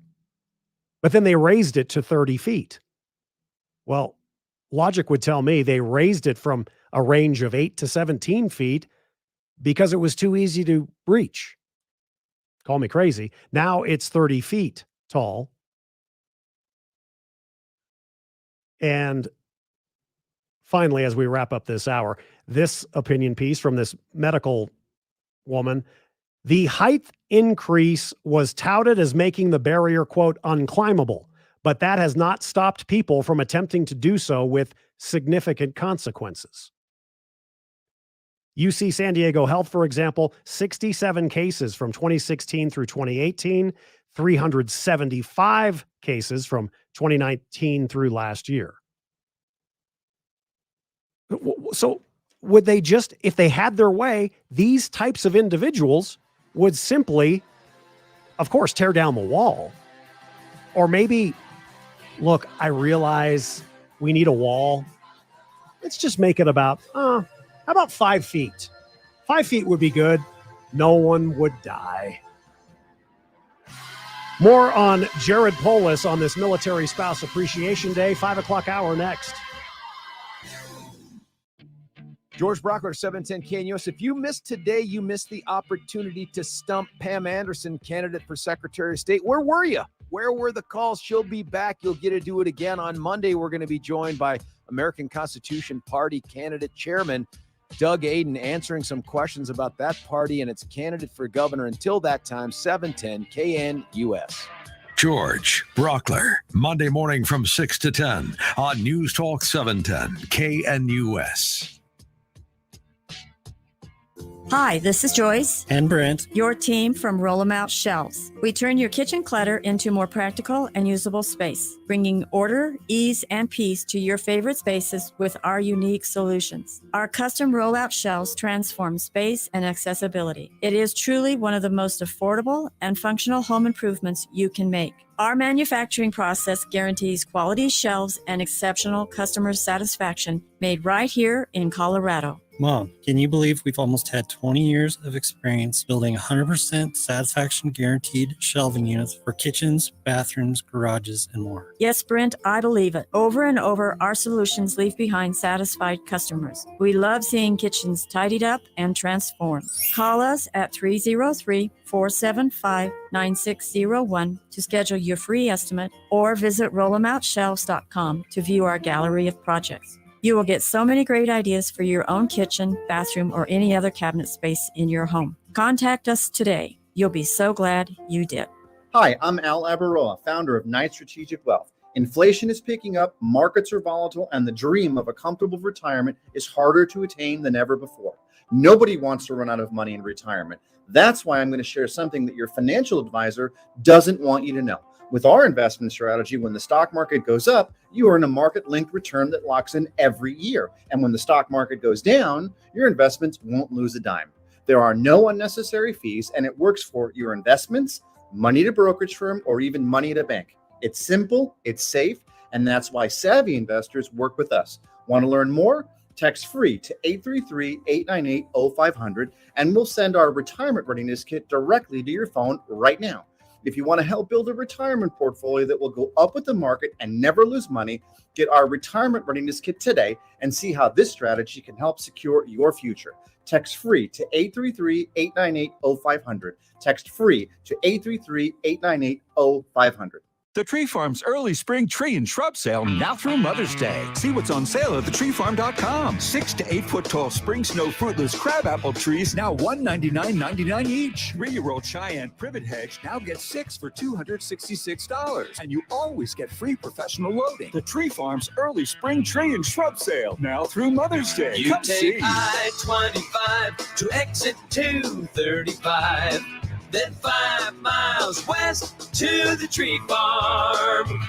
Speaker 3: But then they raised it to 30 feet. Well, logic would tell me they raised it from a range of 8 to 17 feet because it was too easy to reach. Call me crazy. Now it's 30 feet tall. And finally, as we wrap up this hour, this opinion piece from this medical woman, the height increase was touted as making the barrier, quote, unclimbable, but that has not stopped people from attempting to do so with significant consequences. UC San Diego Health, for example, 67 cases from 2016 through 2018, 375 cases from 2019 through last year. So would they just, if they had their way, these types of individuals would simply, of course, tear down the wall. Or maybe, look, I realize we need a wall. Let's just make it about, how about 5 feet? 5 feet would be good. No one would die. More on Jared Polis on this Military Spouse Appreciation Day, 5 o'clock hour next.
Speaker 6: George Brockler, 710 KNUS. If you missed today, you missed the opportunity to stump Pam Anderson, candidate for Secretary of State. Where were you? Where were the calls? She'll be back. You'll get to do it again. On Monday, we're going to be joined by American Constitution Party candidate chairman Doug Aden, answering some questions about that party and its candidate for governor. Until that time, 710 KNUS.
Speaker 20: George Brockler, Monday morning from 6 to 10 on News Talk 710 KNUS.
Speaker 9: Hi, this is Joyce
Speaker 16: and Brent,
Speaker 9: your team from Roll 'em Out Shelves. We turn your kitchen clutter into more practical and usable space, bringing order, ease, and peace to your favorite spaces with our unique solutions. Our custom rollout shelves transform space and accessibility. It is truly one of the most affordable and functional home improvements you can make. Our manufacturing process guarantees quality shelves and exceptional customer satisfaction made right here in Colorado.
Speaker 16: Mom, can you believe we've almost had 20 years of experience building 100% satisfaction guaranteed shelving units for kitchens, bathrooms, garages, and more?
Speaker 9: Yes, Brent, I believe it. Over and over, our solutions leave behind satisfied customers. We love seeing kitchens tidied up and transformed. Call us at 303-475-9601 to schedule your free estimate or visit rollemoutshelves.com to view our gallery of projects. You will get so many great ideas for your own kitchen, bathroom, or any other cabinet space in your home. Contact us today. You'll be so glad you did.
Speaker 19: Hi, I'm Al Abaroa, founder of Knight Strategic Wealth. Inflation is picking up, markets are volatile, and the dream of a comfortable retirement is harder to attain than ever before. Nobody wants to run out of money in retirement. That's why I'm going to share something that your financial advisor doesn't want you to know. With our investment strategy, when the stock market goes up, you earn a market-linked return that locks in every year. And when the stock market goes down, your investments won't lose a dime. There are no unnecessary fees, and it works for your investments, money to brokerage firm, or even money at a bank. It's simple, it's safe, and that's why savvy investors work with us. Want to learn more? Text free to 833-898-0500, and we'll send our retirement readiness kit directly to your phone right now. If you want to help build a retirement portfolio that will go up with the market and never lose money, get our retirement readiness kit today and see how this strategy can help secure your future. Text free to 833-898-0500. Text free to 833-898-0500.
Speaker 24: The Tree Farm's early spring tree and shrub sale now through Mother's Day. See what's on sale at thetreefarm.com. 6 to 8 foot tall spring snow fruitless crabapple trees now $199.99 each. 3-year-old Cheyenne privet hedge now gets 6 for $266. And you always get free professional loading. The Tree Farm's early spring tree and shrub sale now through Mother's Day.
Speaker 5: You
Speaker 24: Come
Speaker 5: take
Speaker 24: see.
Speaker 5: I-25 to exit 235. Then 5 miles west to the Tree Farm.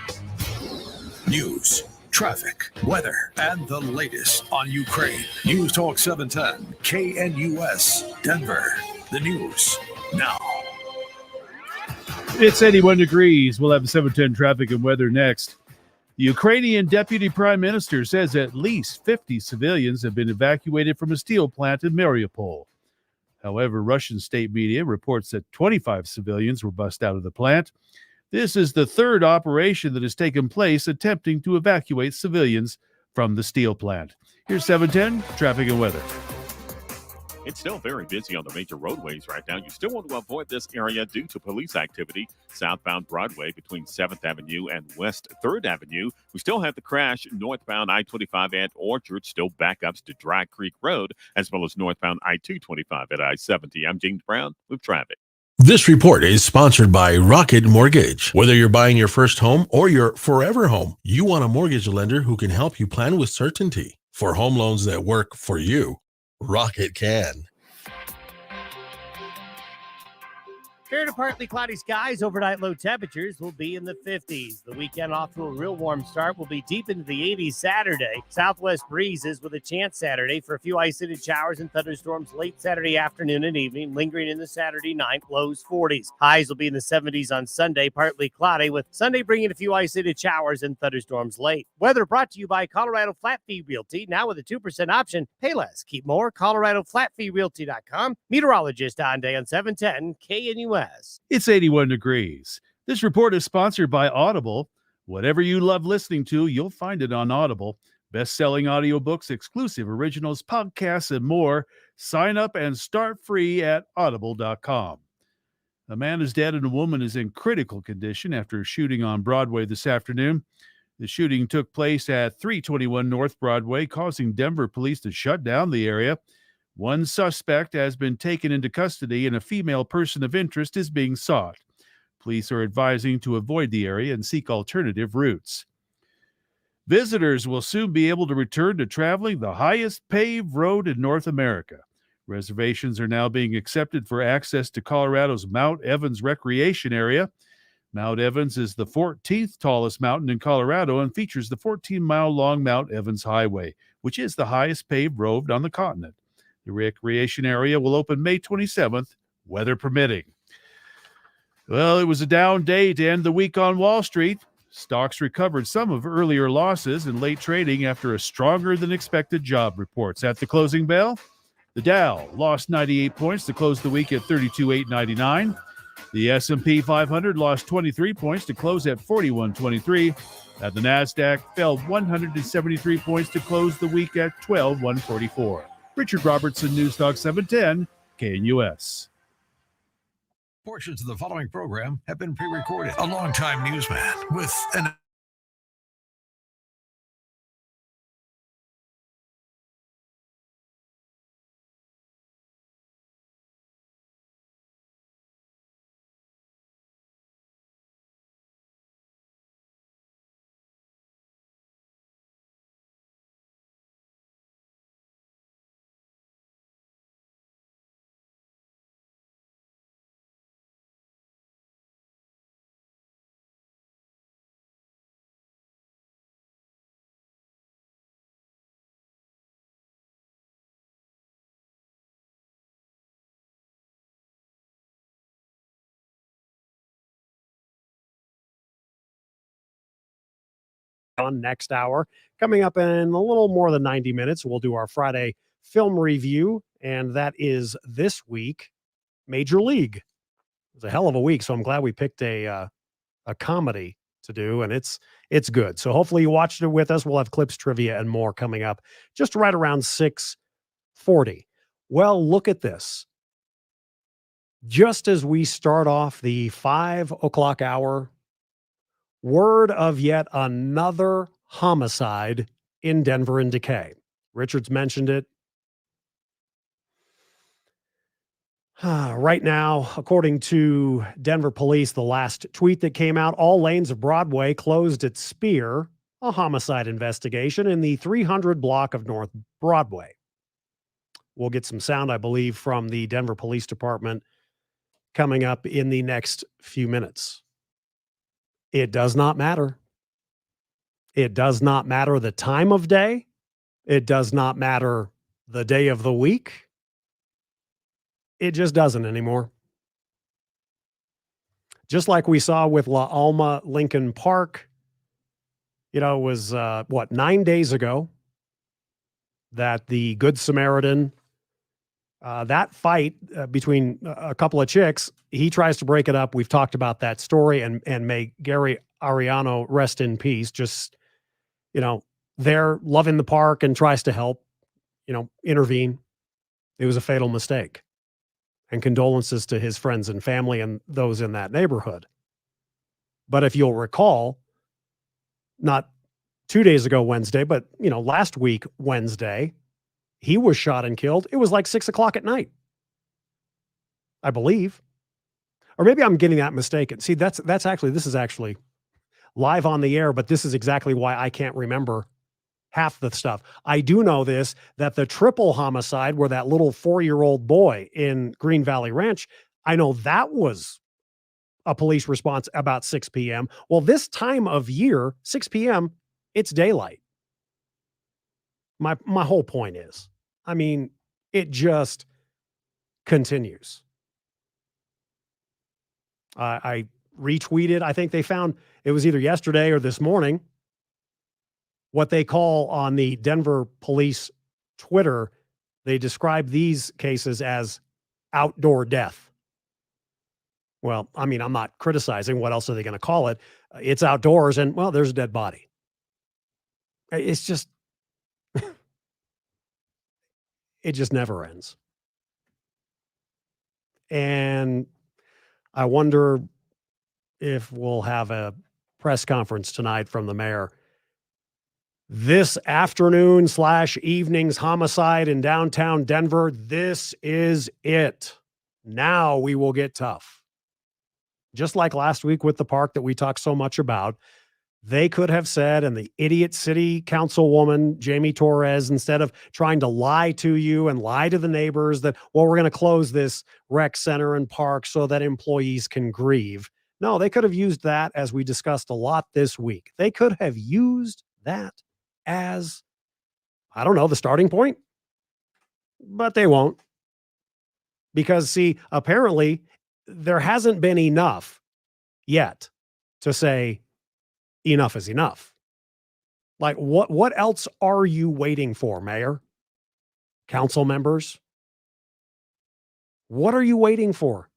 Speaker 20: News, traffic, weather, and the latest on Ukraine. News Talk 710 KNUS, Denver. The news now.
Speaker 17: It's 81 degrees. We'll have 710 traffic and weather next. The Ukrainian deputy prime minister says at least 50 civilians have been evacuated from a steel plant in Mariupol. However, Russian state media reports that 25 civilians were bussed out of the plant. This is the third operation that has taken place attempting to evacuate civilians from the steel plant. Here's 710 traffic and weather.
Speaker 18: It's still very busy on the major roadways right now. You still want to avoid this area due to police activity. Southbound Broadway between 7th Avenue and West 3rd Avenue. We still have the crash northbound I-25 at Orchard, still backups to Dry Creek Road, as well as northbound I-225 at I-70. I'm James Brown with traffic.
Speaker 10: This report is sponsored by Rocket Mortgage. Whether you're buying your first home or your forever home, you want a mortgage lender who can help you plan with certainty. For home loans that work for you, Rocket can.
Speaker 8: Fair to partly cloudy skies, overnight low temperatures will be in the 50s. The weekend off to a real warm start will be deep into the 80s Saturday. Southwest breezes with a chance Saturday for a few isolated showers and thunderstorms late Saturday afternoon and evening, lingering in the Saturday night, lows 40s. Highs will be in the 70s on Sunday, partly cloudy, with Sunday bringing a few isolated showers and thunderstorms late. Weather brought to you by Colorado Flat Fee Realty, now with a 2% option. Pay less, keep more. ColoradoFlatFeeRealty.com. Meteorologist on day on 710 KNUS.
Speaker 17: It's 81 degrees. This report is sponsored by Audible. Whatever you love listening to, you'll find it on Audible. Best-selling audiobooks, exclusive originals, podcasts, and more. Sign up and start free at audible.com. A man is dead and a woman is in critical condition after a shooting on Broadway this afternoon. The shooting took place at 321 North Broadway, causing Denver police to shut down the area. One suspect has been taken into custody and a female person of interest is being sought. Police are advising to avoid the area and seek alternative routes. Visitors will soon be able to return to traveling the highest paved road in North America. Reservations are now being accepted for access to Colorado's Mount Evans recreation area. Mount Evans is the 14th tallest mountain in Colorado and features the 14-mile-long Mount Evans Highway, which is the highest paved road on the continent. The recreation area will open May 27th, weather permitting. Well, it was a down day to end the week on Wall Street. Stocks recovered some of earlier losses in late trading after a stronger than expected job reports. At the closing bell, the Dow lost 98 points to close the week at 32,899. The S&P 500 lost 23 points to close at 4123. And the NASDAQ fell 173 points to close the week at 12,144. Richard Robertson, News Talk 710, KNUS.
Speaker 20: Portions of the following program have been pre-recorded. A longtime newsman with an
Speaker 3: on next hour. Coming up in a little more than 90 minutes, we'll do our Friday film review, and that is this week, Major League. It was a hell of a week, so I'm glad we picked a comedy to do, and it's good. So hopefully you watched it with us. We'll have clips, trivia, and more coming up just right around 6:40. Well, look at this. Just as we start off the 5 o'clock hour, word of yet another homicide in Denver and Decay. Richard's mentioned it. Right now, according to Denver police, the last tweet that came out, all lanes of Broadway closed at Spear, a homicide investigation in the 300 block of North Broadway. We'll get some sound, I believe, from the Denver Police Department coming up in the next few minutes. It does not matter. It does not matter the time of day. It does not matter the day of the week. It just doesn't anymore. Just like we saw with La Alma Lincoln Park, it was 9 days ago that the Good Samaritan, that fight between a couple of chicks, he tries to break it up. We've talked about that story, and may Gary Ariano rest in peace. Just, they're loving the park and tries to help, intervene. It was a fatal mistake. And condolences to his friends and family and those in that neighborhood. But if you'll recall, not 2 days ago Wednesday, but last week Wednesday, he was shot and killed. It was like 6:00 at night, I believe. Or maybe I'm getting that mistaken. See, this is actually live on the air, but this is exactly why I can't remember half the stuff. I do know that the triple homicide where that little 4-year-old boy in Green Valley Ranch, I know that was a police response about 6 p.m. Well, this time of year, 6 p.m., it's daylight. My whole point is, it just continues. I retweeted, I think they found, it was either yesterday or this morning, what they call on the Denver police Twitter, they describe these cases as outdoor death. Well, I'm not criticizing. What else are they going to call it? It's outdoors and, well, there's a dead body. It's just, it just never ends. And I wonder if we'll have a press conference tonight from the mayor. This afternoon / evening's homicide in downtown Denver, this is it. Now we will get tough. Just like last week with the park that we talked so much about, they could have said, and the idiot city councilwoman, Jamie Torres, instead of trying to lie to you and lie to the neighbors that, well, we're going to close this rec center and park so that employees can grieve. No, they could have used that, as we discussed a lot this week. They could have used that as, I don't know, the starting point, but they won't. Because, see, apparently there hasn't been enough yet to say enough is enough. Like, what else are you waiting for, Mayor? Council members? What are you waiting for?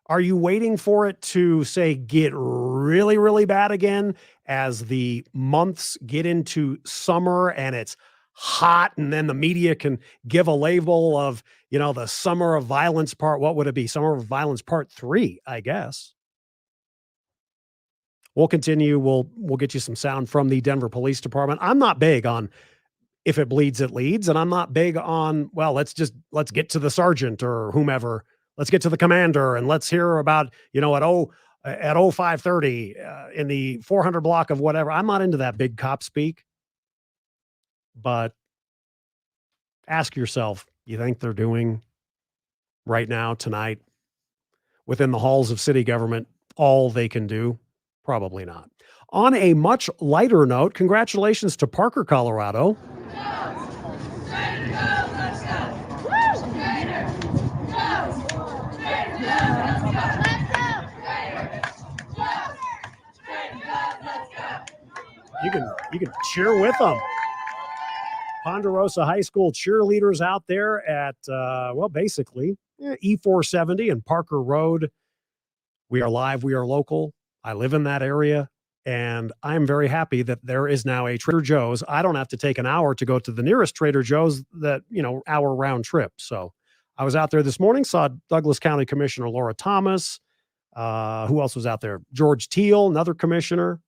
Speaker 3: Are you waiting for it to, say, get really, really bad again as the months get into summer and it's hot, and then the media can give a label of, the summer of violence part? What would it be? Summer of violence part 3, I guess. We'll continue. We'll get you some sound from the Denver Police Department. I'm not big on if it bleeds, it leads. And I'm not big on, well, let's get to the sergeant or whomever. Let's get to the commander and let's hear about, at 0530 in the 400 block of whatever. I'm not into that big cop speak. But ask yourself, you think they're doing right now, tonight, within the halls of city government, all they can do? Probably not. On a much lighter note, congratulations to Parker, Colorado. You can cheer with them. Ponderosa High School cheerleaders out there at, basically E470 and Parker Road. We are live. We are local. I live in that area, and I'm very happy that there is now a Trader Joe's. I don't have to take an hour to go to the nearest Trader Joe's, that, hour round trip. So I was out there this morning, saw Douglas County Commissioner Laura Thomas. Who else was out there? George Teal, another commissioner.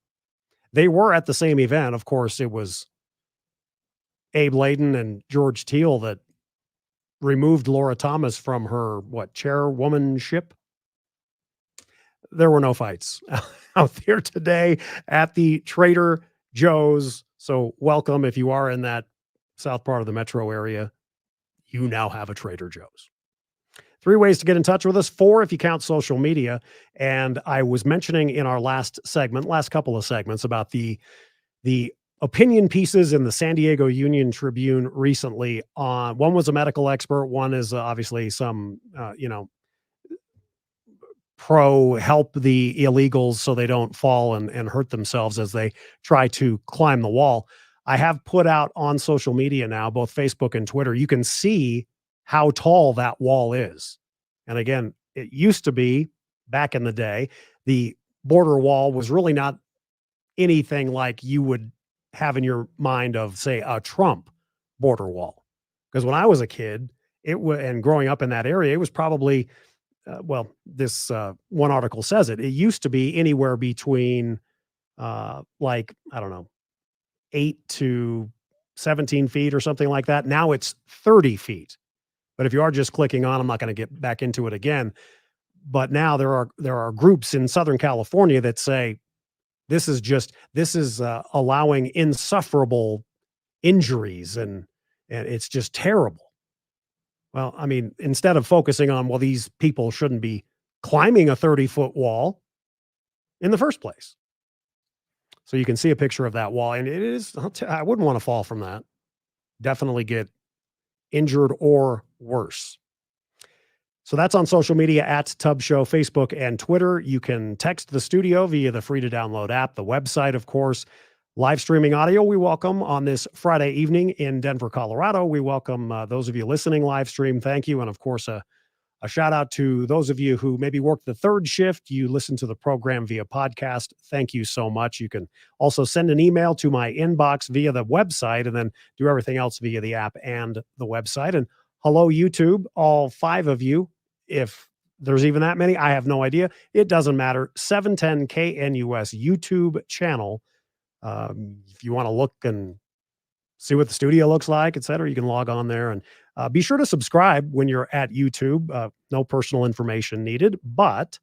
Speaker 3: They were at the same event. Of course, it was Abe Layden and George Teal that removed Laura Thomas from her, chairwomanship? There were no fights out there today at the Trader Joe's. So welcome. If you are in that south part of the metro area, you now have a Trader Joe's. 3 ways to get in touch with us. 4 if you count social media. And I was mentioning in our last couple of segments, about the opinion pieces in the San Diego Union Tribune recently. On one was a medical expert. One is obviously some, pro help the illegals so they don't fall and hurt themselves as they try to climb the wall. I have put out on social media now, both Facebook and Twitter, you can see how tall that wall is. And again, it used to be, back in the day, the border wall was really not anything like you would have in your mind of, say, a Trump border wall. Because when I was a kid, and growing up in that area, it was probably, this one article says it used to be anywhere between like, I don't know, 8 to 17 feet or something like that. Now it's 30 feet. But if you are just clicking on, I'm not going to get back into it again. But now there are groups in Southern California that say this is allowing insufferable injuries and it's just terrible. Well, I mean, instead of focusing on, well, these people shouldn't be climbing a 30-foot wall in the first place. So you can see a picture of that wall, and it is, I wouldn't want to fall from that. Definitely get injured or worse. So that's on social media at Tub Show, Facebook and Twitter. You can text the studio via the free to download app, the website, of course. Live streaming audio, we welcome on this Friday evening in Denver, Colorado. We welcome those of you listening live stream. Thank you. And of course, a shout out to those of you who maybe work the third shift. You listen to the program via podcast. Thank you so much. You can also send an email to my inbox via the website and then do everything else via the app and the website. And hello, YouTube, all 5 of you. If there's even that many, I have no idea. It doesn't matter. 710 KNUS YouTube channel. If you want to look and see what the studio looks like, et cetera, you can log on there and be sure to subscribe when you're at YouTube. No personal information needed, but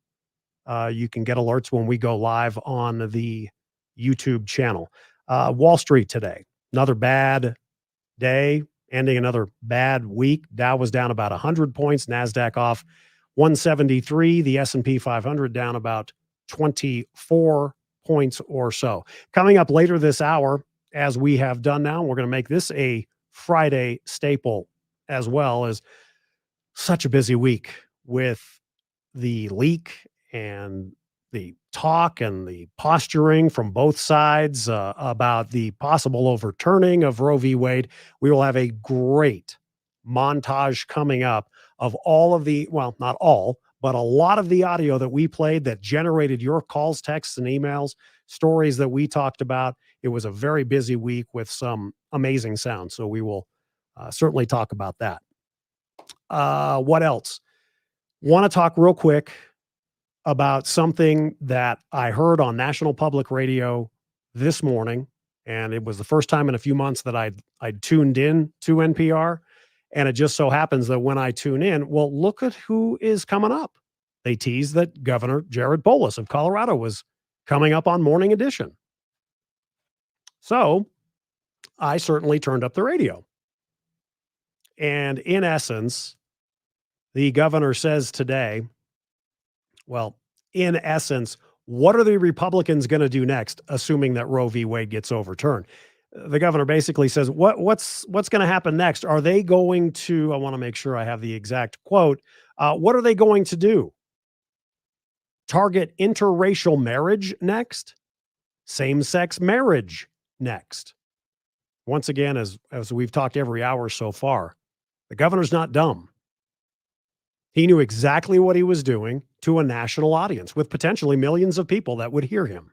Speaker 3: you can get alerts when we go live on the YouTube channel. Wall Street today, another bad day, ending another bad week. Dow was down about 100 points, NASDAQ off 173, the S&P 500 down about 24 points or so. Coming up later this hour, as we have done now, we're going to make this a Friday staple as well, as such a busy week with the leak and the talk and the posturing from both sides about the possible overturning of Roe v. Wade. We will have a great montage coming up of all of the, well, not all, but a lot of the audio that we played that generated your calls, texts, and emails, stories that we talked about. It was a very busy week with some amazing sound. So we will certainly talk about that. What else? Want to talk real quick about something that I heard on National Public Radio this morning. And it was the first time in a few months that I'd tuned in to NPR. And it just so happens that when I tune in, well, look at who is coming up. They teased that Governor Jared Polis of Colorado was coming up on Morning Edition. So I certainly turned up the radio. And in essence, the governor says today, well, in essence, what are the Republicans going to do next, assuming that Roe v. Wade gets overturned? The governor basically says, what's going to happen next? Are they going to, I want to make sure I have the exact quote. What are they going to do? Target interracial marriage next? Same-sex marriage next? Once again, as we've talked every hour so far, the governor's not dumb. He knew exactly what he was doing to a national audience with potentially millions of people that would hear him.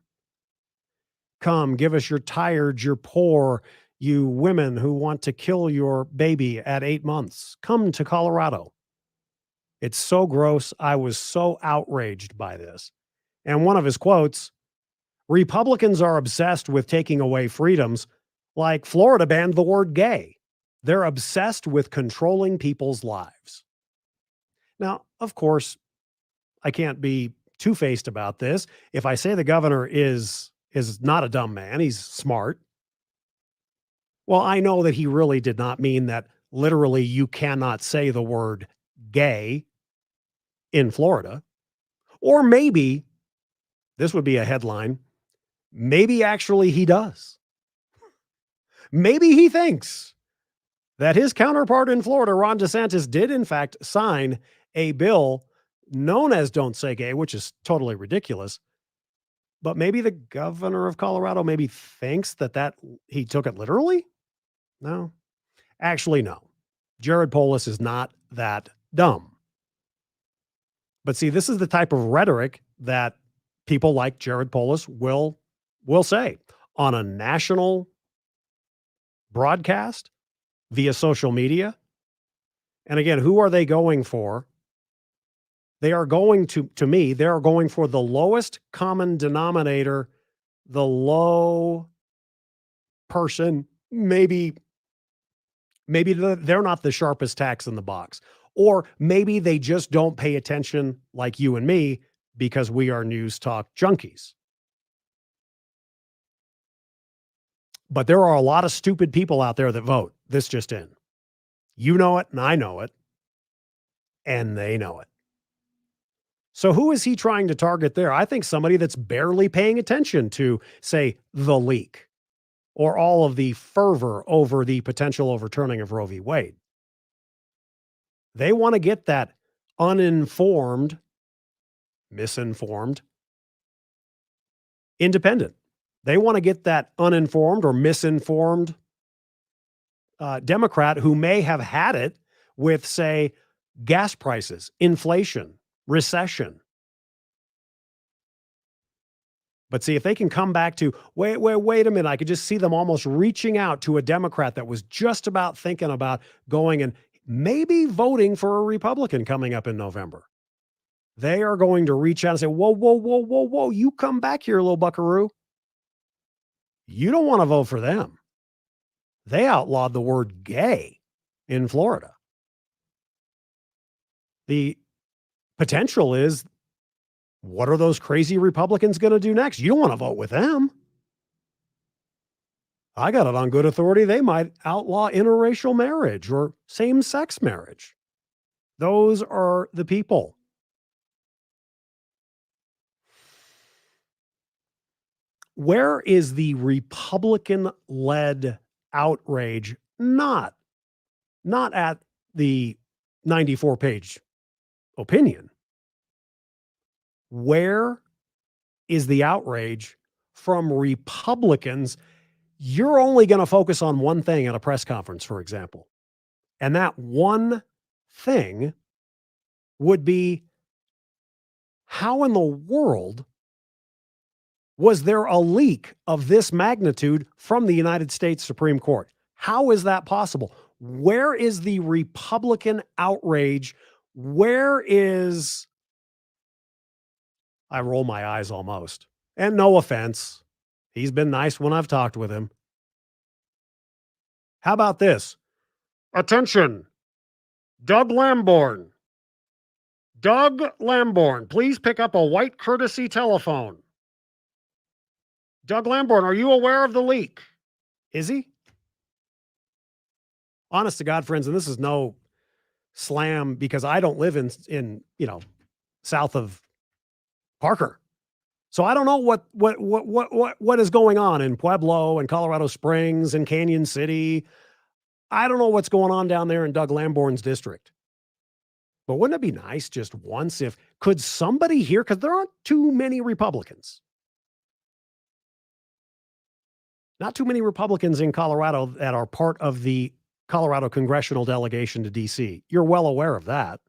Speaker 3: Come, give us your tired, you're poor, you women who want to kill your baby at 8 months. Come to Colorado. It's so gross. I was so outraged by this. And one of his quotes, Republicans are obsessed with taking away freedoms like Florida banned the word gay. They're obsessed with controlling people's lives. Now, of course, I can't be two-faced about this. If I say the governor is not a dumb man, he's smart. Well, I know that he really did not mean that literally you cannot say the word gay in Florida. Or maybe, this would be a headline, maybe actually he does. Maybe he thinks that his counterpart in Florida, Ron DeSantis, did in fact sign a bill known as Don't Say Gay, which is totally ridiculous. But maybe the governor of Colorado maybe thinks that he took it literally? No. Actually, no. Jared Polis is not that dumb. But see, this is the type of rhetoric that people like Jared Polis will say on a national broadcast via social media. And again, who are they going for? They are going to me, they are going for the lowest common denominator, the low person, maybe they're not the sharpest tax in the box. Or maybe they just don't pay attention like you and me because we are news talk junkies. But there are a lot of stupid people out there that vote. This just in. You know it, and I know it, and they know it. So who is he trying to target there? I think somebody that's barely paying attention to, say, the leak or all of the fervor over the potential overturning of Roe v. Wade. They want to get that uninformed, misinformed, independent. They want to get that uninformed or misinformed Democrat who may have had it with, say, gas prices, inflation, recession. But see, if they can come back to, wait a minute, I could just see them almost reaching out to a Democrat that was just about thinking about going and maybe voting for a Republican coming up in November. They are going to reach out and say, whoa, you come back here, little buckaroo. You don't want to vote for them. They outlawed the word gay in Florida. The potential is, what are those crazy Republicans going to do next? You don't want to vote with them. I got it on good authority. They might outlaw interracial marriage or same-sex marriage. Those are the people. Where is the Republican-led outrage? Not at the 94-page opinion. Where is the outrage from Republicans? You're only going to focus on one thing at a press conference, for example. And that one thing would be, how in the world was there a leak of this magnitude from the United States Supreme Court? How is that possible? Where is the Republican outrage? Where is... I roll my eyes almost. And no offense. He's been nice when I've talked with him. How about this? Attention, Doug Lamborn. Doug Lamborn, please pick up a white courtesy telephone. Doug Lamborn, are you aware of the leak? Is he? Honest to God, friends, and this is no slam because I don't live in south of Parker. So I don't know what is going on in Pueblo and Colorado Springs and Canyon City. I don't know what's going on down there in Doug Lamborn's district. But wouldn't it be nice just once if could somebody here, because there aren't too many Republicans. Not too many Republicans in Colorado that are part of the Colorado congressional delegation to D.C. You're well aware of that.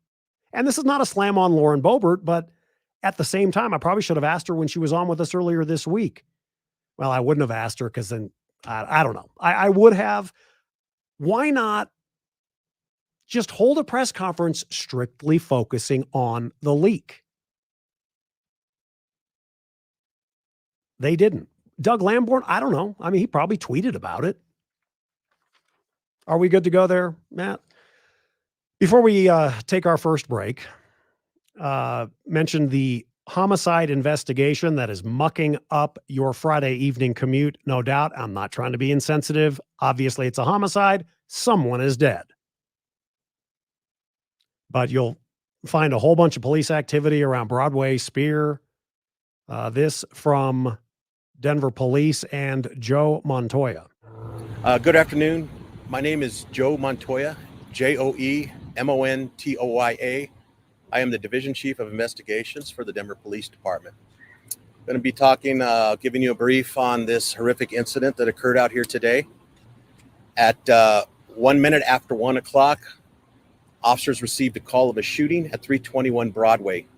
Speaker 3: And this is not a slam on Lauren Boebert, but at the same time, I probably should have asked her when she was on with us earlier this week. Well, I wouldn't have asked her because then, I don't know. I would have. Why not just hold a press conference strictly focusing on the leak? They didn't. Doug Lamborn, I don't know. I mean, he probably tweeted about it. Are we good to go there, Matt? Before we take our first break, mentioned the homicide investigation that is mucking up your Friday evening commute. No doubt. I'm not trying to be insensitive. Obviously, it's a homicide. Someone is dead. But you'll find a whole bunch of police activity around Broadway, Spear. This from Denver Police and Joe Montoya.
Speaker 11: Good afternoon. My name is Joe Montoya, Joemontoya. I am the Division Chief of Investigations for the Denver Police Department. I'm going to be talking, giving you a brief on this horrific incident that occurred out here today. At 1 minute after 1 o'clock, officers received a call of a shooting at 321 Broadway.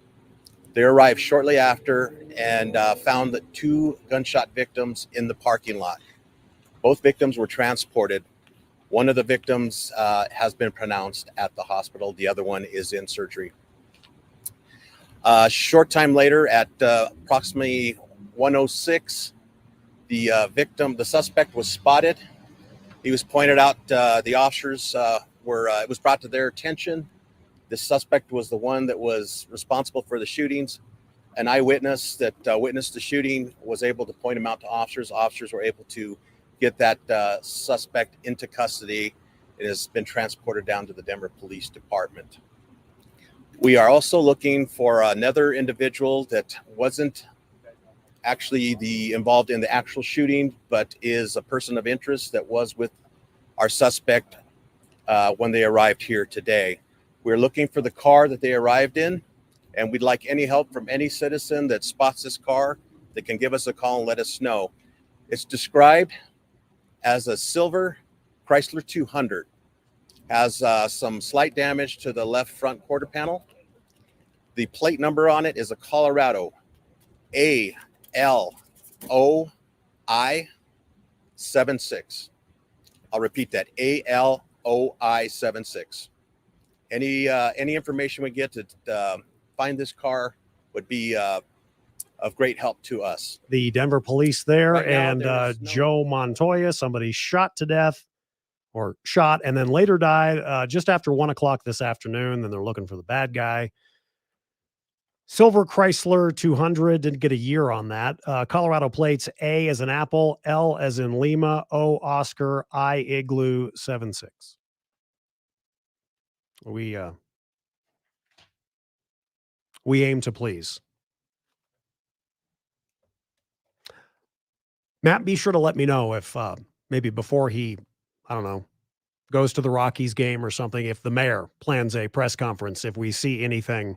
Speaker 11: They arrived shortly after and found the 2 gunshot victims in the parking lot. Both victims were transported One of the victims has been pronounced at the hospital. The other one is in surgery. Short time later, at approximately 1:06, the suspect was spotted. He was pointed out. The officers it was brought to their attention. The suspect was the one that was responsible for the shootings. An eyewitness that witnessed the shooting was able to point him out to officers. Officers were able to get that suspect into custody. It has been transported down to the Denver Police Department. We are also looking for another individual that wasn't actually involved in the actual shooting, but is a person of interest that was with our suspect when they arrived here today. We're looking for the car that they arrived in, and we'd like any help from any citizen that spots this car that can give us a call and let us know. It's described as a silver Chrysler 200. Has some slight damage to the left front quarter panel. The plate number on it is a Colorado ALOI76. I'll repeat that, ALOI76. Any information we get to find this car would be of great help to us.
Speaker 3: The Denver police there,
Speaker 11: Right now,
Speaker 3: and
Speaker 11: there is
Speaker 3: Joe Montoya, somebody shot to death or shot and then later died just after 1:00 this afternoon. Then they're looking for the bad guy. Silver Chrysler 200, didn't get a year on that. Colorado plates, A as in Apple, L as in Lima, O Oscar, I Igloo 76. We aim to please. Matt, be sure to let me know if maybe before he, I don't know, goes to the Rockies game or something, if the mayor plans a press conference, if we see anything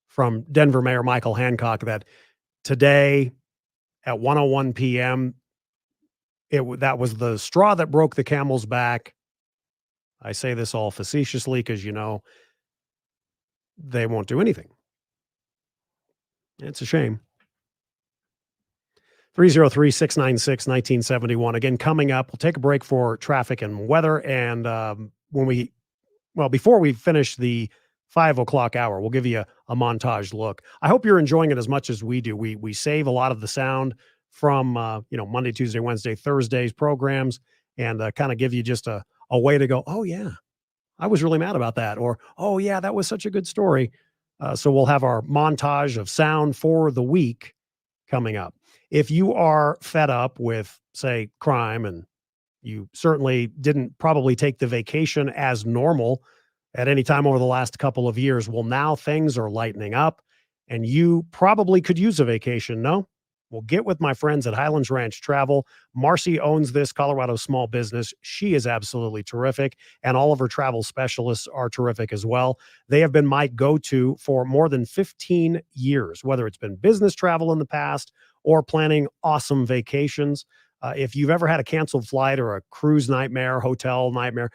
Speaker 3: from Denver Mayor Michael Hancock that today at 1:01 p.m., that was the straw that broke the camel's back. I say this all facetiously because, they won't do anything. It's a shame. 303-696-1971. Again, coming up, we'll take a break for traffic and weather. And before we finish the 5:00 hour, we'll give you a montage look. I hope you're enjoying it as much as we do. We save a lot of the sound from, Monday, Tuesday, Wednesday, Thursday's programs, and kind of give you just a way to go, oh yeah, I was really mad about that. Or, oh yeah, that was such a good story. So we'll have our montage of sound for the week coming up. If you are fed up with, say, crime, and you certainly didn't probably take the vacation as normal at any time over the last couple of years, well, now things are lightening up and you probably could use a vacation. No? Well, get with my friends at Highlands Ranch Travel. Marcy owns this Colorado small business. She is absolutely terrific, and all of her travel specialists are terrific as well. They have been my go-to for more than 15 years, whether it's been business travel in the past or planning awesome vacations. If you've ever had a canceled flight or a cruise nightmare, hotel nightmare,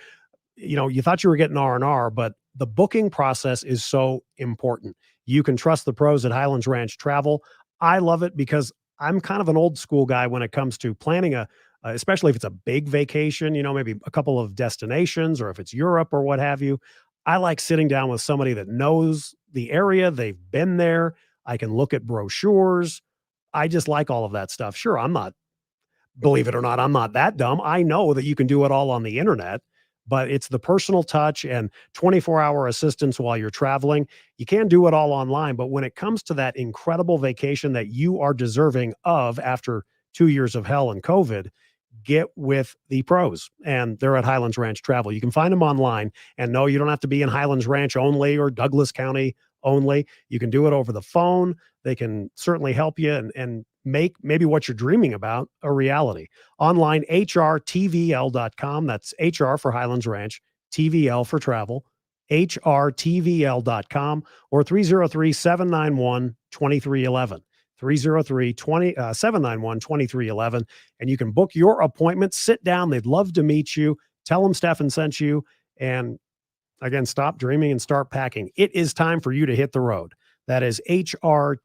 Speaker 3: you thought you were getting R&R, but the booking process is so important. You can trust the pros at Highlands Ranch Travel. I love it because I'm kind of an old school guy when it comes to planning especially if it's a big vacation, maybe a couple of destinations, or if it's Europe or what have you. I like sitting down with somebody that knows the area. They've been there. I can look at brochures. I just like all of that stuff. Sure, believe it or not, I'm not that dumb. I know that you can do it all on the internet, but it's the personal touch and 24-hour assistance while you're traveling. You can do it all online, but when it comes to that incredible vacation that you are deserving of after 2 years of hell and COVID, get with the pros, and they're at Highlands Ranch Travel. You can find them online, and no, you don't have to be in Highlands Ranch only or Douglas County only. You can do it over the phone. They can certainly help you and make maybe what you're dreaming about a reality. Online, hrtvl.com. That's HR for Highlands Ranch, TVL for travel, hrtvl.com, or 303-791-2311. 303-791-2311. And you can book your appointment. Sit down. They'd love to meet you. Tell them Steffan sent you. And again, stop dreaming and start packing. It is time for you to hit the road. That is hrtvl.com.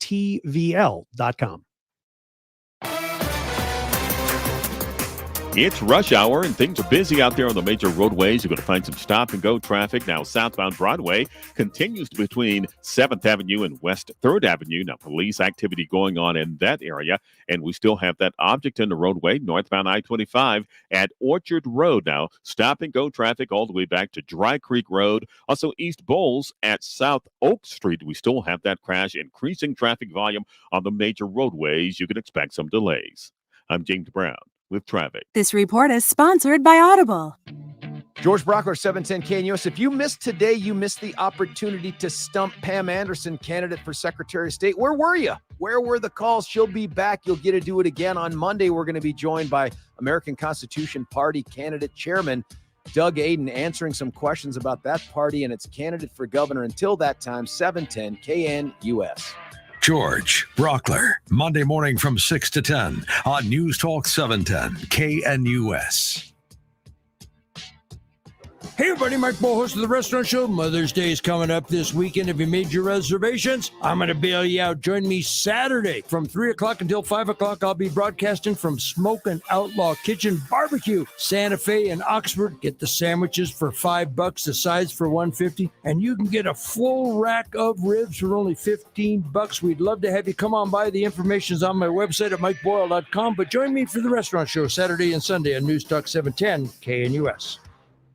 Speaker 18: It's rush hour and things are busy out there on the major roadways. You're going to find some stop and go traffic. Now, southbound Broadway continues between 7th Avenue and West 3rd Avenue. Now, police activity going on in that area. And we still have that object in the roadway, northbound I-25 at Orchard Road. Now, stop and go traffic all the way back to Dry Creek Road. Also, East Bowles at South Oak Street. We still have that crash, increasing traffic volume on the major roadways. You can expect some delays. I'm James Brown with traffic.
Speaker 2: This report is sponsored by Audible.
Speaker 6: George Brockler, 710 KNUS. If you missed today, you missed the opportunity to stump Pam Anderson, candidate for Secretary of State. Where were you? Where were the calls? She'll be back. You'll get to do it again on Monday. We're going to be joined by American Constitution Party candidate chairman Doug Aden, answering some questions about that party and its candidate for governor. Until that time, 710 KNUS.
Speaker 1: George Brockler, Monday morning from 6 to 10 on News Talk 710 KNUS.
Speaker 14: Hey everybody, Mike Bo, host of the Restaurant Show. Mother's Day is coming up this weekend. If you made your reservations, I'm going to bail you out. Join me Saturday from 3 o'clock until 5 o'clock. I'll be broadcasting from Smokin' Outlaw Kitchen Barbecue, Santa Fe and Oxford. Get the sandwiches for $5, the sides for $1.50, and you can get a full rack of ribs for only $15. We'd love to have you come on by. The information's on my website at mikeboyle.com. But join me for the Restaurant Show Saturday and Sunday on News Talk 710 KNUS.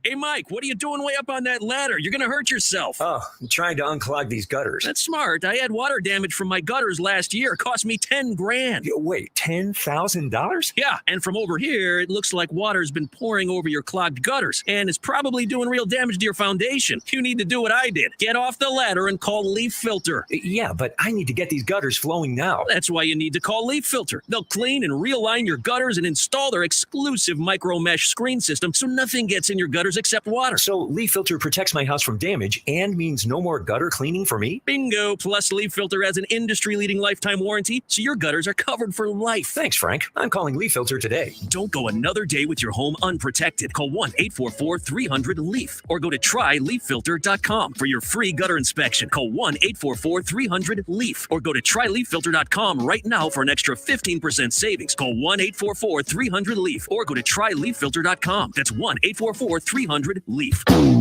Speaker 12: Hey, Mike, what are you doing way up on that ladder? You're going to hurt yourself.
Speaker 21: Oh, I'm trying to unclog these gutters.
Speaker 12: That's smart. I had water damage from my gutters last year. It cost me $10,000.
Speaker 21: Wait, $10,000?
Speaker 12: Yeah, and from over here, it looks like water's been pouring over your clogged gutters, and it's probably doing real damage to your foundation. You need to do what I did. Get off the ladder and call Leaf Filter.
Speaker 21: Yeah, but I need to get these gutters flowing now.
Speaker 12: That's why you need to call Leaf Filter. They'll clean and realign your gutters and install their exclusive micro mesh screen system so nothing gets in your gutters except water.
Speaker 21: So Leaf Filter protects my house from damage and means no more gutter cleaning for me?
Speaker 12: Bingo! Plus, Leaf Filter has an industry-leading lifetime warranty, so your gutters are covered for life.
Speaker 21: Thanks, Frank. I'm calling Leaf Filter today.
Speaker 12: Don't go another day with your home unprotected. Call 1-844-300-LEAF or go to tryleaffilter.com for your free gutter inspection. Call 1-844-300-LEAF or go to tryleaffilter.com right now for an extra 15% savings. Call 1-844-300-LEAF or go to tryleaffilter.com. That's 1-844-300-LEAF.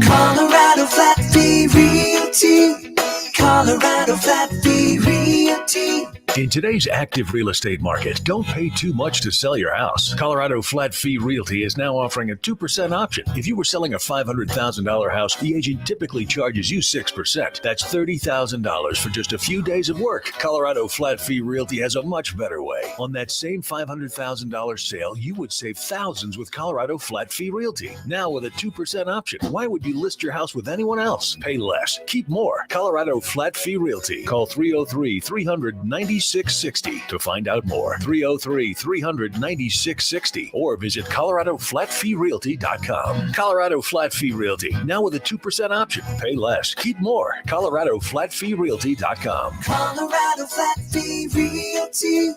Speaker 5: Colorado Flat Fee Realty. Colorado Flat Fee Realty.
Speaker 20: In today's active real estate market, don't pay too much to sell your house. Colorado Flat Fee Realty is now offering a 2% option. If you were selling a $500,000 house, the agent typically charges you 6%. That's $30,000 for just a few days of work. Colorado Flat Fee Realty has a much better way. On that same $500,000 sale, you would save thousands with Colorado Flat Fee Realty. Now with a 2% option, why would you list your house with anyone else? Pay less, keep more. Colorado Flat Fee Realty. Call 303-300-9660 to find out more. 303-300-9660 or visit ColoradoFlatFeeRealty.com. Colorado Flat Fee Realty. Now with a 2% option. Pay less, keep more. ColoradoFlatFeeRealty.com.
Speaker 5: Colorado Flat Fee Realty.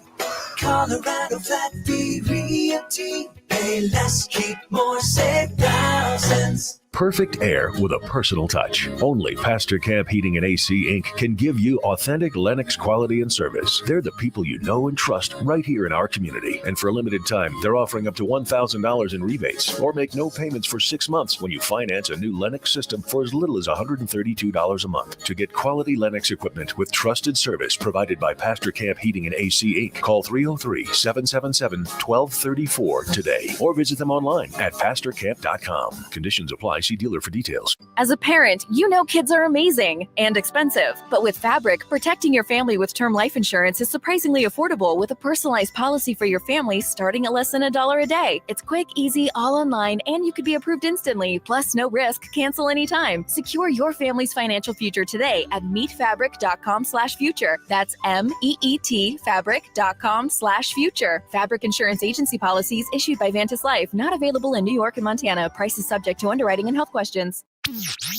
Speaker 5: Colorado Flat Fee Realty. Pay less, keep more, save thousands.
Speaker 20: Perfect air with a personal touch. Only Pastor Camp Heating and AC Inc. can give you authentic Lennox quality and service. They're the people you know and trust right here in our community. And for a limited time, they're offering up to $1,000 in rebates or make no payments for 6 months when you finance a new Lennox system for as little as $132 a month. To get quality Lennox equipment with trusted service provided by Pastor Camp Heating and AC Inc., call 303-777-1234 today or visit them online at pastorcamp.com. Conditions apply. See dealer for details.
Speaker 22: As a parent, you know kids are amazing and expensive. But with Fabric, protecting your family with term life insurance is surprisingly affordable with a personalized policy for your family starting at less than $1 a day. It's quick, easy, all online, and you could be approved instantly. Plus, no risk, cancel anytime. Secure your family's financial future today at meetfabric.com/future. That's MEET fabric.com/future. Fabric Insurance Agency policies issued by Vantis Life, not available in New York and Montana. Prices subject to underwriting and health questions.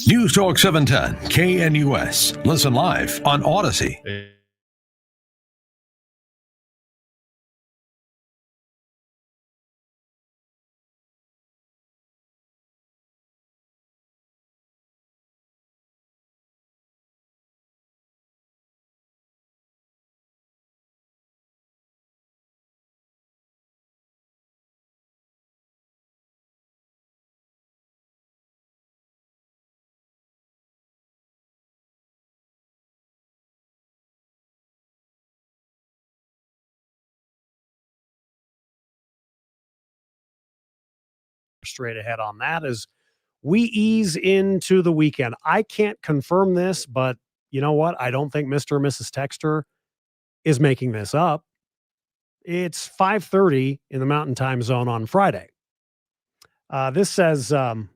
Speaker 1: News Talk 710 KNUS. Listen live on Odyssey.
Speaker 3: step straight ahead on that as we ease into the weekend. I can't confirm this, but you know what? I don't think Mr. and Mrs. Texter is making this up. It's 5:30 in the Mountain Time Zone on Friday. This says there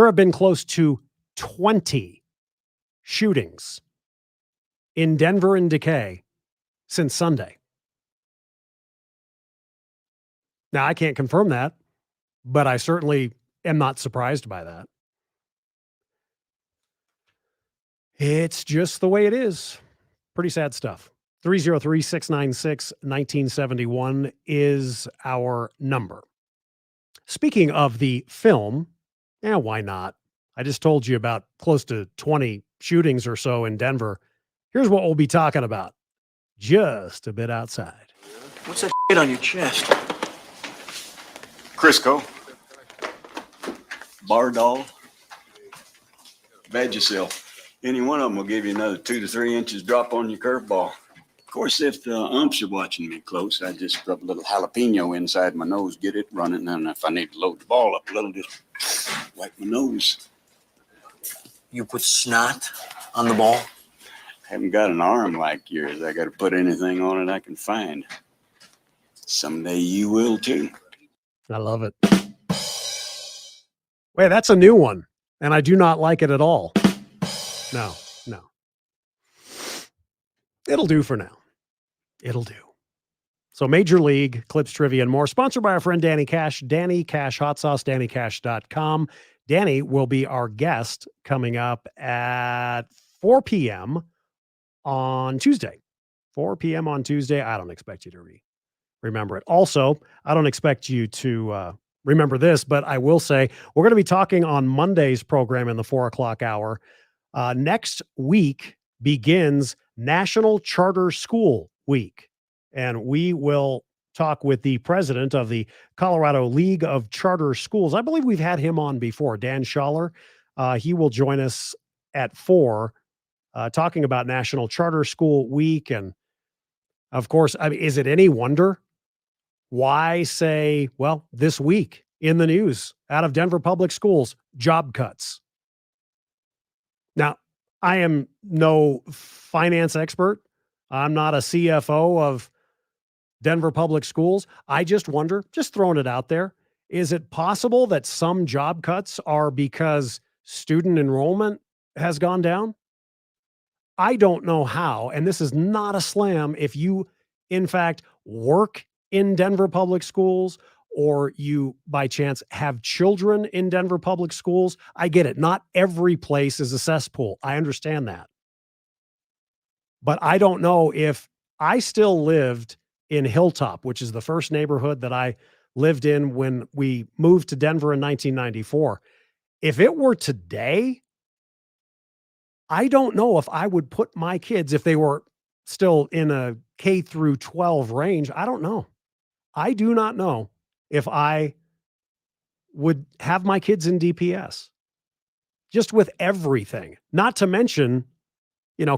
Speaker 3: have been close to 20 shootings in Denver and Decay since Sunday. Now, I can't confirm that, but I certainly am not surprised by that. It's just the way it is. Pretty sad stuff. 303-696-1971 is our number. Speaking of the film, why not? I just told you about close to 20 shootings or so in Denver. Here's what we'll be talking about just a bit outside.
Speaker 4: What's that shit on your chest?
Speaker 7: Crisco, Bardol, Vagisil. Any one of them will give you another 2 to 3 inches drop on your curveball. Of course, if the umps are watching me close, I just rub a little jalapeno inside my nose, get it running, and if I need to load the ball up a little, just wipe my nose.
Speaker 4: You put snot on the ball?
Speaker 7: Haven't got an arm like yours. I got to put anything on it I can find. Someday you will too.
Speaker 3: I love it. Wait, that's a new one, and I do not like it at all. No. It'll do for now. It'll do. So Major League, Clips, Trivia, and more, sponsored by our friend Danny Cash. Danny Cash Hot Sauce, DannyCash.com. Danny will be our guest coming up at 4 p.m. on Tuesday. 4 p.m. on Tuesday. I don't expect you to remember it. Also, I don't expect you to remember this, but I will say we're going to be talking on Monday's program in the 4 o'clock hour. Next week begins National Charter School Week, and we will talk with the president of the Colorado League of Charter Schools. I believe we've had him on before, Dan Schaller. He will join us at 4, talking about National Charter School Week. And of course, I mean, is it any wonder why say, well, this week in the news out of Denver Public Schools, job cuts? Now, I am no finance expert. I'm not a CFO of Denver Public Schools. I just wonder, just throwing it out there, is it possible that some job cuts are because student enrollment has gone down? I don't know how, and this is not a slam if you, in fact, work in Denver Public Schools or you, by chance, have children in Denver Public Schools. I get it. Not every place is a cesspool. I understand that. But I don't know if I still lived in Hilltop, which is the first neighborhood that I lived in when we moved to Denver in 1994. If it were today, I don't know if I would put my kids, if they were still in a K through 12 range, I don't know. I do not know if I would have my kids in DPS, just with everything. Not to mention,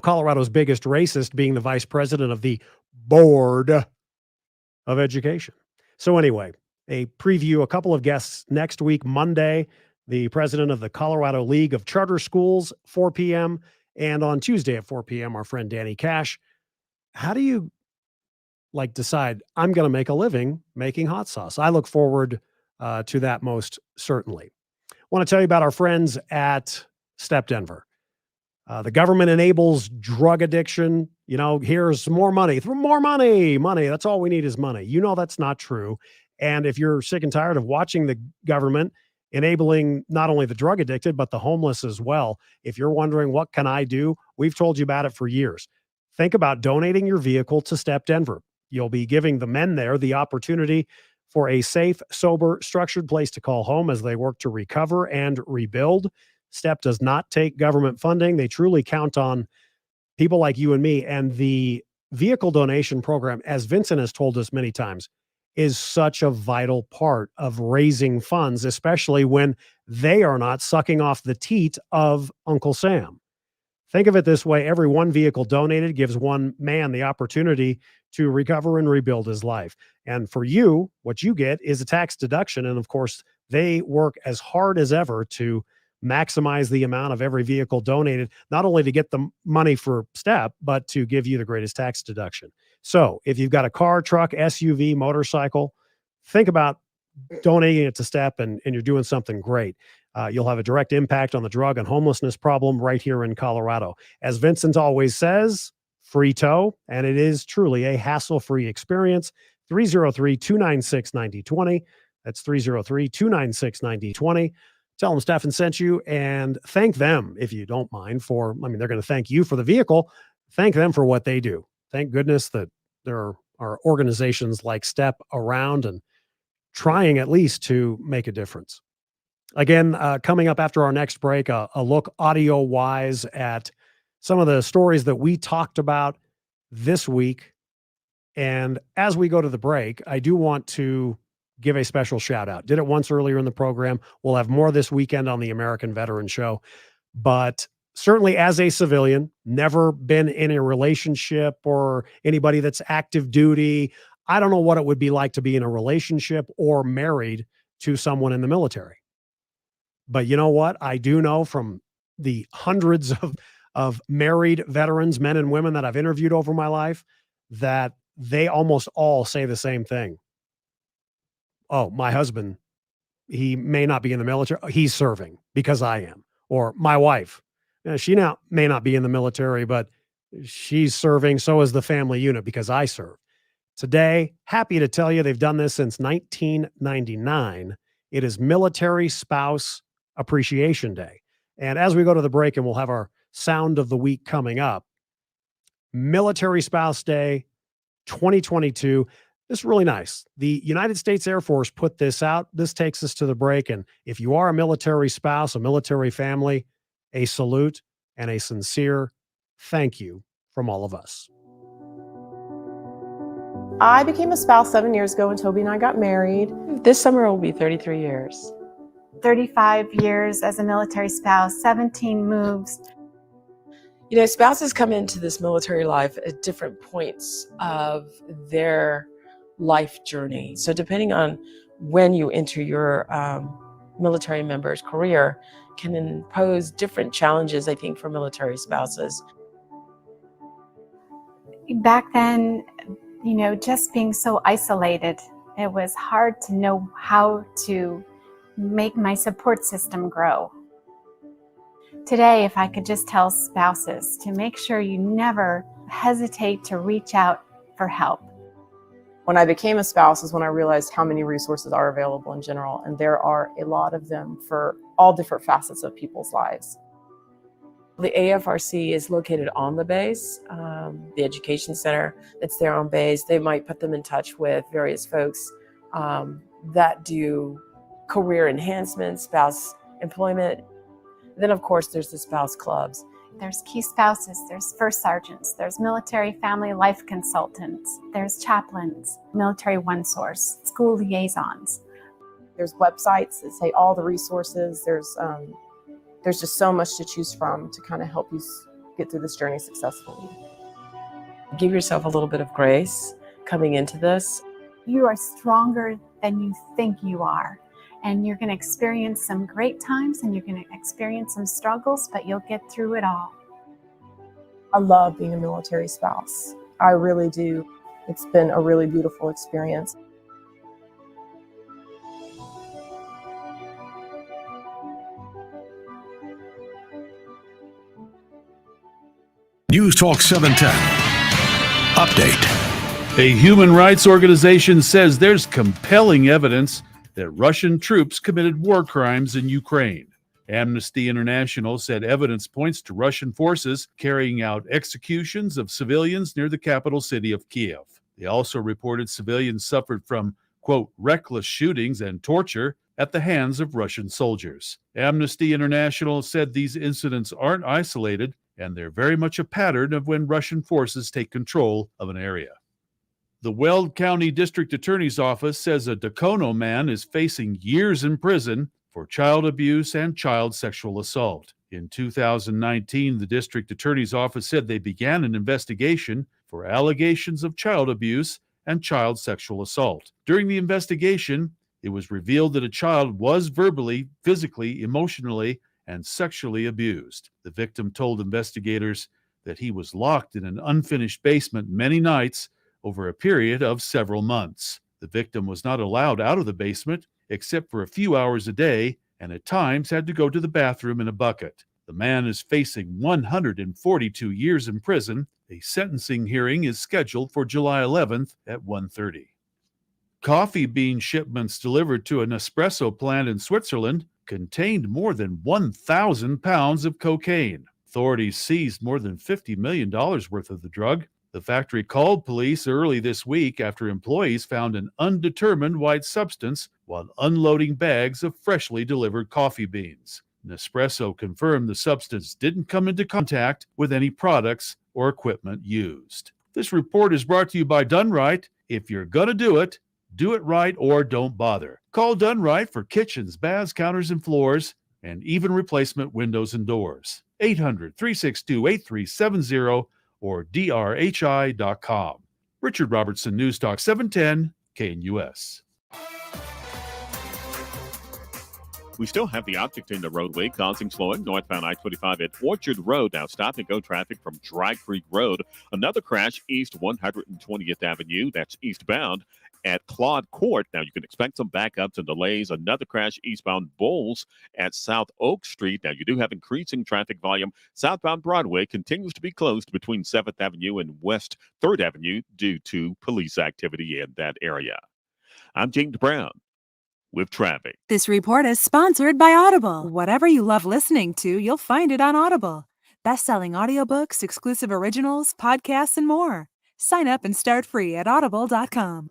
Speaker 3: Colorado's biggest racist being the vice president of the Board of Education. So anyway, a preview, a couple of guests next week, Monday, the president of the Colorado League of Charter Schools, 4 p.m. And on Tuesday at 4 p.m., our friend Danny Cash. How do you decide I'm going to make a living making hot sauce? I look forward to that most certainly. I want to tell you about our friends at Step Denver. The government enables drug addiction. Here's more money. More money. That's all we need is money. That's not true. And if you're sick and tired of watching the government enabling not only the drug addicted, but the homeless as well, if you're wondering, what can I do? We've told you about it for years. Think about donating your vehicle to Step Denver. You'll be giving the men there the opportunity for a safe, sober, structured place to call home as they work to recover and rebuild. Step does not take government funding. They truly count on people like you and me. And the vehicle donation program, as Vincent has told us many times, is such a vital part of raising funds, especially when they are not sucking off the teat of Uncle Sam. Think of it this way. Every one vehicle donated gives one man the opportunity to recover and rebuild his life. And for you, what you get is a tax deduction. And of course, they work as hard as ever to maximize the amount of every vehicle donated, not only to get the money for STEP, but to give you the greatest tax deduction. So if you've got a car, truck, SUV, motorcycle, think about donating it to STEP, and you're doing something great. You'll have a direct impact on the drug and homelessness problem right here in Colorado. As Vincent always says, free tow, and it is truly a hassle-free experience. 303-296-9020. That's 303-296-9020. Tell them Steffan sent you, and thank them, if you don't mind, they're going to thank you for the vehicle. Thank them for what they do. Thank goodness that there are organizations like STEP around and trying at least to make a difference. Again, coming up after our next break, a look audio-wise at some of the stories that we talked about this week. And as we go to the break, I do want to give a special shout out. Did it once earlier in the program. We'll have more this weekend on the American Veteran Show. But certainly as a civilian, never been in a relationship or anybody that's active duty. I don't know what it would be like to be in a relationship or married to someone in the military. But you know what? I do know from the hundreds of married veterans, men and women that I've interviewed over my life, that they almost all say the same thing. Oh, my husband, he may not be in the military. He's serving because I am. Or my wife, she now may not be in the military, but she's serving. So is the family unit because I serve. Today, happy to tell you they've done this since 1999. It is Military Spouse Appreciation Day. And as we go to the break, and we'll have our sound of the week coming up, Military Spouse Day 2022. This is really nice. The United States Air Force put this out. This takes us to the break. And if you are a military spouse, a military family, a salute and a sincere thank you from all of us.
Speaker 13: I became a spouse 7 years ago when Toby and I got married. This summer will be 33 years.
Speaker 15: 35 years as a military spouse, 17 moves.
Speaker 13: You know, spouses come into this military life at different points of their life journey. So depending on when you enter your military member's career can impose different challenges, I think, for military spouses.
Speaker 15: Back then, you know, just being so isolated, it was hard to know how to make my support system grow. Today, if I could just tell spouses to make sure you never hesitate to reach out for help.
Speaker 13: When I became a spouse is when I realized how many resources are available in general, and there are a lot of them for all different facets of people's lives. The AFRC is located on the base, the education center that's there on base. They might put them in touch with various folks that do career enhancement, spouse employment. Then, of course, there's the spouse clubs.
Speaker 15: There's key spouses, there's first sergeants, there's military family life consultants, there's chaplains, military one source, school liaisons.
Speaker 13: There's websites that say all the resources. There's just so much to choose from to kind of help you get through this journey successfully. Give yourself a little bit of grace coming into this.
Speaker 15: You are stronger than you think you are. And you're going to experience some great times and you're going to experience some struggles, but you'll get through it all.
Speaker 13: I love being a military spouse. I really do. It's been a really beautiful experience.
Speaker 1: News Talk 710. Update.
Speaker 17: A human rights organization says there's compelling evidence that Russian troops committed war crimes in Ukraine. Amnesty International said evidence points to Russian forces carrying out executions of civilians near the capital city of Kiev. They also reported civilians suffered from, quote, reckless shootings and torture at the hands of Russian soldiers. Amnesty International said these incidents aren't isolated, and they're very much a pattern of when Russian forces take control of an area. The Weld County District Attorney's Office says a Dacono man is facing years in prison for child abuse and child sexual assault. In 2019, the district attorney's office said they began an investigation for allegations of child abuse and child sexual assault. During the investigation, it was revealed that a child was verbally, physically, emotionally, and sexually abused. The victim told investigators that he was locked in an unfinished basement many nights over a period of several months. The victim was not allowed out of the basement except for a few hours a day, and at times had to go to the bathroom in a bucket. The man is facing 142 years in prison. A sentencing hearing is scheduled for July 11th at 1:30. Coffee bean shipments delivered to an espresso plant in Switzerland contained more than 1,000 pounds of cocaine. Authorities seized more than $50 million worth of the drug. The factory called police early this week after employees found an undetermined white substance while unloading bags of freshly delivered coffee beans. Nespresso confirmed the substance didn't come into contact with any products or equipment used. This report is brought to you by Done Right. If you're going to do it right or don't bother. Call Done Right for kitchens, baths, counters, and floors, and even replacement windows and doors. 800-362-8370 or drhi.com. Richard Robertson, News Talk 710 KNUS.
Speaker 18: We still have the object in the roadway causing slowing northbound I-25 at Orchard Road. Now stop and go traffic from Dry Creek Road. Another crash east 120th Avenue. That's eastbound at Claude Court. Now you can expect some backups and delays. Another crash eastbound Bowles at South Oak Street. Now you do have increasing traffic volume. Southbound Broadway continues to be closed between 7th Avenue and West 3rd Avenue due to police activity in that area. I'm James Brown with traffic.
Speaker 2: This report is sponsored by Audible. Whatever you love listening to, you'll find it on Audible. Best-selling audiobooks, exclusive originals, podcasts, and more. Sign up and start free at audible.com.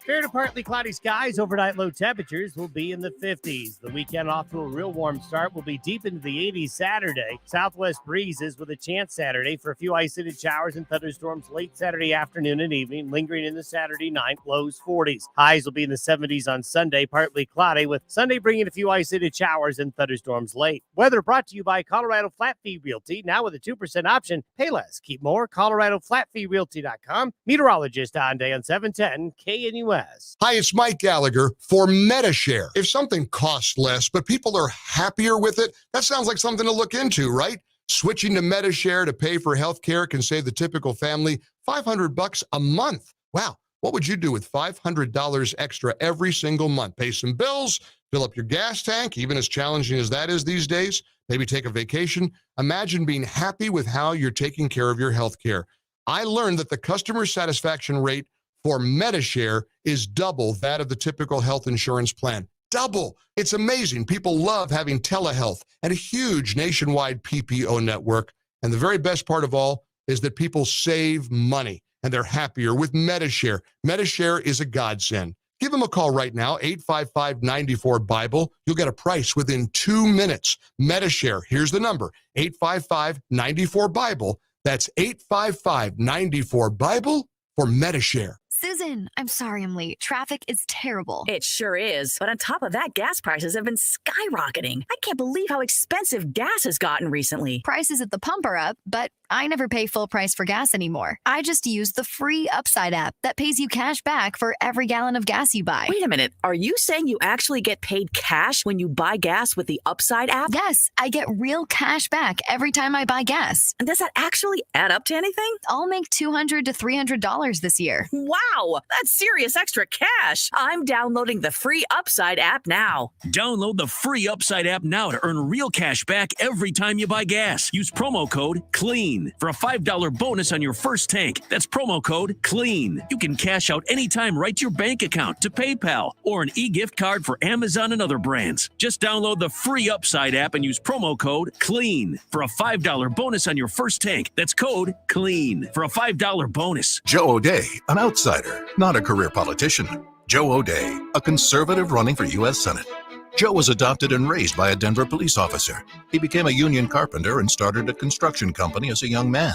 Speaker 8: Fair to partly cloudy skies, overnight low temperatures will be in the 50s. The weekend off to a real warm start will be deep into the 80s Saturday. Southwest breezes with a chance Saturday for a few isolated showers and thunderstorms late Saturday afternoon and evening, lingering into Saturday night, lows 40s. Highs will be in the 70s on Sunday, partly cloudy, with Sunday bringing a few isolated showers and thunderstorms late. Weather brought to you by Colorado Flat Fee Realty, now with a 2% option. Pay less, keep more. ColoradoFlatFeeRealty.com. Meteorologist on day on 710 KNUS.
Speaker 9: Hi, it's Mike Gallagher for MediShare. If something costs less, but people are happier with it, that sounds like something to look into, right? Switching to MediShare to pay for health care can save the typical family $500 a month. Wow. What would you do with $500 extra every single month? Pay some bills, fill up your gas tank, even as challenging as that is these days. Maybe take a vacation. Imagine being happy with how you're taking care of your health care. I learned that the customer satisfaction rate for MediShare is double that of the typical health insurance plan. Double. It's amazing. People love having telehealth and a huge nationwide PPO network. And the very best part of all is that people save money and they're happier with MediShare. MediShare is a godsend. Give them a call right now, 855-94-BIBLE. You'll get a price within 2 minutes. MediShare, here's the number, 855-94-BIBLE. That's 855-94-BIBLE for MediShare.
Speaker 16: Susan, I'm sorry I'm late. Traffic is terrible.
Speaker 19: It sure is. But on top of that, gas prices have been skyrocketing. I can't believe how expensive gas has gotten recently.
Speaker 16: Prices at the pump are up, but I never pay full price for gas anymore. I just use the free Upside app that pays you cash back for every gallon of gas you buy.
Speaker 19: Wait a minute. Are you saying you actually get paid cash when you buy gas with the Upside app?
Speaker 16: Yes, I get real cash back every time I buy gas.
Speaker 19: And does that actually add up to anything?
Speaker 16: I'll make $200 to $300 this year.
Speaker 19: Wow, that's serious extra cash. I'm downloading the free Upside app now.
Speaker 12: Download the free Upside app now to earn real cash back every time you buy gas. Use promo code CLEAN for a $5 bonus on your first tank. That's promo code CLEAN. You can cash out anytime right to your bank account, to PayPal, or an e-gift card for Amazon and other brands. Just download the free Upside app and use promo code CLEAN for a $5 bonus on your first tank. That's code CLEAN for a $5 bonus.
Speaker 23: Joe O'Dea, an outsider, not a career politician. Joe O'Dea, a conservative running for U.S. Senate. Joe was adopted and raised by a Denver police officer. He became a union carpenter and started a construction company as a young man.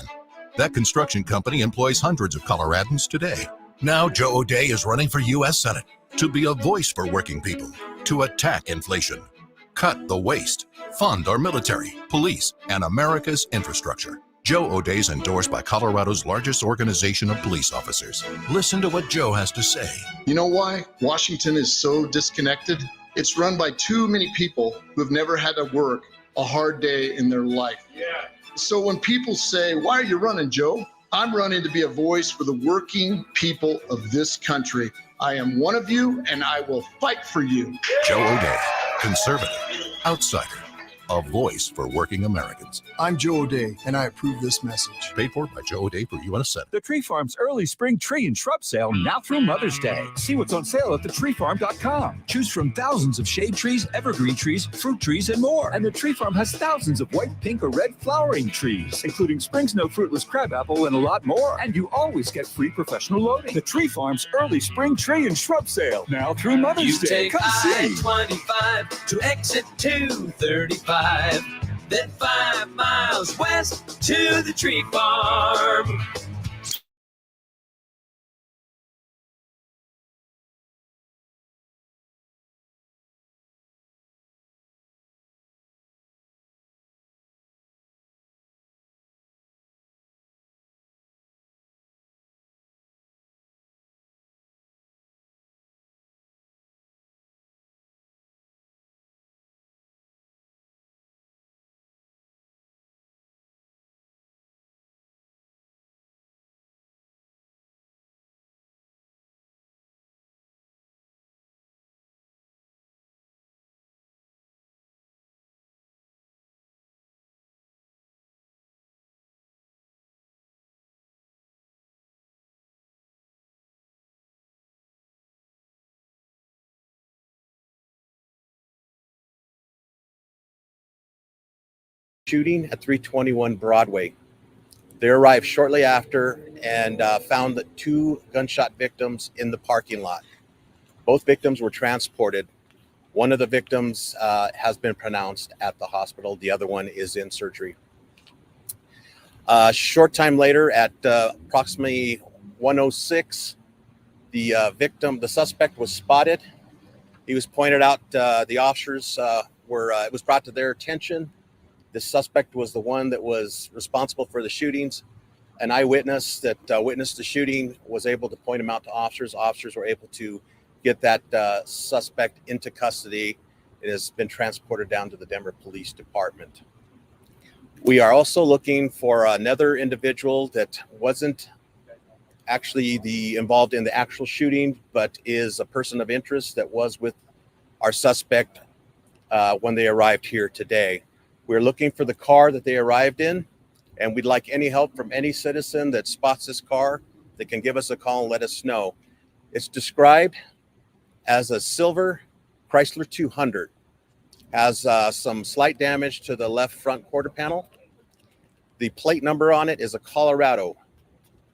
Speaker 23: That construction company employs hundreds of Coloradans today. Now Joe O'Dea is running for U.S. Senate to be a voice for working people, to attack inflation. cut the waste, fund our military, police, and America's infrastructure. Joe O'Dea is endorsed by Colorado's largest organization of police officers. Listen to what Joe has to say.
Speaker 6: You know why Washington is so disconnected? It's run by too many people who have never had to work a hard day in their life. Yeah. So when people say, why are you running, Joe? I'm running to be a voice for the working people of this country. I am one of you, and I will fight for you.
Speaker 23: Joe O'Dea, conservative, outsider, a voice for working Americans.
Speaker 10: I'm Joe O'Dea, and I approve this message.
Speaker 23: Paid for by Joe O'Dea for U.S. Senate.
Speaker 11: The Tree Farm's early spring tree and shrub sale now through Mother's Day. See what's on sale at thetreefarm.com. Choose from thousands of shade trees, evergreen trees, fruit trees, and more. And the Tree Farm has thousands of white, pink, or red flowering trees, including spring snow fruitless crabapple and a lot more. And you always get free professional loading. The Tree Farm's early spring tree and shrub sale now through Mother's Day. Come see.
Speaker 5: I-25 to exit 235. Then 5 miles west to the Tree Farm.
Speaker 24: Shooting at 321 Broadway. They arrived shortly after and found the 2 gunshot victims in the parking lot. Both victims were transported. One of the victims has been pronounced at the hospital. The other one is in surgery. A short time later, at approximately 1:06, the suspect was spotted. He was pointed out. The officers it was brought to their attention. The suspect was the one that was responsible for the shootings. An eyewitness that witnessed the shooting was able to point him out to officers. Officers were able to get that suspect into custody. It has been transported down to the Denver Police Department. We are also looking for another individual that wasn't actually involved in the actual shooting, but is a person of interest that was with our suspect when they arrived here today. We're looking for the car that they arrived in, and we'd like any help from any citizen that spots this car that can give us a call and let us know. It's described as a silver Chrysler 200. Has some slight damage to the left front quarter panel. The plate number on it is a Colorado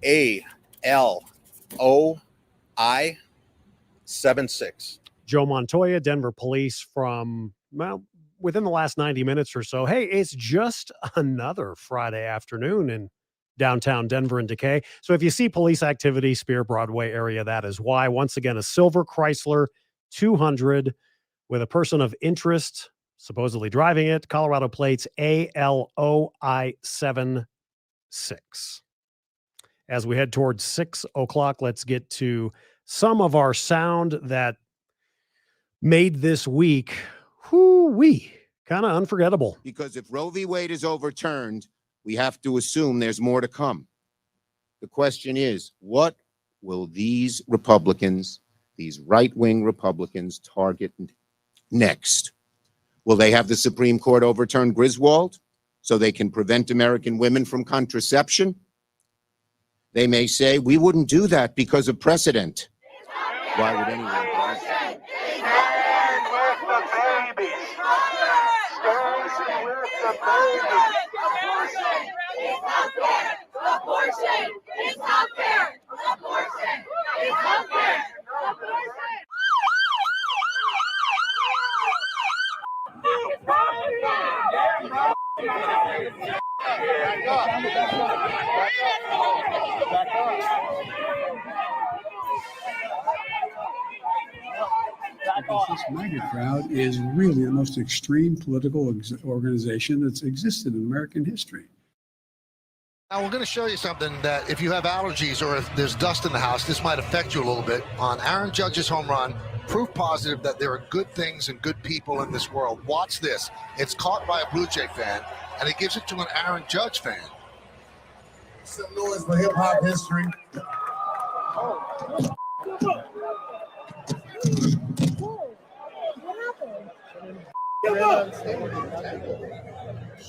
Speaker 24: ALOI76.
Speaker 3: Joe Montoya, Denver Police from, within the last 90 minutes or so. Hey, it's just another Friday afternoon in downtown Denver and Decay. So if you see police activity, Spear Broadway area, that is why. Once again, a silver Chrysler 200 with a person of interest supposedly driving it. Colorado plates ALOI76. As we head towards 6 o'clock, let's get to some of our sound that made this week kind of unforgettable.
Speaker 25: Because if Roe v. Wade is overturned, we have to assume there's more to come. The question is, what will these Republicans, these right-wing Republicans, target next? Will they have the Supreme Court overturn Griswold so they can prevent American women from contraception? They may say, we wouldn't do that because of precedent. Why would anyone do that?
Speaker 5: Abortion is not fair. Abortion is not fair.
Speaker 4: This MAGA crowd is really the most extreme political organization that's existed in American history.
Speaker 14: Now, we're going to show you something that if you have allergies or if there's dust in the house, this might affect you a little bit. On Aaron Judge's home run, proof positive that there are good things and good people in this world. Watch this. It's caught by a Blue Jay fan, and he gives it to an Aaron Judge fan.
Speaker 20: Some noise for hip-hop history.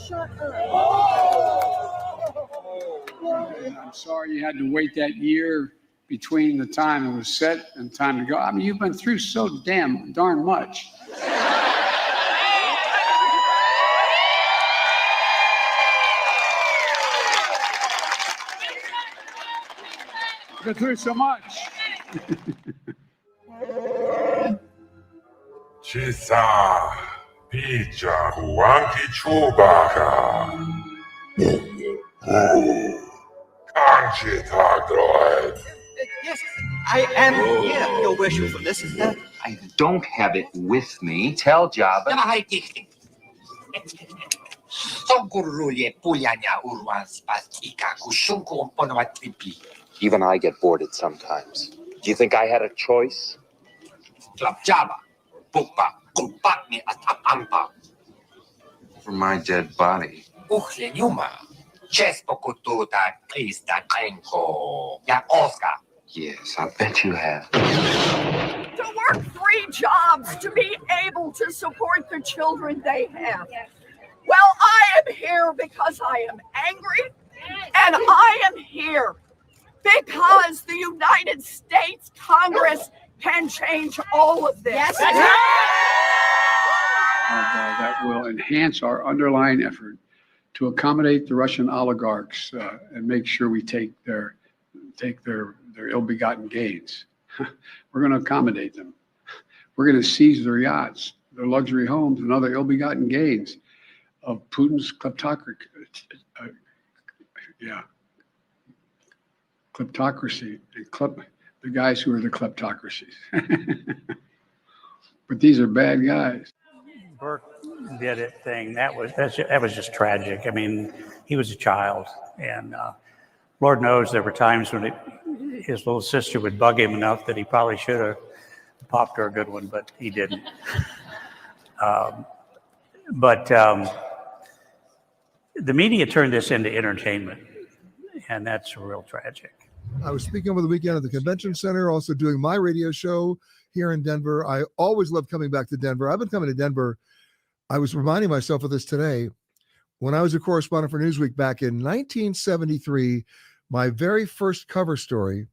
Speaker 21: Shut up. I'm sorry you had to wait that year between the time it was set and time to go. I mean, you've been through so darn much. Been through so much.
Speaker 22: Chisa, pizza, huanki chubaka. Kanchi tagdroid.
Speaker 26: Yes, I am here, Your Worshipfulness. I don't have it with me. Tell Jabba. Even I get bored sometimes. Do you think I had a choice? For my dead body. Yes, I bet you have.
Speaker 27: To work 3 jobs to be able to support the children they have. Well, I am here because I am angry, and I am here because the United States Congress can change all of this. Yes.
Speaker 21: That will enhance our underlying effort to accommodate the Russian oligarchs and make sure we take their ill-begotten gains. We're going to accommodate them. We're going to seize their yachts, their luxury homes, and other ill-begotten gains of Putin's kleptocracy. Kleptocracy, the guys who are the kleptocracies. But these are bad guys.
Speaker 28: Burke did it thing. That was just tragic. I mean, he was a child, and Lord knows there were times when his little sister would bug him enough that he probably should have popped her a good one, but he didn't. The media turned this into entertainment, and that's real tragic.
Speaker 29: I was speaking over the weekend at the convention center, also doing my radio show here in Denver. I always love coming back to Denver. I've been coming to Denver. I was reminding myself of this today. When I was a correspondent for Newsweek back in 1973, my very first cover story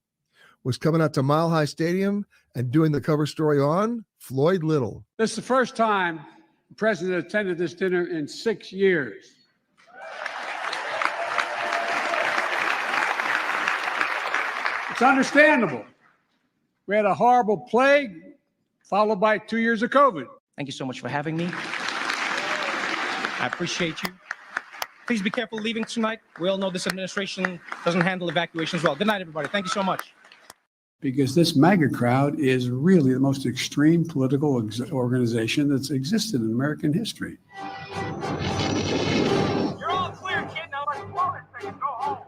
Speaker 29: was coming out to Mile High Stadium and doing the cover story on Floyd Little.
Speaker 21: This is the first time the president attended this dinner in 6 years. It's understandable. We had a horrible plague followed by 2 years of COVID.
Speaker 30: Thank you so much for having me. I appreciate you. Please be careful leaving tonight. We all know this administration doesn't handle evacuations well. Good night, everybody. Thank you so much.
Speaker 21: Because this MAGA crowd is really the most extreme political organization that's existed in American history.
Speaker 5: You're all clear, kid. Now let's blow this thing and go home.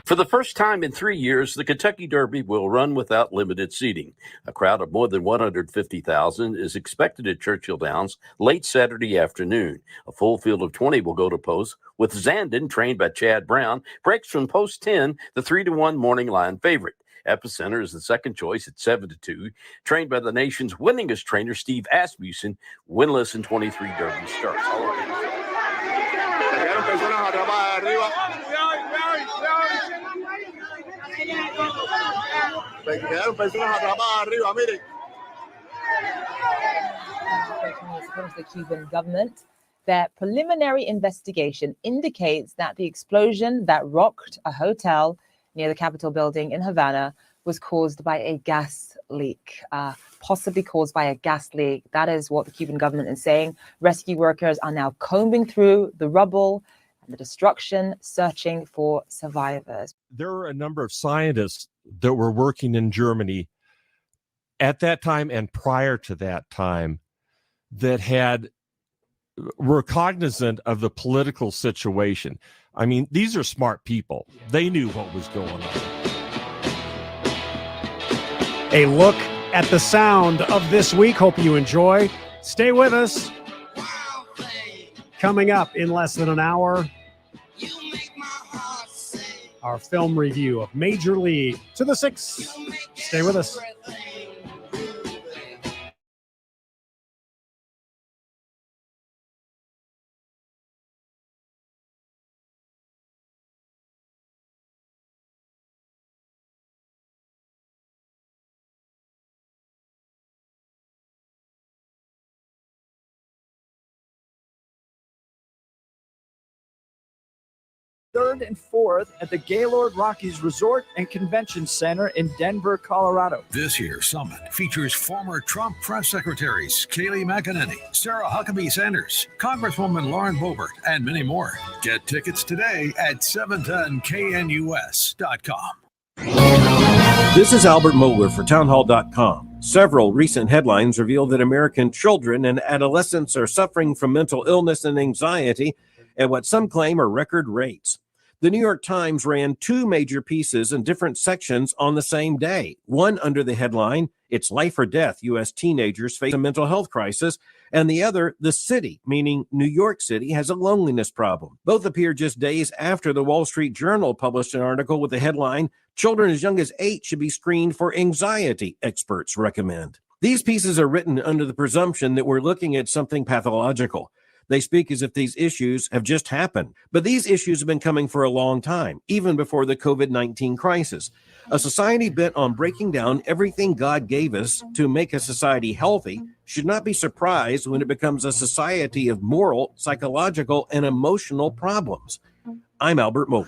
Speaker 31: For the first time in 3 years, the Kentucky Derby will run without limited seating. A crowd of more than 150,000 is expected at Churchill Downs late Saturday afternoon. A full field of 20 will go to post, with Zandon, trained by Chad Brown, breaks from post 10, the 3-1 morning line favorite. Epicenter is the second choice at 7-2. Trained by the nation's winningest trainer, Steve Asmussen, winless in 23 Derby starts.
Speaker 1: According to the Cuban government, their preliminary investigation indicates that the explosion that rocked a hotel near the Capitol building in Havana was caused by a gas leak, possibly caused by a gas leak. That is what the Cuban government is saying. Rescue workers are now combing through the rubble and the destruction, searching for survivors.
Speaker 2: There are a number of scientists that were working in Germany at that time and prior to that time that were cognizant of the political situation. I mean, these are smart people. They knew what was going on.
Speaker 3: A look at the sound of this week. Hope you enjoy. Stay with us. Coming up in less than an hour, our film review of Major League to the 6. Stay with us.
Speaker 7: Third and fourth at the Gaylord Rockies Resort and Convention Center in Denver, Colorado.
Speaker 8: This year's summit features former Trump press secretaries Kayleigh McEnany, Sarah Huckabee Sanders, Congresswoman Lauren Boebert, and many more. Get tickets today at 710knus.com.
Speaker 9: This is Albert Mohler for townhall.com. Several recent headlines reveal that American children and adolescents are suffering from mental illness and anxiety at what some claim are record rates. The New York Times ran two major pieces in different sections on the same day. One under the headline, "It's Life or Death, U.S. Teenagers Face a Mental Health Crisis," and the other, "The City," meaning New York City, has a loneliness problem. Both appeared just days after the Wall Street Journal published an article with the headline, "Children as young as 8 should be screened for anxiety, experts recommend." These pieces are written under the presumption that we're looking at something pathological. They speak as if these issues have just happened. But these issues have been coming for a long time, even before the COVID-19 crisis. A society bent on breaking down everything God gave us to make a society healthy should not be surprised when it becomes a society of moral, psychological, and emotional problems. I'm Albert Mohler.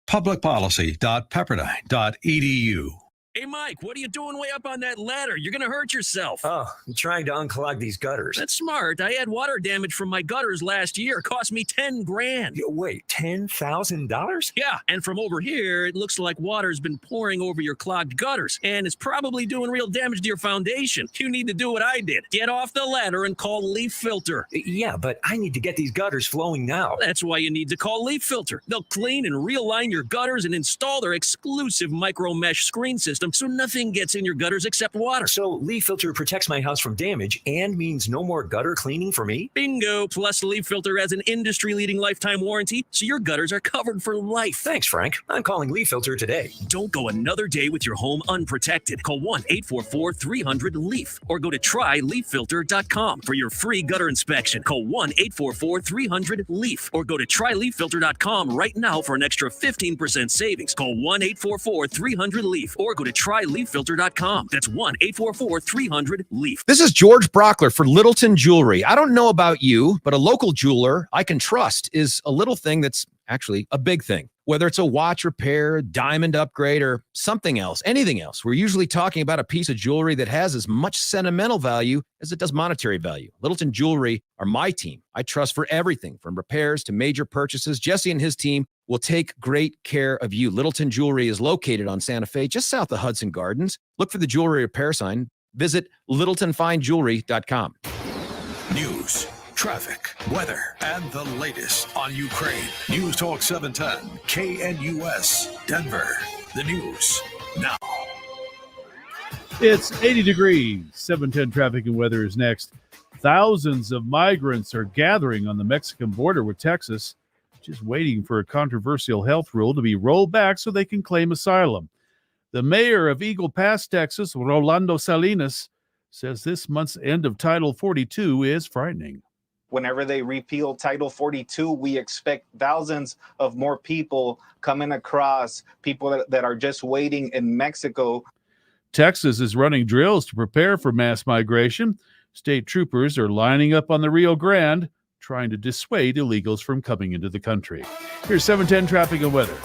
Speaker 13: Publicpolicy.pepperdine.edu.
Speaker 12: Hey, Mike, what are you doing way up on that ladder? You're going to hurt yourself.
Speaker 15: Oh, I'm trying to unclog these gutters.
Speaker 12: That's smart. I had water damage from my gutters last year. It cost me $10,000.
Speaker 15: Wait, $10,000?
Speaker 12: Yeah, and from over here, it looks like water's been pouring over your clogged gutters, and it's probably doing real damage to your foundation. You need to do what I did. Get off the ladder and call Leaf Filter.
Speaker 15: Yeah, but I need to get these gutters flowing now.
Speaker 12: That's why you need to call Leaf Filter. They'll clean and realign your gutters and install their exclusive micro mesh screen system so nothing gets in your gutters except water.
Speaker 15: So Leaf Filter protects my house from damage and means no more gutter cleaning for me?
Speaker 12: Bingo! Plus, Leaf Filter has an industry-leading lifetime warranty, so your gutters are covered for life.
Speaker 15: Thanks, Frank. I'm calling Leaf Filter today.
Speaker 12: Don't go another day with your home unprotected. Call 1-844-300-LEAF or go to tryleaffilter.com for your free gutter inspection. Call 1-844-300-LEAF or go to tryleaffilter.com right now for an extra 15% savings. Call 1-844-300-LEAF or go to tryleaffilter.com. That's 1-844-300-LEAF.
Speaker 16: This is George Brockler for Littleton Jewelry. I don't know about you, but a local jeweler I can trust is a little thing that's actually a big thing. Whether it's a watch repair, diamond upgrade, or something else, anything else, we're usually talking about a piece of jewelry that has as much sentimental value as it does monetary value. Littleton Jewelry are my team. I trust for everything from repairs to major purchases. Jesse and his team will take great care of you. Littleton Jewelry is located on Santa Fe, just south of Hudson Gardens. Look for the jewelry repair sign. Visit littletonfinejewelry.com.
Speaker 8: News, traffic, weather, and the latest on Ukraine. News Talk 710, KNUS, Denver. The news now.
Speaker 17: It's 80 degrees. 710 traffic and weather is next. Thousands of migrants are gathering on the Mexican border with Texas, just waiting for a controversial health rule to be rolled back so they can claim asylum. The mayor of Eagle Pass, Texas, Rolando Salinas, says this month's end of Title 42 is frightening.
Speaker 4: Whenever they repeal Title 42, we expect thousands of more people coming across, people that are just waiting in Mexico.
Speaker 17: Texas is running drills to prepare for mass migration. State troopers are lining up on the Rio Grande, trying to dissuade illegals from coming into the country. Here's 710 traffic and weather.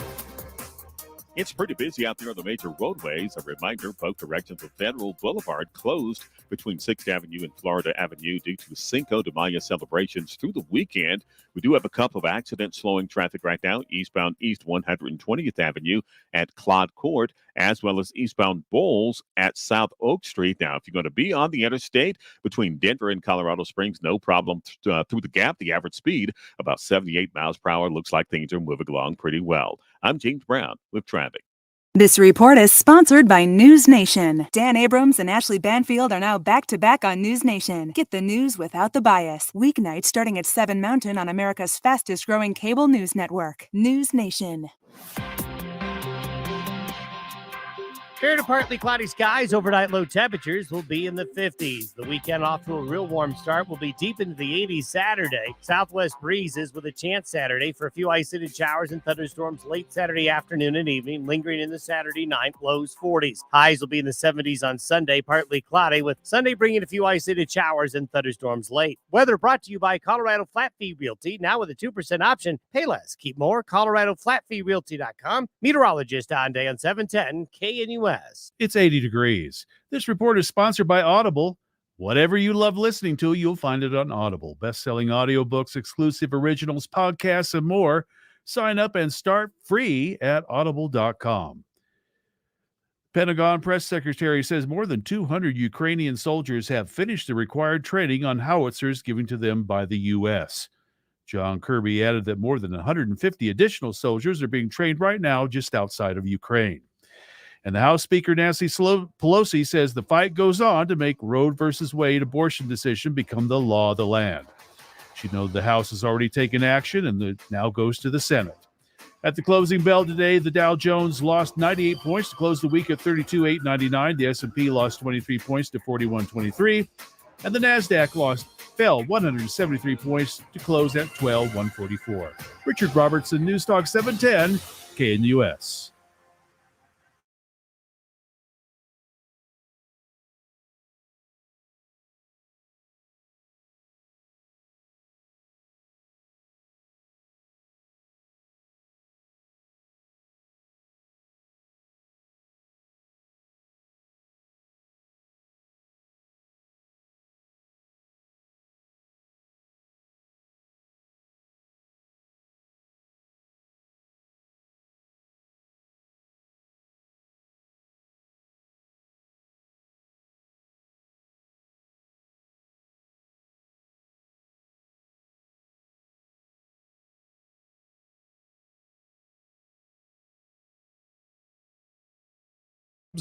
Speaker 6: It's pretty busy out there on the major roadways. A reminder, both directions of Federal Boulevard closed between 6th Avenue and Florida Avenue due to Cinco de Mayo celebrations through the weekend. We do have a couple of accidents slowing traffic right now. Eastbound East 120th Avenue at Claude Court, as well as eastbound Bowles at South Oak Street. Now, if you're going to be on the interstate between Denver and Colorado Springs, no problem through the gap. The average speed, about 78 miles per hour. Looks like things are moving along pretty well. I'm James Brown with traffic.
Speaker 10: This report is sponsored by News Nation. Dan Abrams and Ashley Banfield are now back-to-back on News Nation. Get the news without the bias. Weeknights starting at 7 Mountain on America's fastest-growing cable news network, News Nation.
Speaker 11: Fair to partly cloudy skies, overnight low temperatures will be in the 50s. The weekend off to a real warm start will be deep into the 80s Saturday. Southwest breezes with a chance Saturday for a few isolated showers and thunderstorms late Saturday afternoon and evening, lingering in the Saturday night, lows 40s. Highs will be in the 70s on Sunday, partly cloudy, with Sunday bringing a few isolated showers and thunderstorms late. Weather brought to you by Colorado Flat Fee Realty, now with a 2% option. Pay less, keep more. ColoradoFlatFeeRealty.com. Meteorologist on day on 710 KNUS.
Speaker 17: It's 80 degrees. This report is sponsored by Audible. Whatever you love listening to, you'll find it on Audible. Best-selling audiobooks, exclusive originals, podcasts, and more. Sign up and start free at audible.com. Pentagon press secretary says more than 200 Ukrainian soldiers have finished the required training on howitzers given to them by the U.S. John Kirby added that more than 150 additional soldiers are being trained right now just outside of Ukraine. And the House Speaker Nancy Pelosi says the fight goes on to make Roe versus Wade abortion decision become the law of the land. She noted the House has already taken action and it now goes to the Senate. At the closing bell today, the Dow Jones lost 98 points to close the week at 32,899. The S&P lost 23 points to 4123. And the NASDAQ fell 173 points to close at 12,144. Richard Robertson, News Talk 710, KNUS.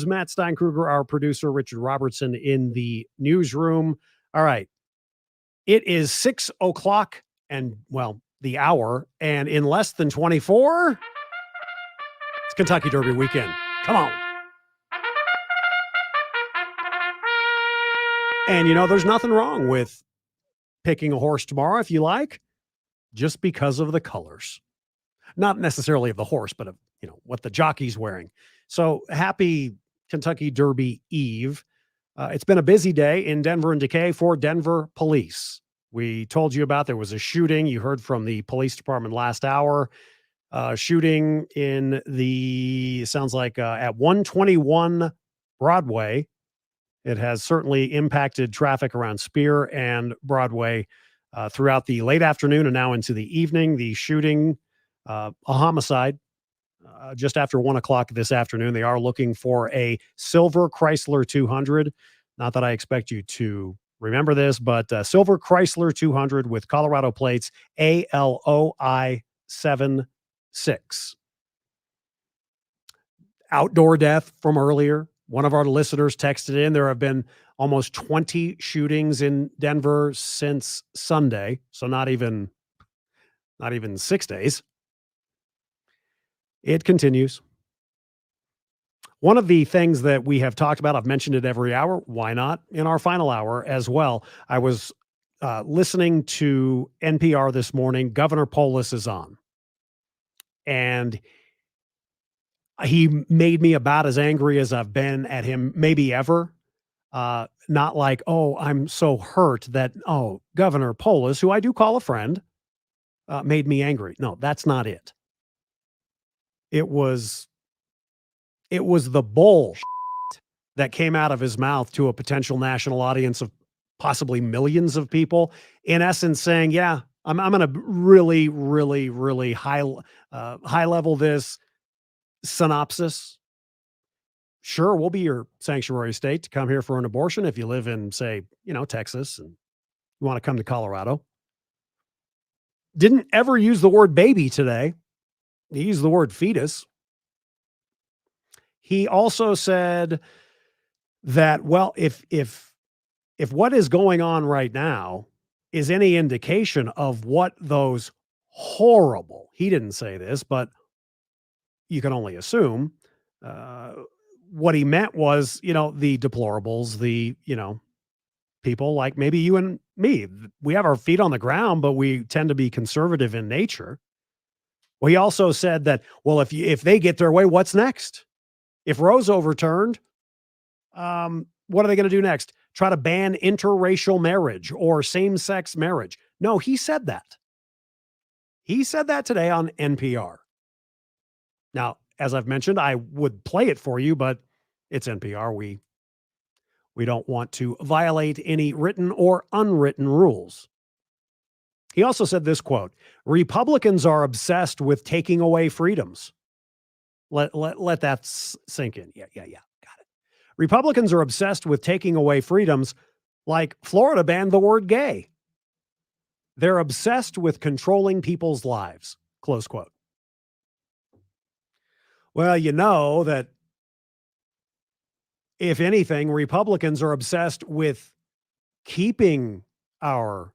Speaker 3: Matt Steinkruger, our producer, Richard Robertson in the newsroom. All right. It is 6 o'clock and, well, the hour, and in less than 24, it's Kentucky Derby weekend. Come on. And, there's nothing wrong with picking a horse tomorrow if you like, just because of the colors. Not necessarily of the horse, but of, what the jockey's wearing. So happy Kentucky Derby Eve. It's been a busy day in Denver and Decay for Denver police. We told you about there was a shooting. You heard from the police department last hour. Shooting in sounds like at 121 Broadway. It has certainly impacted traffic around Spear and Broadway throughout the late afternoon and now into the evening. The shooting, a homicide, just after 1 o'clock this afternoon. They are looking for a silver Chrysler 200. Not that I expect you to remember this, but silver Chrysler 200 with Colorado plates ALOI 76. Outdoor death from earlier. One of our listeners texted in. There have been almost 20 shootings in Denver since Sunday, so not even 6 days. It continues. One of the things that we have talked about, I've mentioned it every hour. Why not in our final hour as well? I was listening to NPR this morning. Governor Polis is on. And he made me about as angry as I've been at him maybe ever. Not like, oh, I'm so hurt that, oh, Governor Polis, who I do call a friend, made me angry. No, that's not it. It was the bull that came out of his mouth to a potential national audience of possibly millions of people, in essence saying, yeah, I'm going to really, really, really high level this synopsis. Sure, we'll be your sanctuary state to come here for an abortion if you live in, say, Texas and you want to come to Colorado. Didn't ever use the word baby today. He used the word fetus. He also said that, well, if what is going on right now is any indication of what those horrible, he didn't say this, but you can only assume, what he meant was, the deplorables, the, people like maybe you and me. We have our feet on the ground, but we tend to be conservative in nature. Well, he also said that, well, if they get their way, what's next? If Roe's overturned, what are they going to do next? Try to ban interracial marriage or same-sex marriage? No, he said that. He said that today on NPR. Now, as I've mentioned, I would play it for you, but it's NPR. We don't want to violate any written or unwritten rules. He also said this quote, Republicans are obsessed with taking away freedoms. Let that sink in. Yeah. Got it. Republicans are obsessed with taking away freedoms like Florida banned the word gay. They're obsessed with controlling people's lives. Close quote. Well, you know that if anything, Republicans are obsessed with keeping our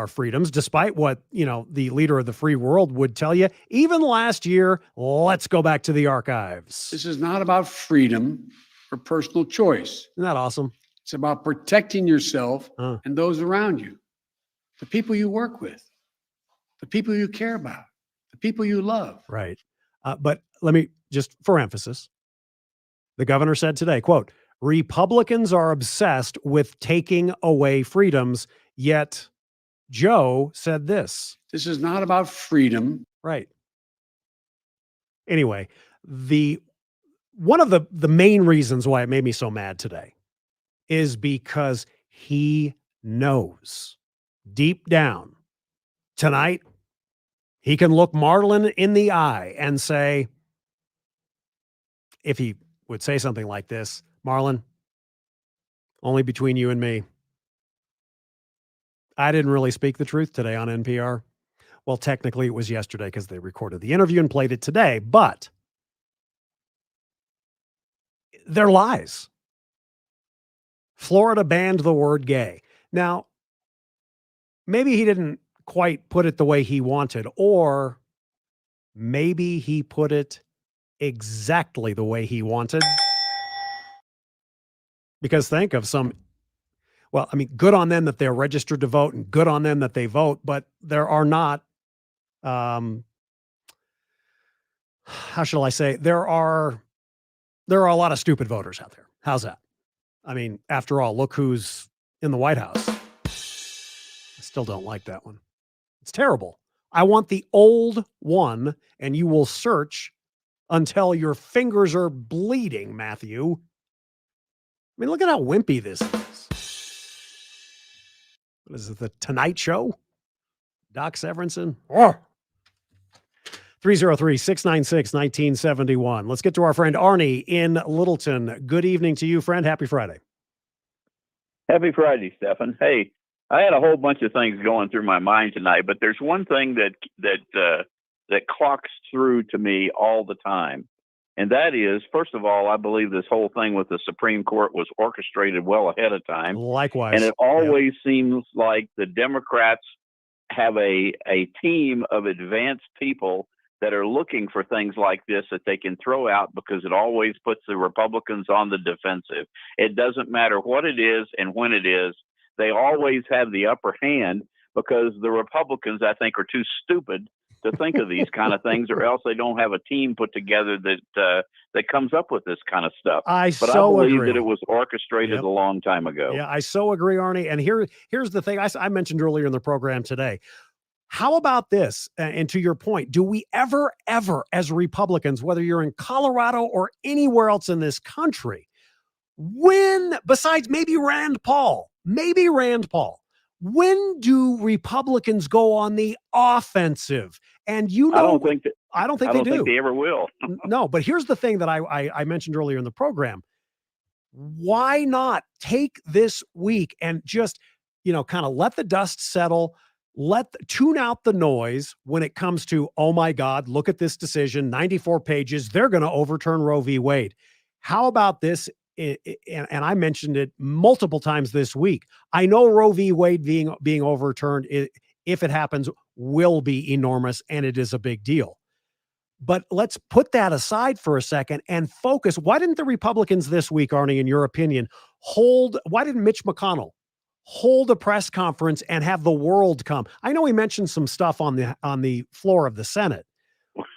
Speaker 3: freedoms, despite what, the leader of the free world would tell you. Even last year, let's go back to the archives.
Speaker 21: This is not about freedom or personal choice.
Speaker 3: Isn't that awesome?
Speaker 21: It's about protecting yourself and those around you, the people you work with, the people you care about, the people you love.
Speaker 3: Right. But let me just, for emphasis, the governor said today, quote, Republicans are obsessed with taking away freedoms, yet Joe said this.
Speaker 21: This is not about freedom.
Speaker 3: Right. Anyway, one of the main reasons why it made me so mad today is because he knows deep down tonight he can look Marlin in the eye and say, if he would say something like this, Marlin, only between you and me, I didn't really speak the truth today on NPR. Well, technically it was yesterday because they recorded the interview and played it today, but they're lies. Florida banned the word gay. Now, maybe he didn't quite put it the way he wanted, or maybe he put it exactly the way he wanted. Because think of good on them that they're registered to vote and good on them that they vote, but there are not, how shall I say, there are a lot of stupid voters out there. How's that? I mean, after all, look who's in the White House. I still don't like that one. It's terrible. I want the old one, and you will search until your fingers are bleeding, Matthew. I mean, look at how wimpy this is. What is it, The Tonight Show? Doc Severinsen? 303-696-1971. Let's get to our friend Arnie in Littleton. Good evening to you, friend. Happy Friday.
Speaker 13: Happy Friday, Steffan. Hey, I had a whole bunch of things going through my mind tonight, but there's one thing that clocks through to me all the time. And that is, first of all, I believe this whole thing with the Supreme Court was orchestrated well ahead of time.
Speaker 3: Likewise.
Speaker 13: And it always seems like the Democrats have a team of advanced people that are looking for things like this that they can throw out because it always puts the Republicans on the defensive. It doesn't matter what it is and when it is. They always have the upper hand because the Republicans, I think, are too stupid to think of these kind of things, or else they don't have a team put together that comes up with this kind of stuff.
Speaker 3: I
Speaker 13: But
Speaker 3: so
Speaker 13: I believe
Speaker 3: agree.
Speaker 13: that it was orchestrated a long time ago.
Speaker 3: Yeah, I so agree, Arnie. And here's the thing I mentioned earlier in the program today. How about this? And to your point, do we ever, as Republicans, whether you're in Colorado or anywhere else in this country, when, besides maybe Rand Paul, when do Republicans go on the offensive? And
Speaker 13: I don't think
Speaker 3: they do.
Speaker 13: think they ever will.
Speaker 3: No, but here's the thing that I mentioned earlier in the program. Why not take this week and just, kind of let the dust settle, tune out the noise when it comes to, oh my God, look at this decision, 94 pages, they're going to overturn Roe v. Wade. How about this? And I mentioned it multiple times this week. I know Roe v. Wade being overturned, if it happens, will be enormous, and it is a big deal. But let's put that aside for a second and focus. Why didn't the Republicans this week, Arnie, in your opinion, why didn't Mitch McConnell hold a press conference and have the world come? I know he mentioned some stuff on the floor of the Senate,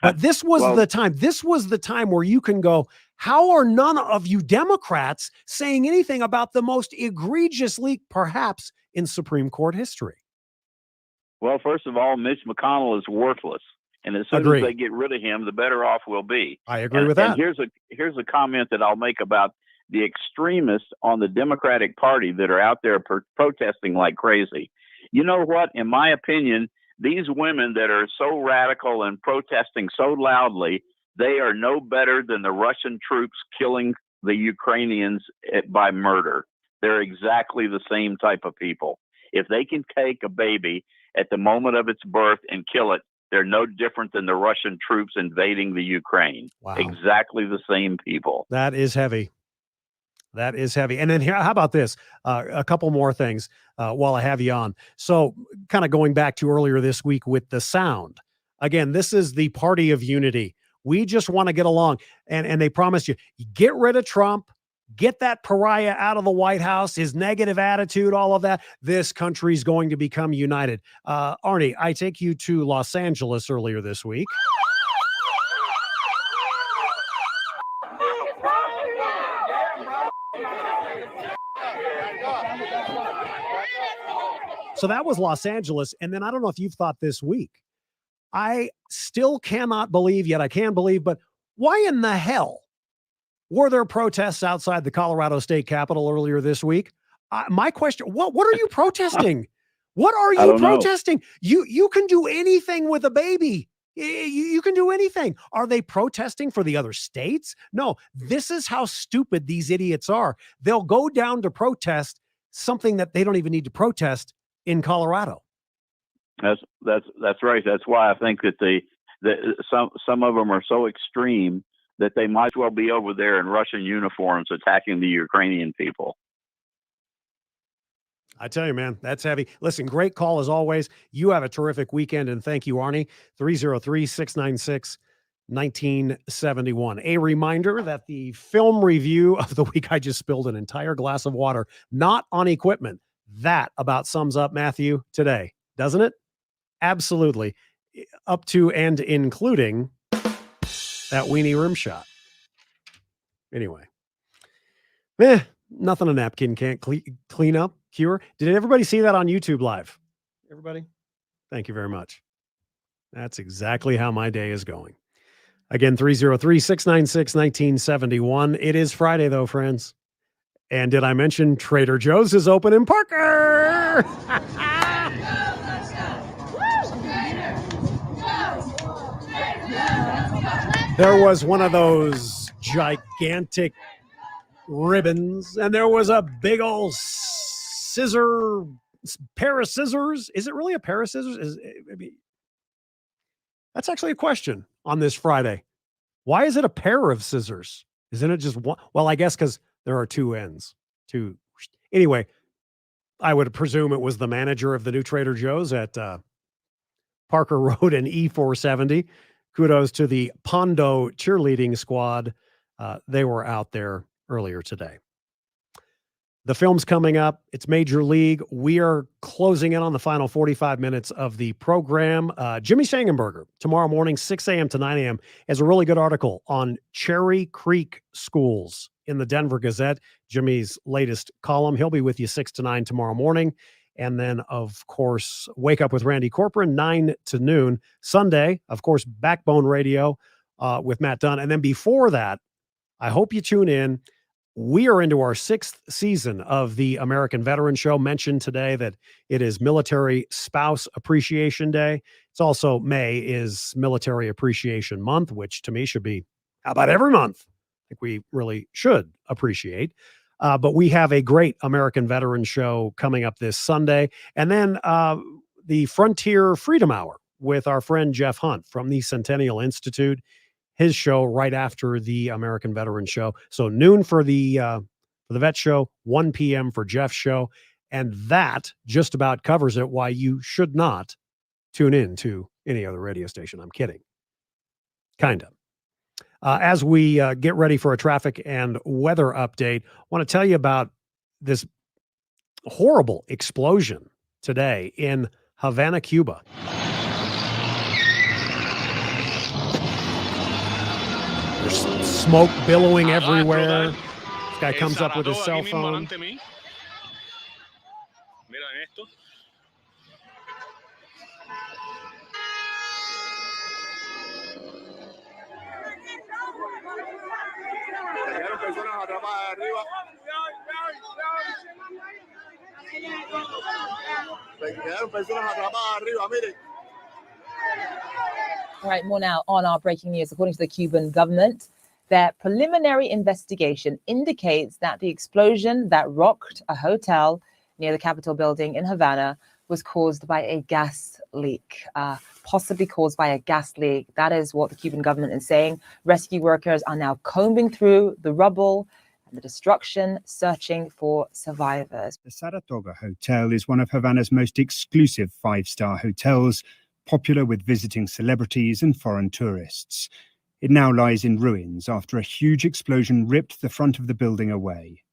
Speaker 3: but this was the time. This was the time where you can go, how are none of you Democrats saying anything about the most egregious leak, perhaps, in Supreme Court history?
Speaker 13: Well, first of all, Mitch McConnell is worthless. And as soon as they get rid of him, the better off we'll be.
Speaker 3: I agree with that.
Speaker 13: And here's a comment that I'll make about the extremists on the Democratic Party that are out there protesting like crazy. You know what? In my opinion, these women that are so radical and protesting so loudly, they are no better than the Russian troops killing the Ukrainians by murder. They're exactly the same type of people. If they can take a baby at the moment of its birth and kill it, they're no different than the Russian troops invading the Ukraine.
Speaker 3: Wow.
Speaker 13: Exactly the same people.
Speaker 3: That is heavy. And then here, how about this? A couple more things while I have you on. So kind of going back to earlier this week with the sound. Again, this is the party of unity. We just want to get along. And they promised you, get rid of Trump, get that pariah out of the White House, his negative attitude, all of that. This country's going to become united. Arnie, I take you to Los Angeles earlier this week. So that was Los Angeles. And then I don't know if you've thought this week, I still cannot believe, yet I can believe, but why in the hell were there protests outside the Colorado State Capitol earlier this week? My question, what are you protesting? What are you protesting? You can do anything with a baby. You can do anything. Are they protesting for the other states? No, this is how stupid these idiots are. They'll go down to protest something that they don't even need to protest in Colorado.
Speaker 13: That's right. That's why I think that some of them are so extreme that they might as well be over there in Russian uniforms attacking the Ukrainian people.
Speaker 3: I tell you, man, that's heavy. Listen, great call as always. You have a terrific weekend, and thank you, Arnie. 303-696-1971. A reminder that the film review of the week, I just spilled an entire glass of water, not on equipment. That about sums up Matthew today, doesn't it? Absolutely. Up to and including that weenie rim shot. Anyway, nothing a napkin can't clean up, cure. Did everybody see that on YouTube Live? Everybody? Thank you very much. That's exactly how my day is going. Again, 303-696-1971. It is Friday, though, friends. And did I mention Trader Joe's is open in Parker? There was one of those gigantic ribbons, and there was a big old pair of scissors. Is it really a pair of scissors? That's actually a question on this Friday. Why is it a pair of scissors? Isn't it just one? Well, I guess because there are two ends. Anyway, I would presume it was the manager of the new Trader Joe's at Parker Road and E470. kudos to the Pondo cheerleading squad. They were out there earlier today. The film's coming up. It's Major League. We are closing in on the final 45 minutes of the program. Jimmy Shangenberger, tomorrow morning, 6 a.m. to 9 a.m., has a really good article on Cherry Creek schools in the Denver Gazette, Jimmy's latest column. He'll be with you 6 to 9 tomorrow morning. And then, of course, Wake Up with Randy Corcoran, 9 to noon. Sunday, of course, Backbone Radio with Matt Dunn. And then before that, I hope you tune in. We are into our 6th season of the American Veteran Show. Mentioned today that it is Military Spouse Appreciation Day. It's also May is Military Appreciation Month, which to me should be, how about every month? I think we really should appreciate. But we have a great American Veteran Show coming up this Sunday. And then the Frontier Freedom Hour with our friend Jeff Hunt from the Centennial Institute. His show right after the American Veteran Show. So noon for the Vet Show, 1 p.m. for Jeff's show. And that just about covers it, why you should not tune in to any other radio station. I'm kidding. Kind of. As we get ready for a traffic and weather update, I want to tell you about this horrible explosion today in Havana, Cuba. There's smoke billowing everywhere. This guy comes up with his cell phone.
Speaker 1: All right, more now on our breaking news. According to the Cuban government, their preliminary investigation indicates that the explosion that rocked a hotel near the Capitol building in Havana was caused by a gas leak, possibly caused by a gas leak. That is what the Cuban government is saying. Rescue workers are now combing through the rubble and the destruction, searching for survivors.
Speaker 14: The Saratoga Hotel is one of Havana's most exclusive five-star hotels, popular with visiting celebrities and foreign tourists. It now lies in ruins after a huge explosion ripped the front of the building away.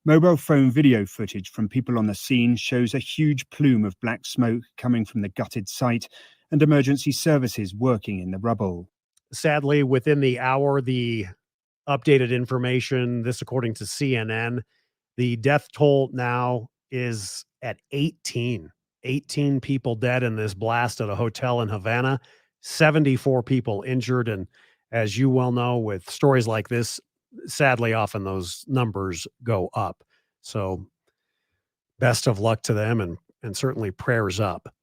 Speaker 14: Mobile phone video footage from people on the scene shows a huge plume of black smoke coming from the gutted site and emergency services working in the rubble.
Speaker 3: Sadly, within the hour, the updated information, this according to CNN, the death toll now is at 18. 18 people dead in this blast at a hotel in Havana, 74 people injured. And as you well know, with stories like this, sadly, often those numbers go up. So best of luck to them and certainly prayers up.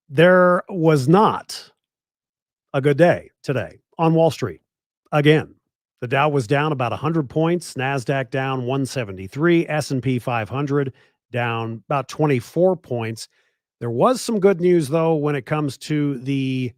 Speaker 3: There was not a good day today on Wall Street. Again, the Dow was down about 100 points, NASDAQ down 173, S&P 500 down about 24 points. There was some good news, though, when it comes to the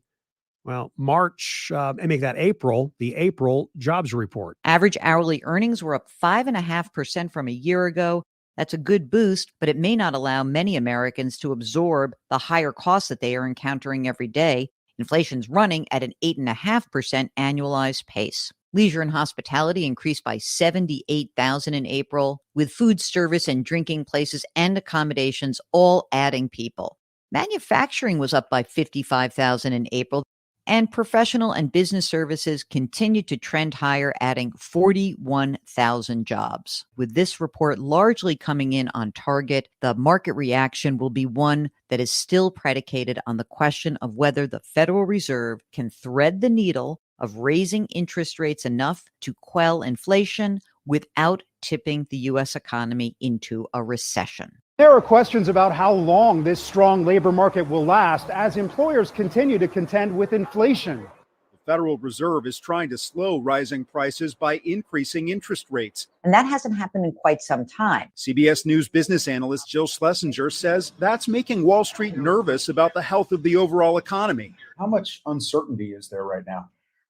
Speaker 3: March, the April jobs report.
Speaker 18: Average hourly earnings were up 5.5% from a year ago. That's a good boost, but it may not allow many Americans to absorb the higher costs that they are encountering every day. Inflation's running at an 8.5% annualized pace. Leisure and hospitality increased by 78,000 in April, with food service and drinking places and accommodations all adding people. Manufacturing was up by 55,000 in April, and professional and business services continued to trend higher, adding 41,000 jobs. With this report largely coming in on target, the market reaction will be one that is still predicated on the question of whether the Federal Reserve can thread the needle of raising interest rates enough to quell inflation without tipping the U.S. economy into a recession.
Speaker 19: There are questions about how long this strong labor market will last as employers continue to contend with inflation.
Speaker 20: The Federal Reserve is trying to slow rising prices by increasing interest rates.
Speaker 22: And that hasn't happened in quite some time.
Speaker 20: CBS News business analyst Jill Schlesinger says that's making Wall Street nervous about the health of the overall economy.
Speaker 23: How much uncertainty is there right now?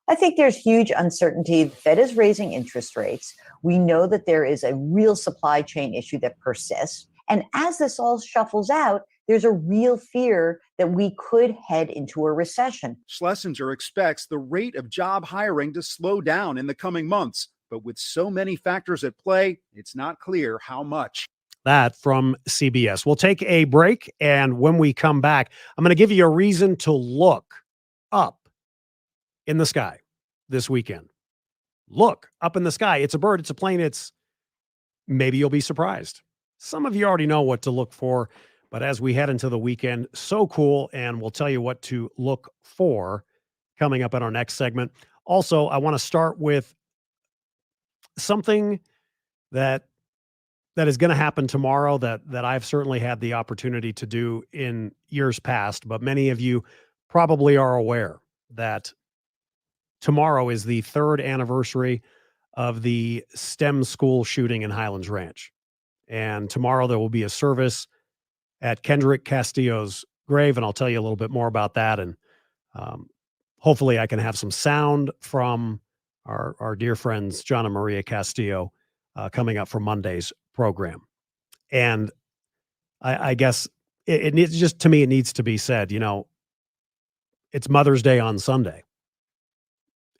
Speaker 22: I think there's huge uncertainty. The Fed is raising interest rates. We know that there is a real supply chain issue that persists. And as this all shuffles out, there's a real fear that we could head into a recession.
Speaker 20: Schlesinger expects the rate of job hiring to slow down in the coming months, but with so many factors at play, it's not clear how much.
Speaker 3: That from CBS. We'll take a break, and when we come back, I'm going to give you a reason to look up in the sky this weekend. Look up in the sky. It's a bird, it's a plane, maybe you'll be surprised. Some of you already know what to look for, but as we head into the weekend, so cool, and we'll tell you what to look for coming up in our next segment. Also, I want to start with something that is going to happen tomorrow that I've certainly had the opportunity to do in years past, but many of you probably are aware that tomorrow is the 3rd anniversary of the STEM school shooting in Highlands Ranch. And tomorrow there will be a service at Kendrick Castillo's grave, and I'll tell you a little bit more about that. And hopefully I can have some sound from our dear friends, John and Maria Castillo, coming up for Monday's program. And I guess it needs, just to me, it needs to be said, it's Mother's Day on Sunday.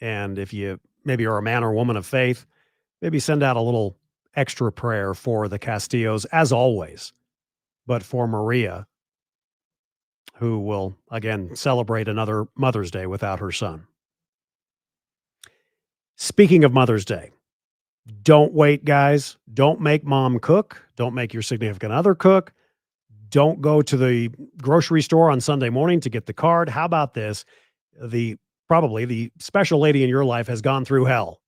Speaker 3: And if you maybe are a man or woman of faith, maybe send out a little extra prayer for the Castillos, as always, but for Maria, who will, again, celebrate another Mother's Day without her son. Speaking of Mother's Day, don't wait, guys. Don't make mom cook. Don't make your significant other cook. Don't go to the grocery store on Sunday morning to get the card. How about this? Probably the special lady in your life has gone through hell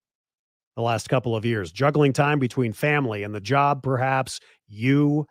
Speaker 3: the last couple of years, juggling time between family and the job, perhaps for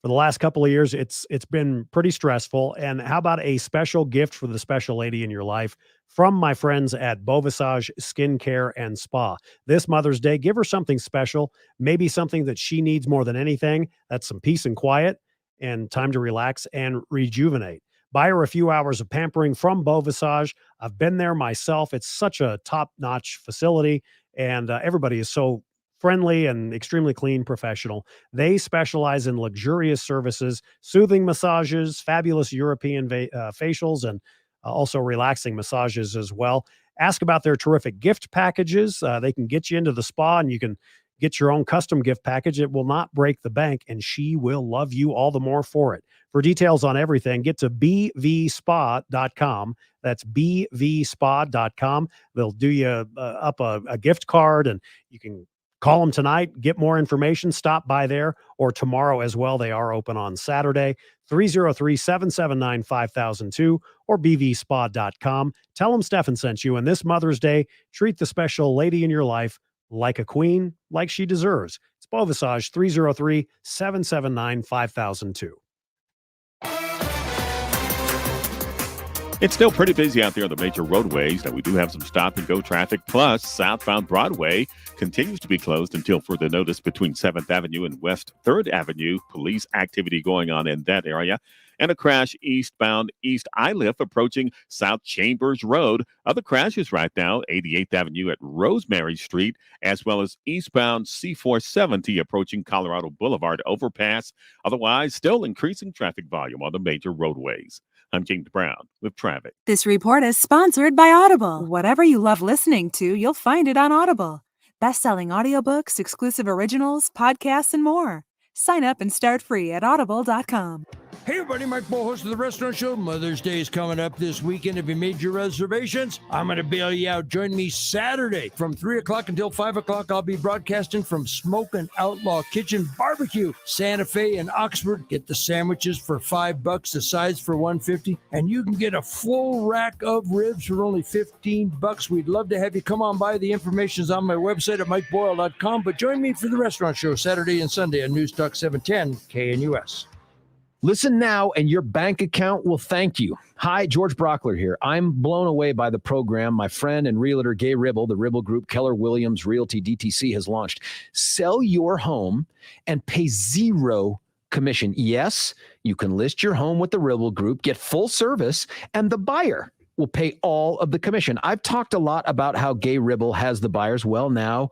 Speaker 3: the last couple of years. It's been pretty stressful. And how about a special gift for the special lady in your life from my friends at Beauvisage Skincare and Spa? This Mother's Day, give her something special, maybe something that she needs more than anything. That's some peace and quiet and time to relax and rejuvenate. Buy her a few hours of pampering from Beauvisage. I've been there myself. It's such a top-notch facility, and everybody is so friendly and extremely clean, professional. They specialize in luxurious services, soothing massages, fabulous European facials, and also relaxing massages as well. Ask about their terrific gift packages. They can get you into the spa, and you can get your own custom gift package. It will not break the bank, and she will love you all the more for it. For details on everything, get to bvspa.com. That's bvspa.com. They'll do you up a gift card, and you can call them tonight, get more information, stop by there, or tomorrow as well. They are open on Saturday, 303-779-5002 or bvspa.com. Tell them Steffan sent you, and this Mother's Day, treat the special lady in your life like a queen, like she deserves. It's Beauvisage, 303-779-5002.
Speaker 6: It's still pretty busy out there on the major roadways. Now, we do have some stop-and-go traffic. Plus, southbound Broadway continues to be closed until further notice between 7th Avenue and West 3rd Avenue. Police activity going on in that area. And a crash eastbound East I-Lift approaching South Chambers Road. Other crashes right now, 88th Avenue at Rosemary Street, as well as eastbound C470 approaching Colorado Boulevard overpass. Otherwise, still increasing traffic volume on the major roadways. I'm James Brown with traffic.
Speaker 10: This report is sponsored by Audible. Whatever you love listening to, you'll find it on Audible. Best-selling audiobooks, exclusive originals, podcasts, and more. Sign up and start free at audible.com.
Speaker 2: Hey everybody, Mike Bo, host of the Restaurant Show. Mother's Day is coming up this weekend. Have you made your reservations? I'm going to bail you out. Join me Saturday from 3 o'clock until 5 o'clock. I'll be broadcasting from Smokin' Outlaw Kitchen Barbecue, Santa Fe and Oxford. Get the sandwiches for $5, the sides for $1.50, and you can get a full rack of ribs for only $15. We'd love to have you come on by. The information is on my website at mikeboyle.com. But join me for the Restaurant Show Saturday and Sunday on News Talk 710 KNUS.
Speaker 16: Listen now, and your bank account will thank you. Hi, George Brockler here. I'm blown away by the program my friend and realtor Gay Ribble, the Ribble Group, Keller Williams Realty DTC, has launched. Sell your home and pay zero commission. Yes, you can list your home with the Ribble Group, get full service, and the buyer will pay all of the commission. I've talked a lot about how Gay Ribble has the buyers. Well, now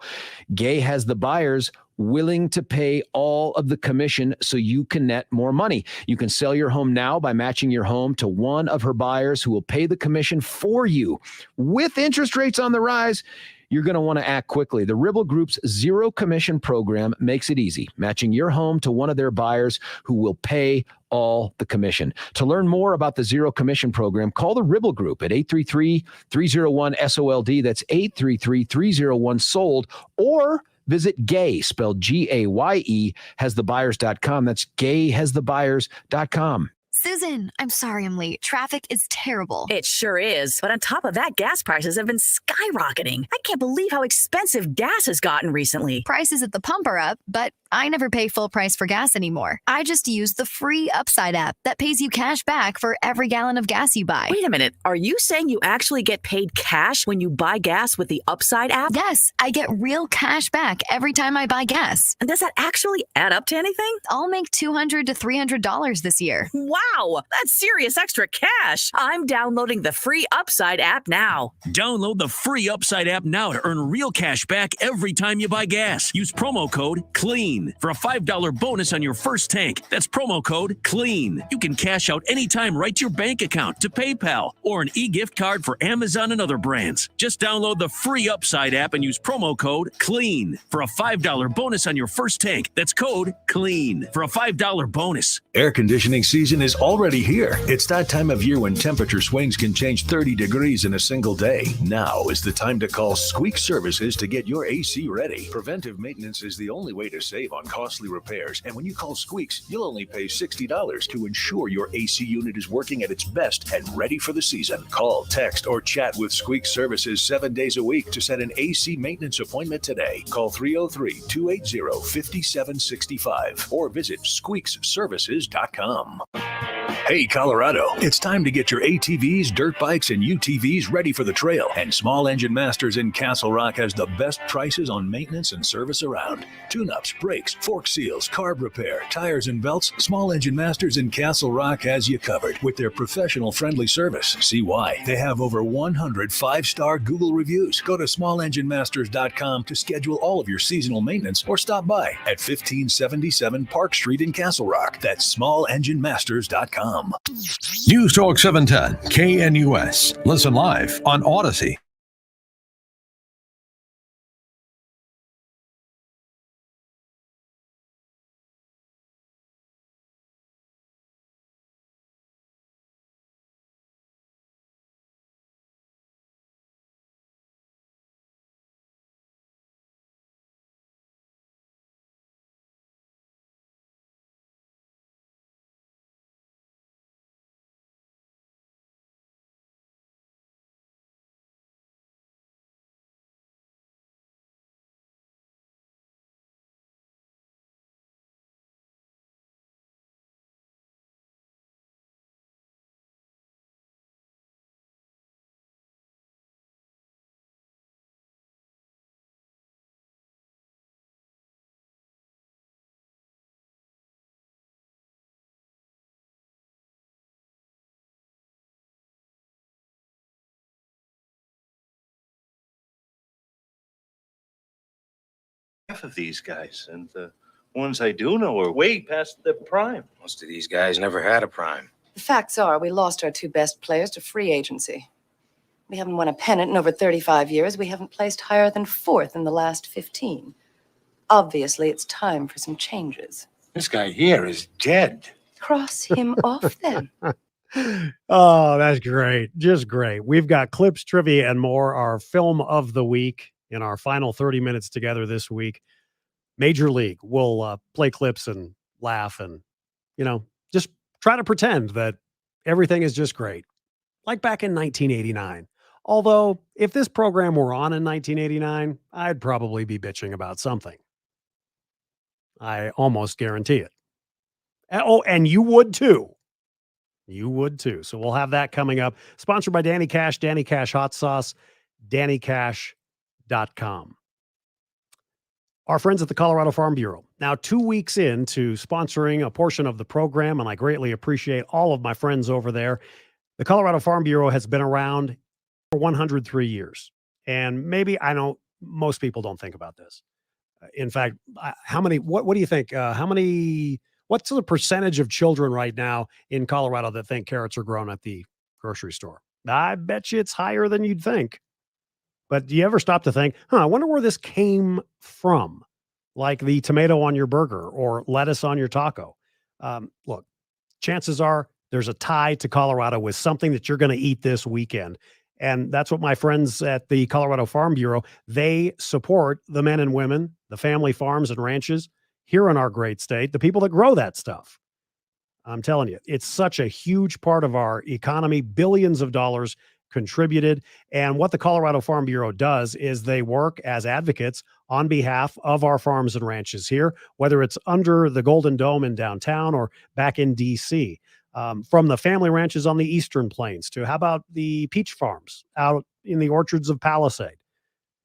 Speaker 16: Gay has the buyers willing to pay all of the commission so you can net more money. You can sell your home now by matching your home to one of her buyers who will pay the commission for you. With interest rates on the rise, you're going to want to act quickly. The Ribble Group's zero commission program makes it easy, matching your home to one of their buyers who will pay all the commission. To learn more about the zero commission program, call the Ribble Group at 833-301-SOLD. That's 833-301-SOLD. Or visit Gay, spelled Gaye, hasthebuyers.com. That's gayhasthebuyers.com.
Speaker 5: Susan, I'm sorry I'm late. Traffic is terrible.
Speaker 7: It sure is. But on top of that, gas prices have been skyrocketing. I can't believe how expensive gas has gotten recently.
Speaker 5: Prices at the pump are up, but I never pay full price for gas anymore. I just use the free Upside app that pays you cash back for every gallon of gas you buy.
Speaker 7: Wait a minute. Are you saying you actually get paid cash when you buy gas with the Upside app?
Speaker 5: Yes, I get real cash back every time I buy gas.
Speaker 7: And does that actually add up to anything?
Speaker 5: I'll make $200 to $300 this year.
Speaker 7: Wow, that's serious extra cash. I'm downloading the free Upside app now.
Speaker 12: Download the free Upside app now to earn real cash back every time you buy gas. Use promo code CLEAN for a $5 bonus on your first tank. That's promo code CLEAN. You can cash out anytime right to your bank account, to PayPal, or an e-gift card for Amazon and other brands. Just download the free Upside app and use promo code CLEAN for a $5 bonus on your first tank. That's code CLEAN for a $5 bonus.
Speaker 8: Air conditioning season is already here. It's that time of year when temperature swings can change 30 degrees in a single day. Now is the time to call Squeak Services to get your AC ready. Preventive maintenance is the only way to save on costly repairs. And when you call Squeaks, you'll only pay $60 to ensure your AC unit is working at its best and ready for the season. Call, text, or chat with Squeak Services 7 days a week to set an AC maintenance appointment today. Call 303-280-5765 or visit squeaksservices.com. Hey, Colorado, it's time to get your ATVs, dirt bikes, and UTVs ready for the trail. And Small Engine Masters in Castle Rock has the best prices on maintenance and service around. Tune-ups, brakes, fork seals, carb repair, tires and belts. Small Engine Masters in Castle Rock has you covered with their professional friendly service. See why. They have over 100 5-star Google reviews. Go to smallenginemasters.com to schedule all of your seasonal maintenance or stop by at 1577 Park Street in Castle Rock. That's smallenginemasters.com. News Talk 710 KNUS. Listen live on Odyssey.
Speaker 9: Half of these guys, and the ones I do know are way past their prime.
Speaker 24: Most of these guys never had a prime.
Speaker 25: The facts are we lost our two best players to free agency. We haven't won a pennant in over 35 years. We haven't placed higher than 4th in the last 15. Obviously, it's time for some changes.
Speaker 24: This guy here is dead.
Speaker 25: Cross him off then.
Speaker 3: Oh, that's great. Just great. We've got clips, trivia, and more. Our film of the week in our final 30 minutes together this week. Major League. We'll play clips and laugh and, just try to pretend that everything is just great. Like back in 1989. Although, if this program were on in 1989, I'd probably be bitching about something. I almost guarantee it. Oh, and you would too. You would too. So we'll have that coming up. Sponsored by Danny Cash, Danny Cash Hot Sauce, DannyCash.com. Our friends at the Colorado Farm Bureau. Now, 2 weeks into sponsoring a portion of the program, and I greatly appreciate all of my friends over there. The Colorado Farm Bureau has been around for 103 years. And maybe most people don't think about this. In fact, what do you think? What's the percentage of children right now in Colorado that think carrots are grown at the grocery store? I bet you it's higher than you'd think. But do you ever stop to think, I wonder where this came from? Like the tomato on your burger or lettuce on your taco. Look, chances are there's a tie to Colorado with something that you're going to eat this weekend. And that's what my friends at the Colorado Farm Bureau, they support the men and women, the family farms and ranches here in our great state, the people that grow that stuff. I'm telling you, it's such a huge part of our economy, billions of dollars contributed. And what the Colorado Farm Bureau does is they work as advocates on behalf of our farms and ranches here, whether it's under the Golden Dome in downtown or back in DC. From the family ranches on the Eastern Plains to how about the peach farms out in the orchards of Palisade.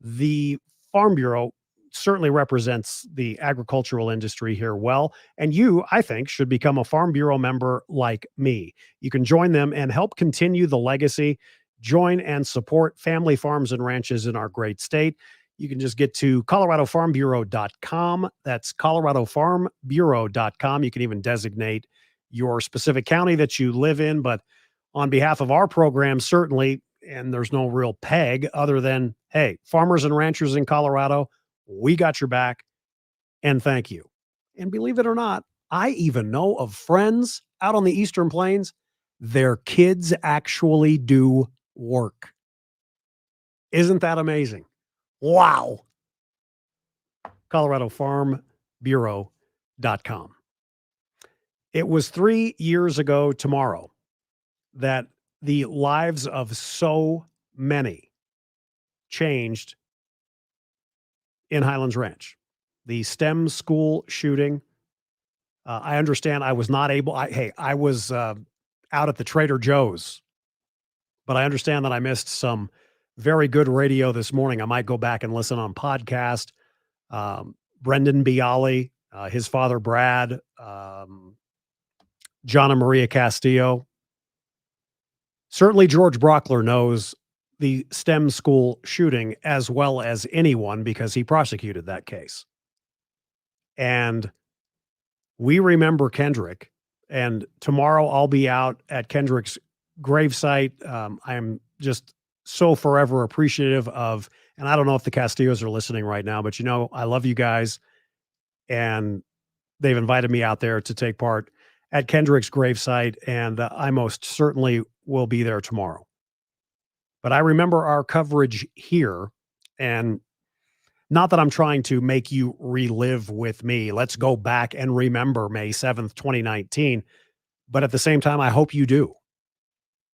Speaker 3: The Farm Bureau certainly represents the agricultural industry here well. And you, I think, should become a Farm Bureau member like me. You can join them and help continue the legacy. Join and support family farms and ranches in our great state. You can just get to coloradofarmbureau.com. That's coloradofarmbureau.com. You can even designate your specific county that you live in. But on behalf of our program, certainly, and there's no real peg other than, hey, farmers and ranchers in Colorado, we got your back, and thank you. And believe it or not, I even know of friends out on the Eastern Plains, their kids actually do work. Isn't that amazing? Wow. coloradofarmbureau.com. It was 3 years ago tomorrow that the lives of so many changed in Highlands Ranch. The STEM school shooting. I understand I was not able. I was out at the Trader Joe's, but I understand that I missed some very good radio this morning. I might go back and listen on podcast. Brendan Bialy, his father Brad, John and Maria Castillo. Certainly George Brockler knows the STEM school shooting as well as anyone because he prosecuted that case. And we remember Kendrick. And tomorrow I'll be out at Kendrick's gravesite. I am just so forever appreciative of, and I don't know if the Castillos are listening right now, but I love you guys. And they've invited me out there to take part at Kendrick's gravesite, and I most certainly will be there tomorrow. But I remember our coverage here, and not that I'm trying to make you relive with me. Let's go back and remember May 7th, 2019. But at the same time, I hope you do,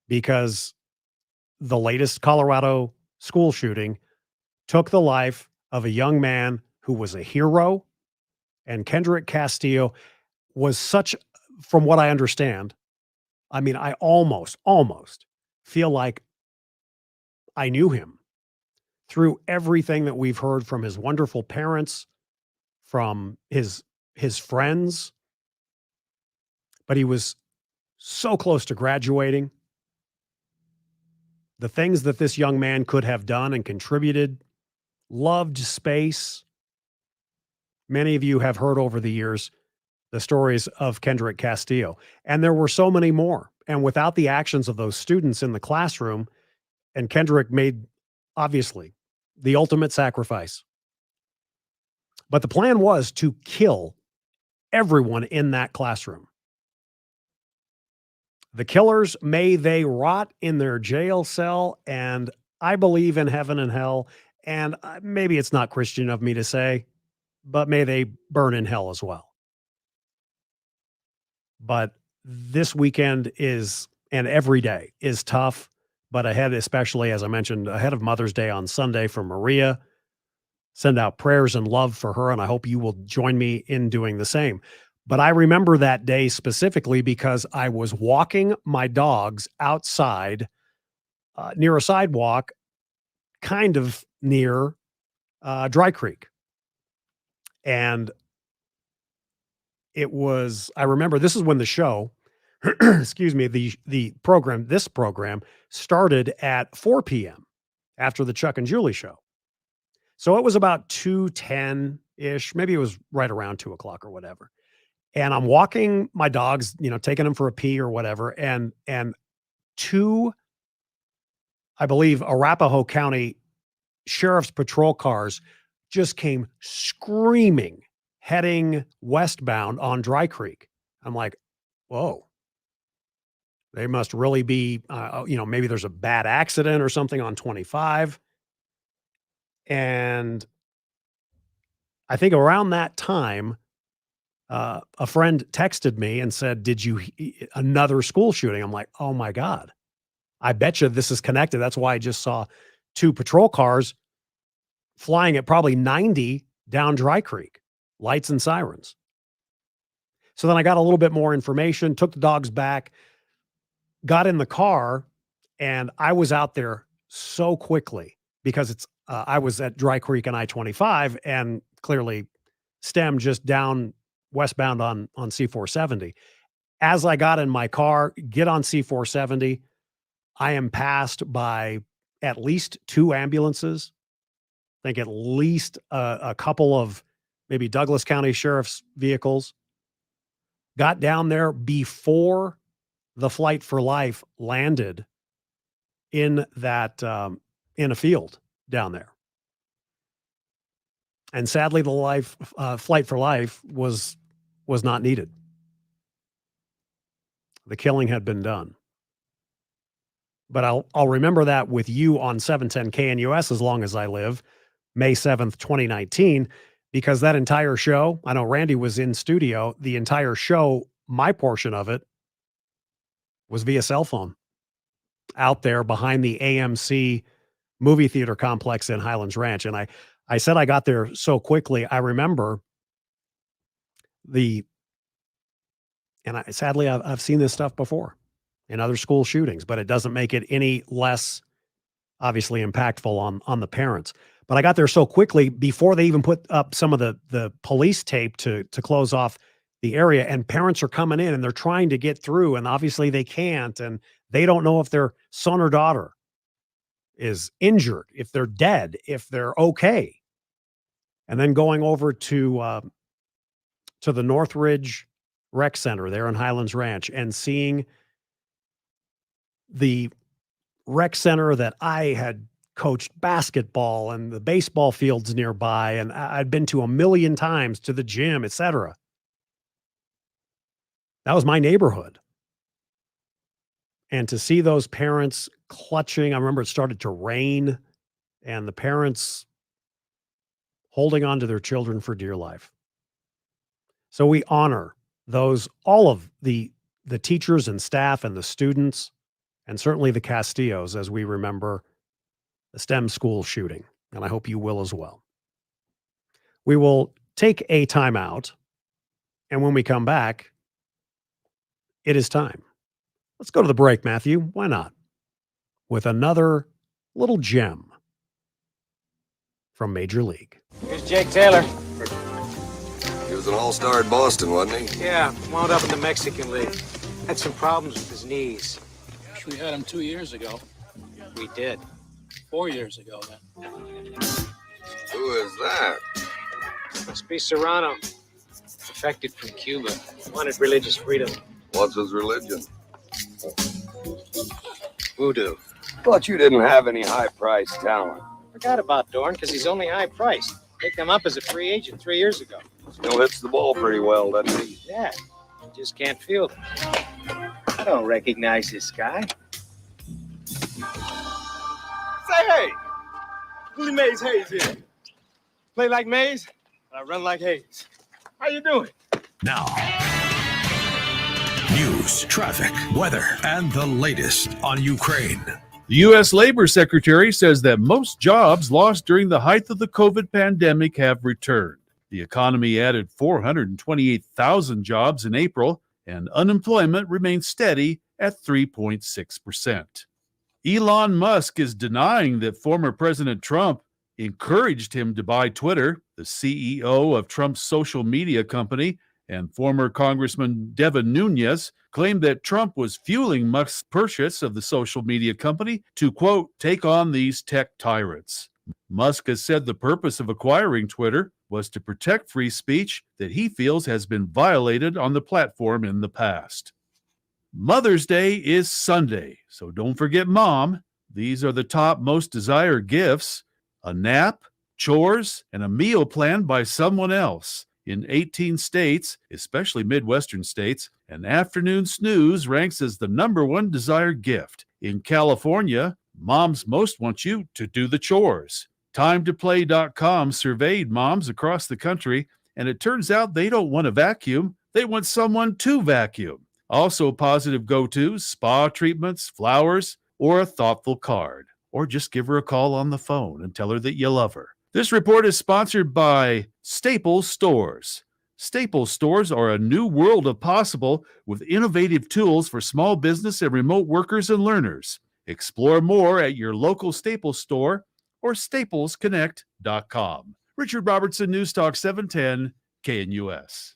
Speaker 3: because the latest Colorado school shooting took the life of a young man who was a hero, and Kendrick Castillo was such, from what I understand, I mean, I almost feel like I knew him through everything that we've heard from his wonderful parents, from his friends. But he was so close to graduating. The things that this young man could have done and contributed, loved space. Many of you have heard over the years the stories of Kendrick Castillo, and there were so many more. And without the actions of those students in the classroom, and Kendrick made, obviously, the ultimate sacrifice. But the plan was to kill everyone in that classroom. The killers, may they rot in their jail cell, and I believe in heaven and hell, and maybe it's not Christian of me to say, but may they burn in hell as well. But this weekend is, and every day is tough, but ahead, especially as I mentioned, ahead of Mother's Day on Sunday for Maria. Send out prayers and love for her, and I hope you will join me in doing the same. But I remember that day specifically because I was walking my dogs outside near a sidewalk, kind of near Dry Creek. And I remember this is when the show excuse me, this program started at 4 p.m. after the Chuck and Julie show. So it was about 2:10-ish, maybe it was right around 2 o'clock or whatever. And I'm walking my dogs, taking them for a pee or whatever. And two, I believe, Arapahoe County Sheriff's Patrol cars just came screaming, heading westbound on Dry Creek. I'm like, whoa. They must really be, maybe there's a bad accident or something on 25. And I think around that time, a friend texted me and said, another school shooting? I'm like, oh my God, I bet you this is connected. That's why I just saw 2 patrol cars flying at probably 90 down Dry Creek, lights and sirens. So then I got a little bit more information, took the dogs back, got in the car, and I was out there so quickly because I was at Dry Creek and I-25 and clearly stemmed just down westbound on C-470. As I got in my car, get on C-470, I am passed by at least 2 ambulances. I think at least a couple of maybe Douglas County Sheriff's vehicles. Got down there before the Flight for Life landed in that in a field down there. And sadly, the Flight for Life was not needed. The killing had been done. But I'll remember that with you on 710 KNUS as long as I live, May 7th, 2019, because that entire show, I know Randy was in studio, the entire show, my portion of it was via cell phone out there behind the AMC movie theater complex in Highlands Ranch. And I said I got there so quickly. I remember sadly, I've seen this stuff before in other school shootings, but it doesn't make it any less obviously impactful on the parents. But I got there so quickly before they even put up some of the police tape to close off the area, and parents are coming in and they're trying to get through, and obviously they can't, and they don't know if their son or daughter is injured, if they're dead, if they're okay. And then going over to the Northridge Rec Center there in Highlands Ranch and seeing the rec center that I had coached basketball and the baseball fields nearby, and I'd been to 1,000,000 times, to the gym, etc. That was my neighborhood. And to see those parents clutching, I remember it started to rain, and the parents holding on to their children for dear life. So we honor all of the teachers and staff and the students, and certainly the Castillos, as we remember the STEM school shooting. And I hope you will as well. We will take a timeout, and when we come back, it is time. Let's go to the break, Matthew. Why not? With another little gem from Major League.
Speaker 4: Here's Jake Taylor.
Speaker 11: He was an all-star at Boston, wasn't he?
Speaker 4: Yeah, wound up in the Mexican League. Had some problems with his knees.
Speaker 15: We had him 2 years ago.
Speaker 4: We did.
Speaker 15: 4 years ago, then.
Speaker 11: Who is that?
Speaker 4: Must be Serrano. Defected from Cuba. Wanted religious freedom.
Speaker 11: What's his religion?
Speaker 4: Voodoo.
Speaker 11: Thought you didn't have any high-priced talent.
Speaker 4: Forgot about Dorn because he's only high-priced. Picked him up as a free agent 3 years ago.
Speaker 11: Still hits the ball pretty well, doesn't he?
Speaker 4: Yeah, just can't field him. I don't recognize this guy.
Speaker 17: Say hey, Willie Mays Hayes here. Play like Mays, I run like Hayes. How you doing?
Speaker 8: Now, news, traffic, weather, and the latest on Ukraine.
Speaker 21: The U.S. Labor Secretary says that most jobs lost during the height of the COVID pandemic have returned. The economy added 428,000 jobs in April, and unemployment remains steady at 3.6%. Elon Musk is denying that former President Trump encouraged him to buy Twitter. The CEO of Trump's social media company And former Congressman Devin Nunes claimed that Trump was fueling Musk's purchase of the social media company to, quote, take on these tech tyrants. Musk has said the purpose of acquiring Twitter was to protect free speech that he feels has been violated on the platform in the past. Mother's Day is Sunday, so don't forget Mom. These are the top most desired gifts: a nap, chores, and a meal planned by someone else. In 18 states, especially Midwestern states, an afternoon snooze ranks as the #1 desired gift. In California, moms most want you to do the chores. TimeToPlay.com surveyed moms across the country, and it turns out they don't want to vacuum, they want someone to vacuum. Also positive go-tos: spa treatments, flowers, or a thoughtful card. Or just give her a call on the phone and tell her that you love her. This report is sponsored by Staples Stores. Staples Stores are a new world of possible with innovative tools for small business and remote workers and learners. Explore more at your local Staples store or staplesconnect.com. Richard Robertson, News Talk 710 KNUS.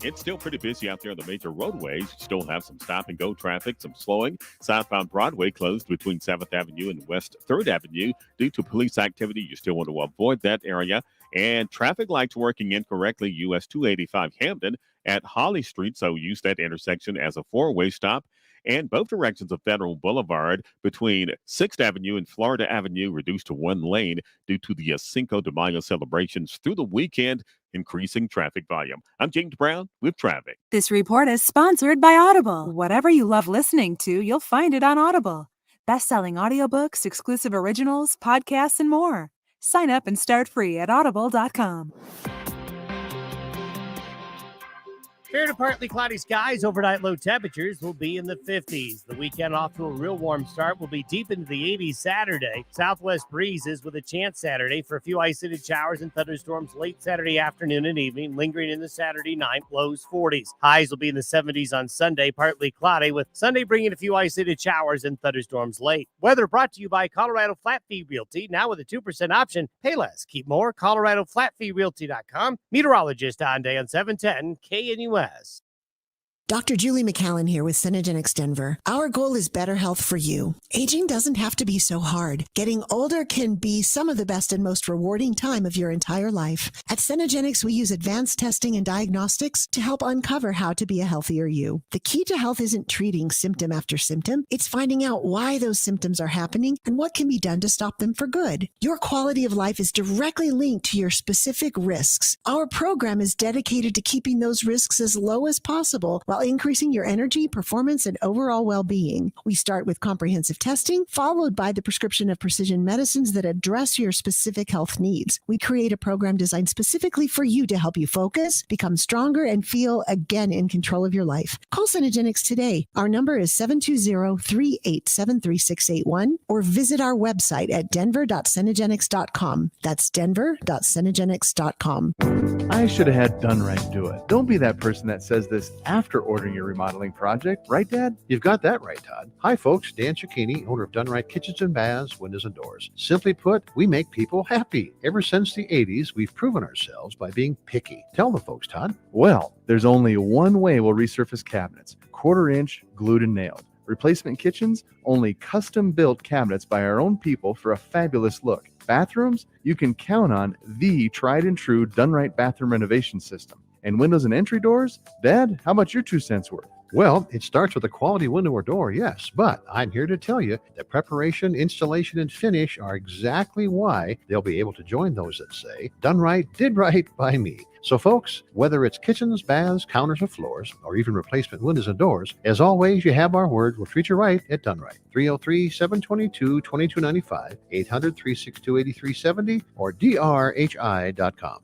Speaker 6: It's still pretty busy out there on the major roadways. You still have some stop-and-go traffic, some slowing. Southbound Broadway closed between 7th Avenue and West 3rd Avenue due to police activity. You still want to avoid that area. And traffic lights working incorrectly, US 285 Hamden at Holly Street, so use that intersection as a four-way stop. And both directions of Federal Boulevard between 6th Avenue and Florida Avenue reduced to one lane due to the Cinco de Mayo celebrations through the weekend, increasing traffic volume. I'm James Brown with traffic.
Speaker 10: This report is sponsored by Audible. Whatever you love listening to, you'll find it on Audible. Best-selling audiobooks, exclusive originals, podcasts, and more. Sign up and start free at audible.com.
Speaker 1: Fair to partly cloudy skies, overnight low temperatures will be in the 50s. The weekend off to a real warm start, will be deep into the 80s Saturday. Southwest breezes with a chance Saturday for a few isolated showers and thunderstorms late Saturday afternoon and evening, lingering in the Saturday night, lows 40s. Highs will be in the 70s on Sunday, partly cloudy, with Sunday bringing a few isolated showers and thunderstorms late. Weather brought to you by Colorado Flat Fee Realty, now with a 2% option. Pay less, keep more. ColoradoFlatFeeRealty.com. Meteorologist on day on 710 KNUS.
Speaker 13: Dr. Julie McAllen here with Synergenics Denver. Our goal is better health for you. Aging doesn't have to be so hard. Getting older can be some of the best and most rewarding time of your entire life. At Synergenics, we use advanced testing and diagnostics to help uncover how to be a healthier you. The key to health isn't treating symptom after symptom. It's finding out why those symptoms are happening and what can be done to stop them for good. Your quality of life is directly linked to your specific risks. Our program is dedicated to keeping those risks as low as possible while increasing your energy, performance, and overall well-being. We start with comprehensive testing, followed by the prescription of precision medicines that address your specific health needs. We create a program designed specifically for you to help you focus, become stronger, and feel again in control of your life. Call Synergenics today. Our number is 720-387-3681 or visit our website at denver.synergenics.com. That's denver.synergenics.com.
Speaker 14: I should have had Done Right do it. Don't be that person that says this after ordering your remodeling project. Right, Dad?
Speaker 18: You've got that right, Todd. Hi, folks. Dan Cicchini, owner of Done Right Kitchens and Baths, Windows and Doors. Simply put, we make people happy. Ever since the 80s, we've proven ourselves by being picky. Tell the folks, Todd.
Speaker 14: Well, there's only one way we'll resurface cabinets. 1/4 inch, glued and nailed. Replacement kitchens, only custom-built cabinets by our own people for a fabulous look. Bathrooms, you can count on the tried-and-true Done Right bathroom renovation system. And windows and entry doors? Dad, how about your 2 cents worth?
Speaker 18: Well, it starts with a quality window or door, yes, but I'm here to tell you that preparation, installation, and finish are exactly why they'll be able to join those that say, Done Right, did right by me. So folks, whether it's kitchens, baths, counters, or floors, or even replacement windows and doors, as always, you have our word. We'll treat you right at Done Right. 303-722-2295, 800-362-8370, or drhi.com.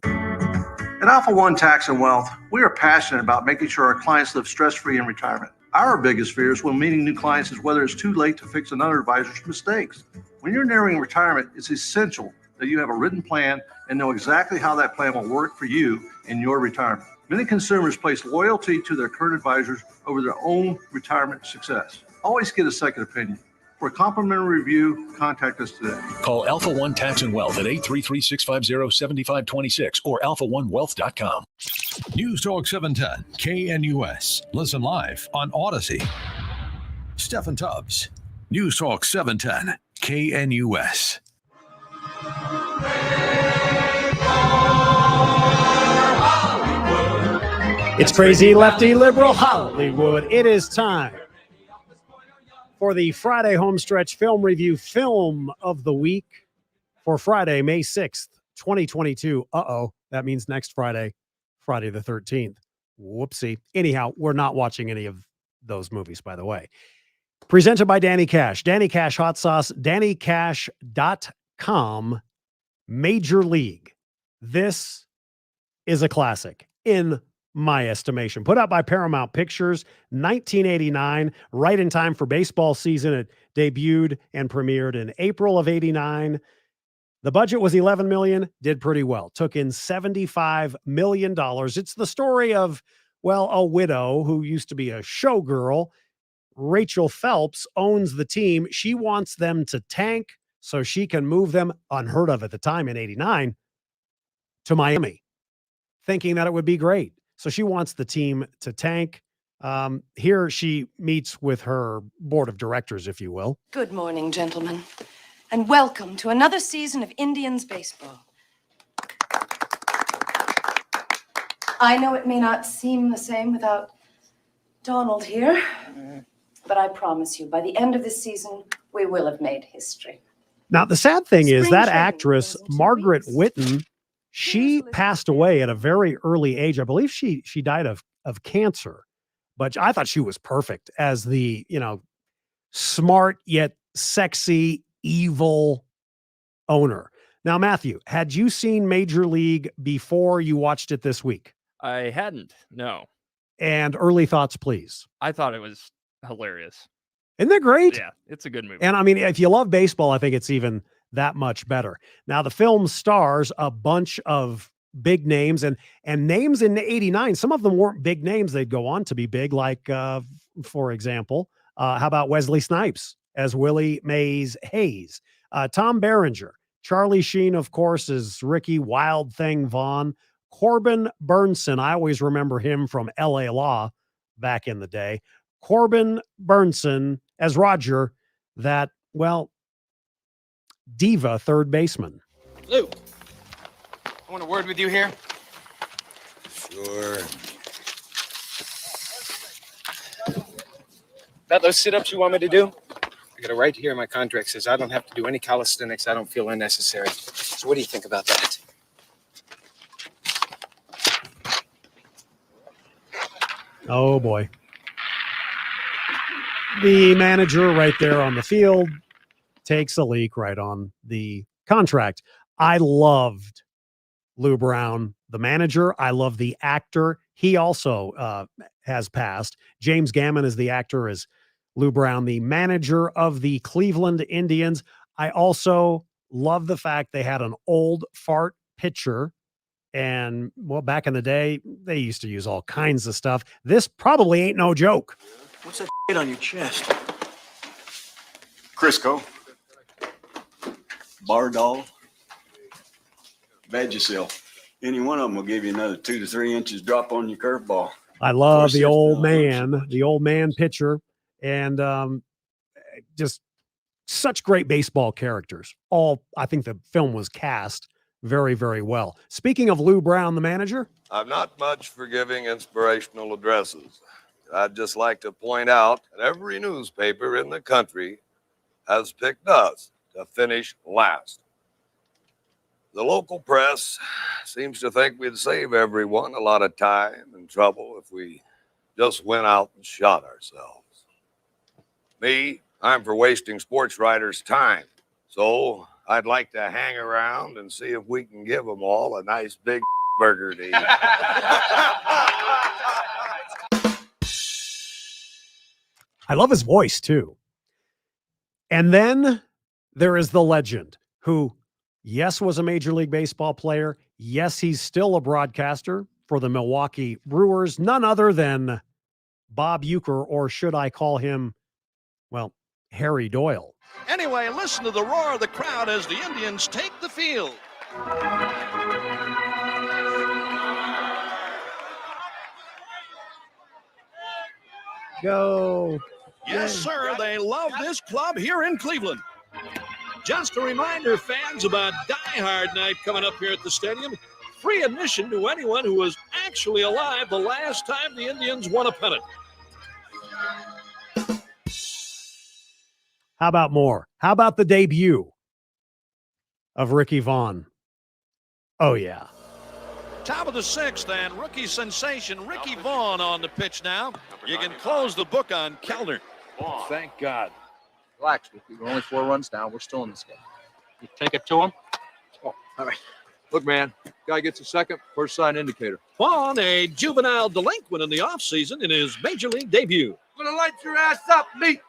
Speaker 19: At Alpha One Tax and Wealth, we are passionate about making sure our clients live stress-free in retirement. Our biggest fear is when meeting new clients is whether it's too late to fix another advisor's mistakes. When you're nearing retirement, it's essential that you have a written plan and know exactly how that plan will work for you in your retirement. Many consumers place loyalty to their current advisors over their own retirement success. Always get a second opinion. For a complimentary review, contact us today.
Speaker 8: Call Alpha One Tax and Wealth at 833-650-7526 or alphaonewealth.com.
Speaker 2: News Talk 710 KNUS. Listen live on Odyssey. Steffan Tubbs. News Talk 710 KNUS.
Speaker 3: It's crazy lefty liberal Hollywood. It is time for the Friday homestretch film review film of the week for Friday, May 6th, 2022. That means next Friday, Friday the 13th. Whoopsie. Anyhow, we're not watching any of those movies, by the way. Presented by Danny Cash. Danny Cash Hot Sauce, DannyCash.com. Major League. This is a classic in my estimation. Put out by Paramount Pictures, 1989, right in time for baseball season. It debuted and premiered in April of 89. The budget was $11 million, did pretty well. Took in $75 million. It's the story of, well, a widow who used to be a showgirl. Rachel Phelps owns the team. She wants them to tank so she can move them, unheard of at the time in 89, to Miami, thinking that it would be great. So she wants the team to tank. Here she meets with her board of directors, if you will.
Speaker 25: Good morning, gentlemen, and welcome to another season of Indians baseball. I know it may not seem the same without Donald here, but I promise you, by the end of this season, we will have made history.
Speaker 3: Now, the sad thing is that actress, Margaret Whitten, she passed away at a very early age. I believe she died of cancer, but I thought she was perfect as the, smart yet sexy, evil owner. Now, Matthew, had you seen Major League before you watched it this week?
Speaker 16: I hadn't, no.
Speaker 3: And early thoughts, please.
Speaker 16: I thought it was hilarious.
Speaker 3: Isn't that great?
Speaker 16: Yeah, it's a good movie.
Speaker 3: And I mean, if you love baseball, I think it's even that much better. Now, the film stars a bunch of big names and names in 89. Some of them weren't big names. They'd go on to be big, like, for example, how about Wesley Snipes as Willie Mays Hayes? Tom Berenger. Charlie Sheen, of course, is Ricky Wild Thing Vaughn. Corbin Burnson. I always remember him from L.A. Law back in the day. Corbin Burnson as Roger, that, well, diva third baseman.
Speaker 17: Lou, I want a word with you here.
Speaker 11: Sure.
Speaker 17: That those sit-ups you want me to do? I got it right here in my contract. Says I don't have to do any calisthenics. I don't feel unnecessary. So what do you think about that?
Speaker 3: Oh, boy. The manager right there on the field takes a leak right on the contract. I loved Lou Brown, the manager. I love the actor. He also has passed. James Gammon is the actor, as Lou Brown, the manager of the Cleveland Indians. I also love the fact they had an old fart pitcher. And, well, back in the day, they used to use all kinds of stuff. This probably ain't no joke.
Speaker 20: What's that shit on your chest? Crisco. Bardol. Vagisil. Any one of them will give you another 2 to 3 inches drop on your curveball.
Speaker 3: I love the old man pitcher, and just such great baseball characters. I think the film was cast very, very well. Speaking of Lou Brown, the manager.
Speaker 11: I'm not much for giving inspirational addresses. I'd just like to point out that every newspaper in the country has picked us to finish last. The local press seems to think we'd save everyone a lot of time and trouble if we just went out and shot ourselves. Me, I'm for wasting sports writers' time. So I'd like to hang around and see if we can give them all a nice big burger to eat.
Speaker 3: I love his voice, too. And then there is the legend who, yes, was a Major League Baseball player. Yes, he's still a broadcaster for the Milwaukee Brewers. None other than Bob Uecker, or should I call him, well, Harry Doyle.
Speaker 5: Anyway, listen to the roar of the crowd as the Indians take the field.
Speaker 3: Go.
Speaker 5: Yes, sir. They love this club here in Cleveland. Just a reminder, fans, about Die Hard Night coming up here at the stadium. Free admission to anyone who was actually alive the last time the Indians won a pennant.
Speaker 3: How about more? How about the debut of Ricky Vaughn? Oh, yeah.
Speaker 5: Top of the sixth, and rookie sensation Ricky Vaughn on the pitch now. You can close the book on Kellner.
Speaker 7: Thank God. Relax, Ricky. We're only 4 runs down. We're still in this game.
Speaker 15: You take it to him.
Speaker 7: Oh, all right. Look, man, guy gets a second, first sign indicator.
Speaker 5: Vaughn, a juvenile delinquent in the offseason in his major league debut.
Speaker 7: Gonna light your ass up, Lee.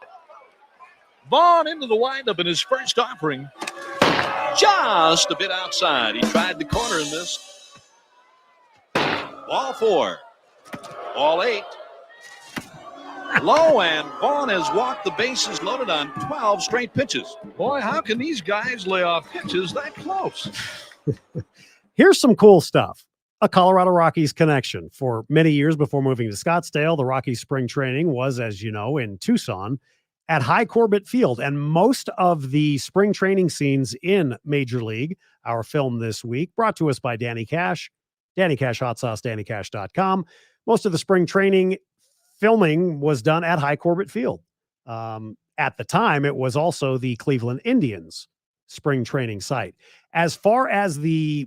Speaker 5: Vaughn into the windup in his first offering. Just a bit outside. He tried the corner and missed. Ball 4. Ball 8. Low, and Vaughn has walked the bases loaded on 12 straight pitches. Boy, how can these guys lay off pitches that close?
Speaker 3: Here's some cool stuff. A Colorado Rockies connection. For many years before moving to Scottsdale, the Rockies spring training was, as you know, in Tucson at High Corbett Field. And most of the spring training scenes in Major League, our film this week, brought to us by Danny Cash. Danny Cash Hot Sauce, DannyCash.com. Most of the spring training filming was done at High Corbett Field. At the time, it was also the Cleveland Indians spring training site. As far as the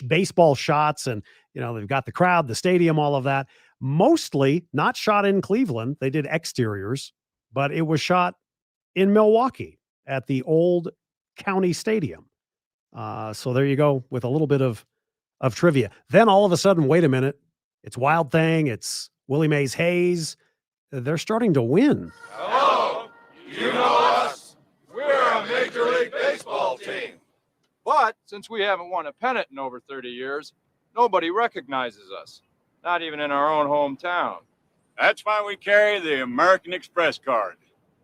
Speaker 3: baseball shots, and they've got the crowd, the stadium, all of that, mostly not shot in Cleveland. They did exteriors, but it was shot in Milwaukee at the old county stadium. So there you go with a little bit of trivia. Then all of a sudden, wait a minute, it's Wild Thing, it's Willie Mays Hayes. They're starting to win.
Speaker 11: Hello, you know us. We're a Major League Baseball team.
Speaker 7: But since we haven't won a pennant in over 30 years, nobody recognizes us, not even in our own hometown.
Speaker 20: That's why we carry the American Express card.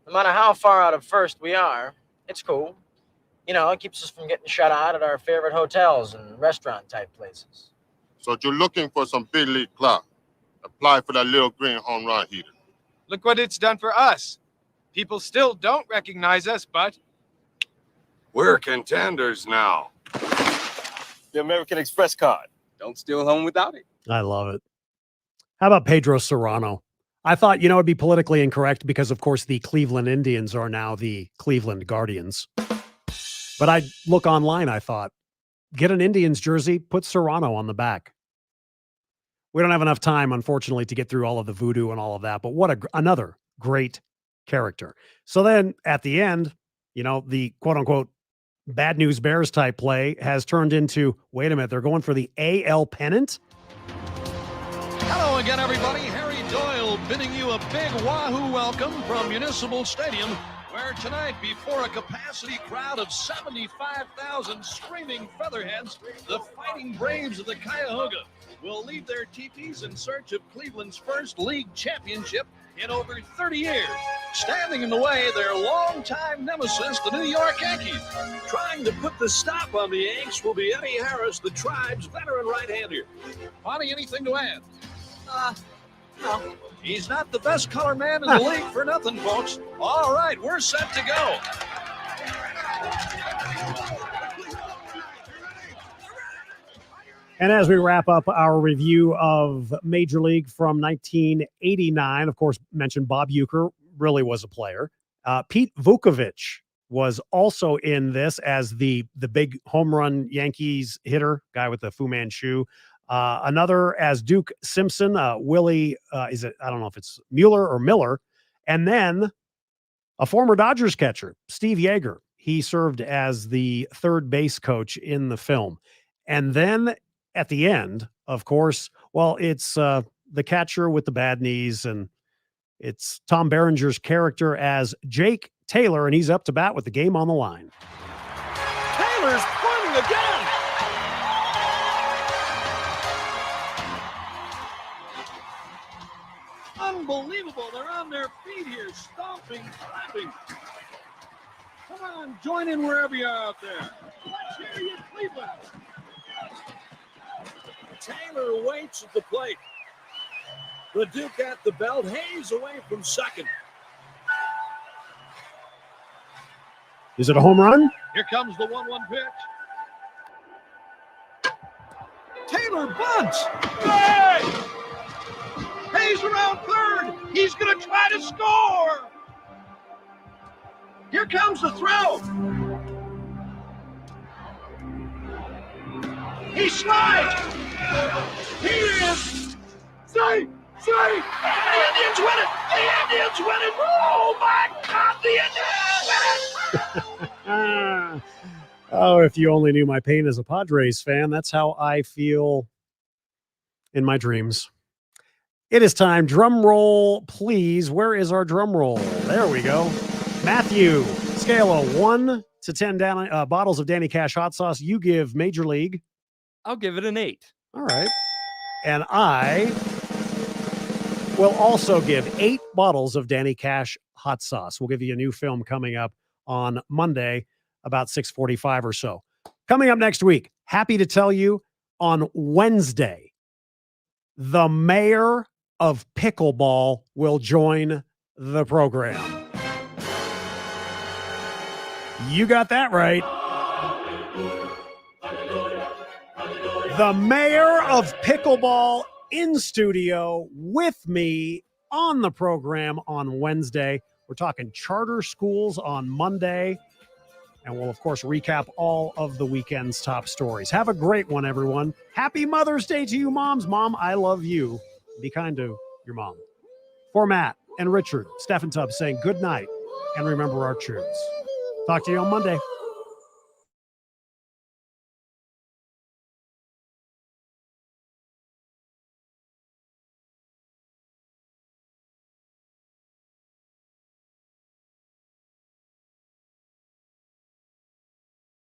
Speaker 12: No matter how far out of first we are, it's cool. It keeps us from getting shut out at our favorite hotels and restaurant-type places.
Speaker 22: So if you're looking for some big league clout, apply for that little green home run heater.
Speaker 17: Look what it's done for us. People still don't recognize us, but
Speaker 11: We're contenders now.
Speaker 20: The American Express card. Don't steal home without it.
Speaker 3: I love it. How about Pedro Serrano? I thought, it'd be politically incorrect because, of course, the Cleveland Indians are now the Cleveland Guardians. But I look online, I thought, get an Indians jersey, put Serrano on the back. We don't have enough time, unfortunately, to get through all of the voodoo and all of that, but what another great character. So then at the end, the quote-unquote bad news Bears type play has turned into, wait a minute, they're going for the AL pennant?
Speaker 5: Hello again, everybody. Harry Doyle bidding you a big wahoo welcome from Municipal Stadium, where tonight, before a capacity crowd of 75,000 screaming featherheads, the Fighting Braves of the Cuyahoga will leave their teepees in search of Cleveland's first league championship in over 30 years. Standing in the way, their longtime nemesis, the New York Yankees. Trying to put the stop on the Yanks will be Eddie Harris, the Tribe's veteran right-hander. Bonnie, anything to add? No. He's not the best color man in the league for nothing, folks. All right, we're set to go.
Speaker 3: And as we wrap up our review of Major League from 1989, of course, mentioned Bob Uecker really was a player. Pete Vukovich was also in this as the big home run Yankees hitter, guy with the Fu Manchu. Another as Duke Simpson, Willie, I don't know if it's Mueller or Miller. And then a former Dodgers catcher, Steve Yeager. He served as the third base coach in the film. And then at the end, of course, well, it's the catcher with the bad knees, and it's Tom Berenger's character as Jake Taylor, and he's up to bat with the game on the line.
Speaker 5: Taylor's pointing again. Unbelievable. They're on their feet here, stomping, clapping. Come on, join in wherever you are out there. Let's hear you, Cleveland. Taylor waits at the plate. The Duke at the belt. Hayes away from second.
Speaker 3: Is it a home run?
Speaker 5: Here comes the 1-1 pitch. Taylor bunts. Hey! Hayes around third. He's going to try to score. Here comes the throw. He slides. He is safe. The Indians win it. The Indians win it. Oh, my God. The Indians win it.
Speaker 3: Oh, if you only knew my pain as a Padres fan, that's how I feel in my dreams. It is time. Drum roll, please. Where is our drum roll? There we go. Matthew, scale of 1 to 10 bottles of Danny Cash hot sauce. You give Major League.
Speaker 16: I'll give it an 8.
Speaker 3: All right. And I will also give 8 bottles of Danny Cash hot sauce. We'll give you a new film coming up on Monday, about 6:45 or so. Coming up next week, happy to tell you on Wednesday, the mayor of pickleball will join the program. You got that right. The mayor of pickleball in studio with me on the program on Wednesday. We're talking charter schools on Monday. And we'll, of course, recap all of the weekend's top stories. Have a great one, everyone. Happy Mother's Day to you, moms. Mom, I love you. Be kind to your mom. For Matt and Richard, Steffan Tubbs saying good night and remember our truths. Talk to you on Monday.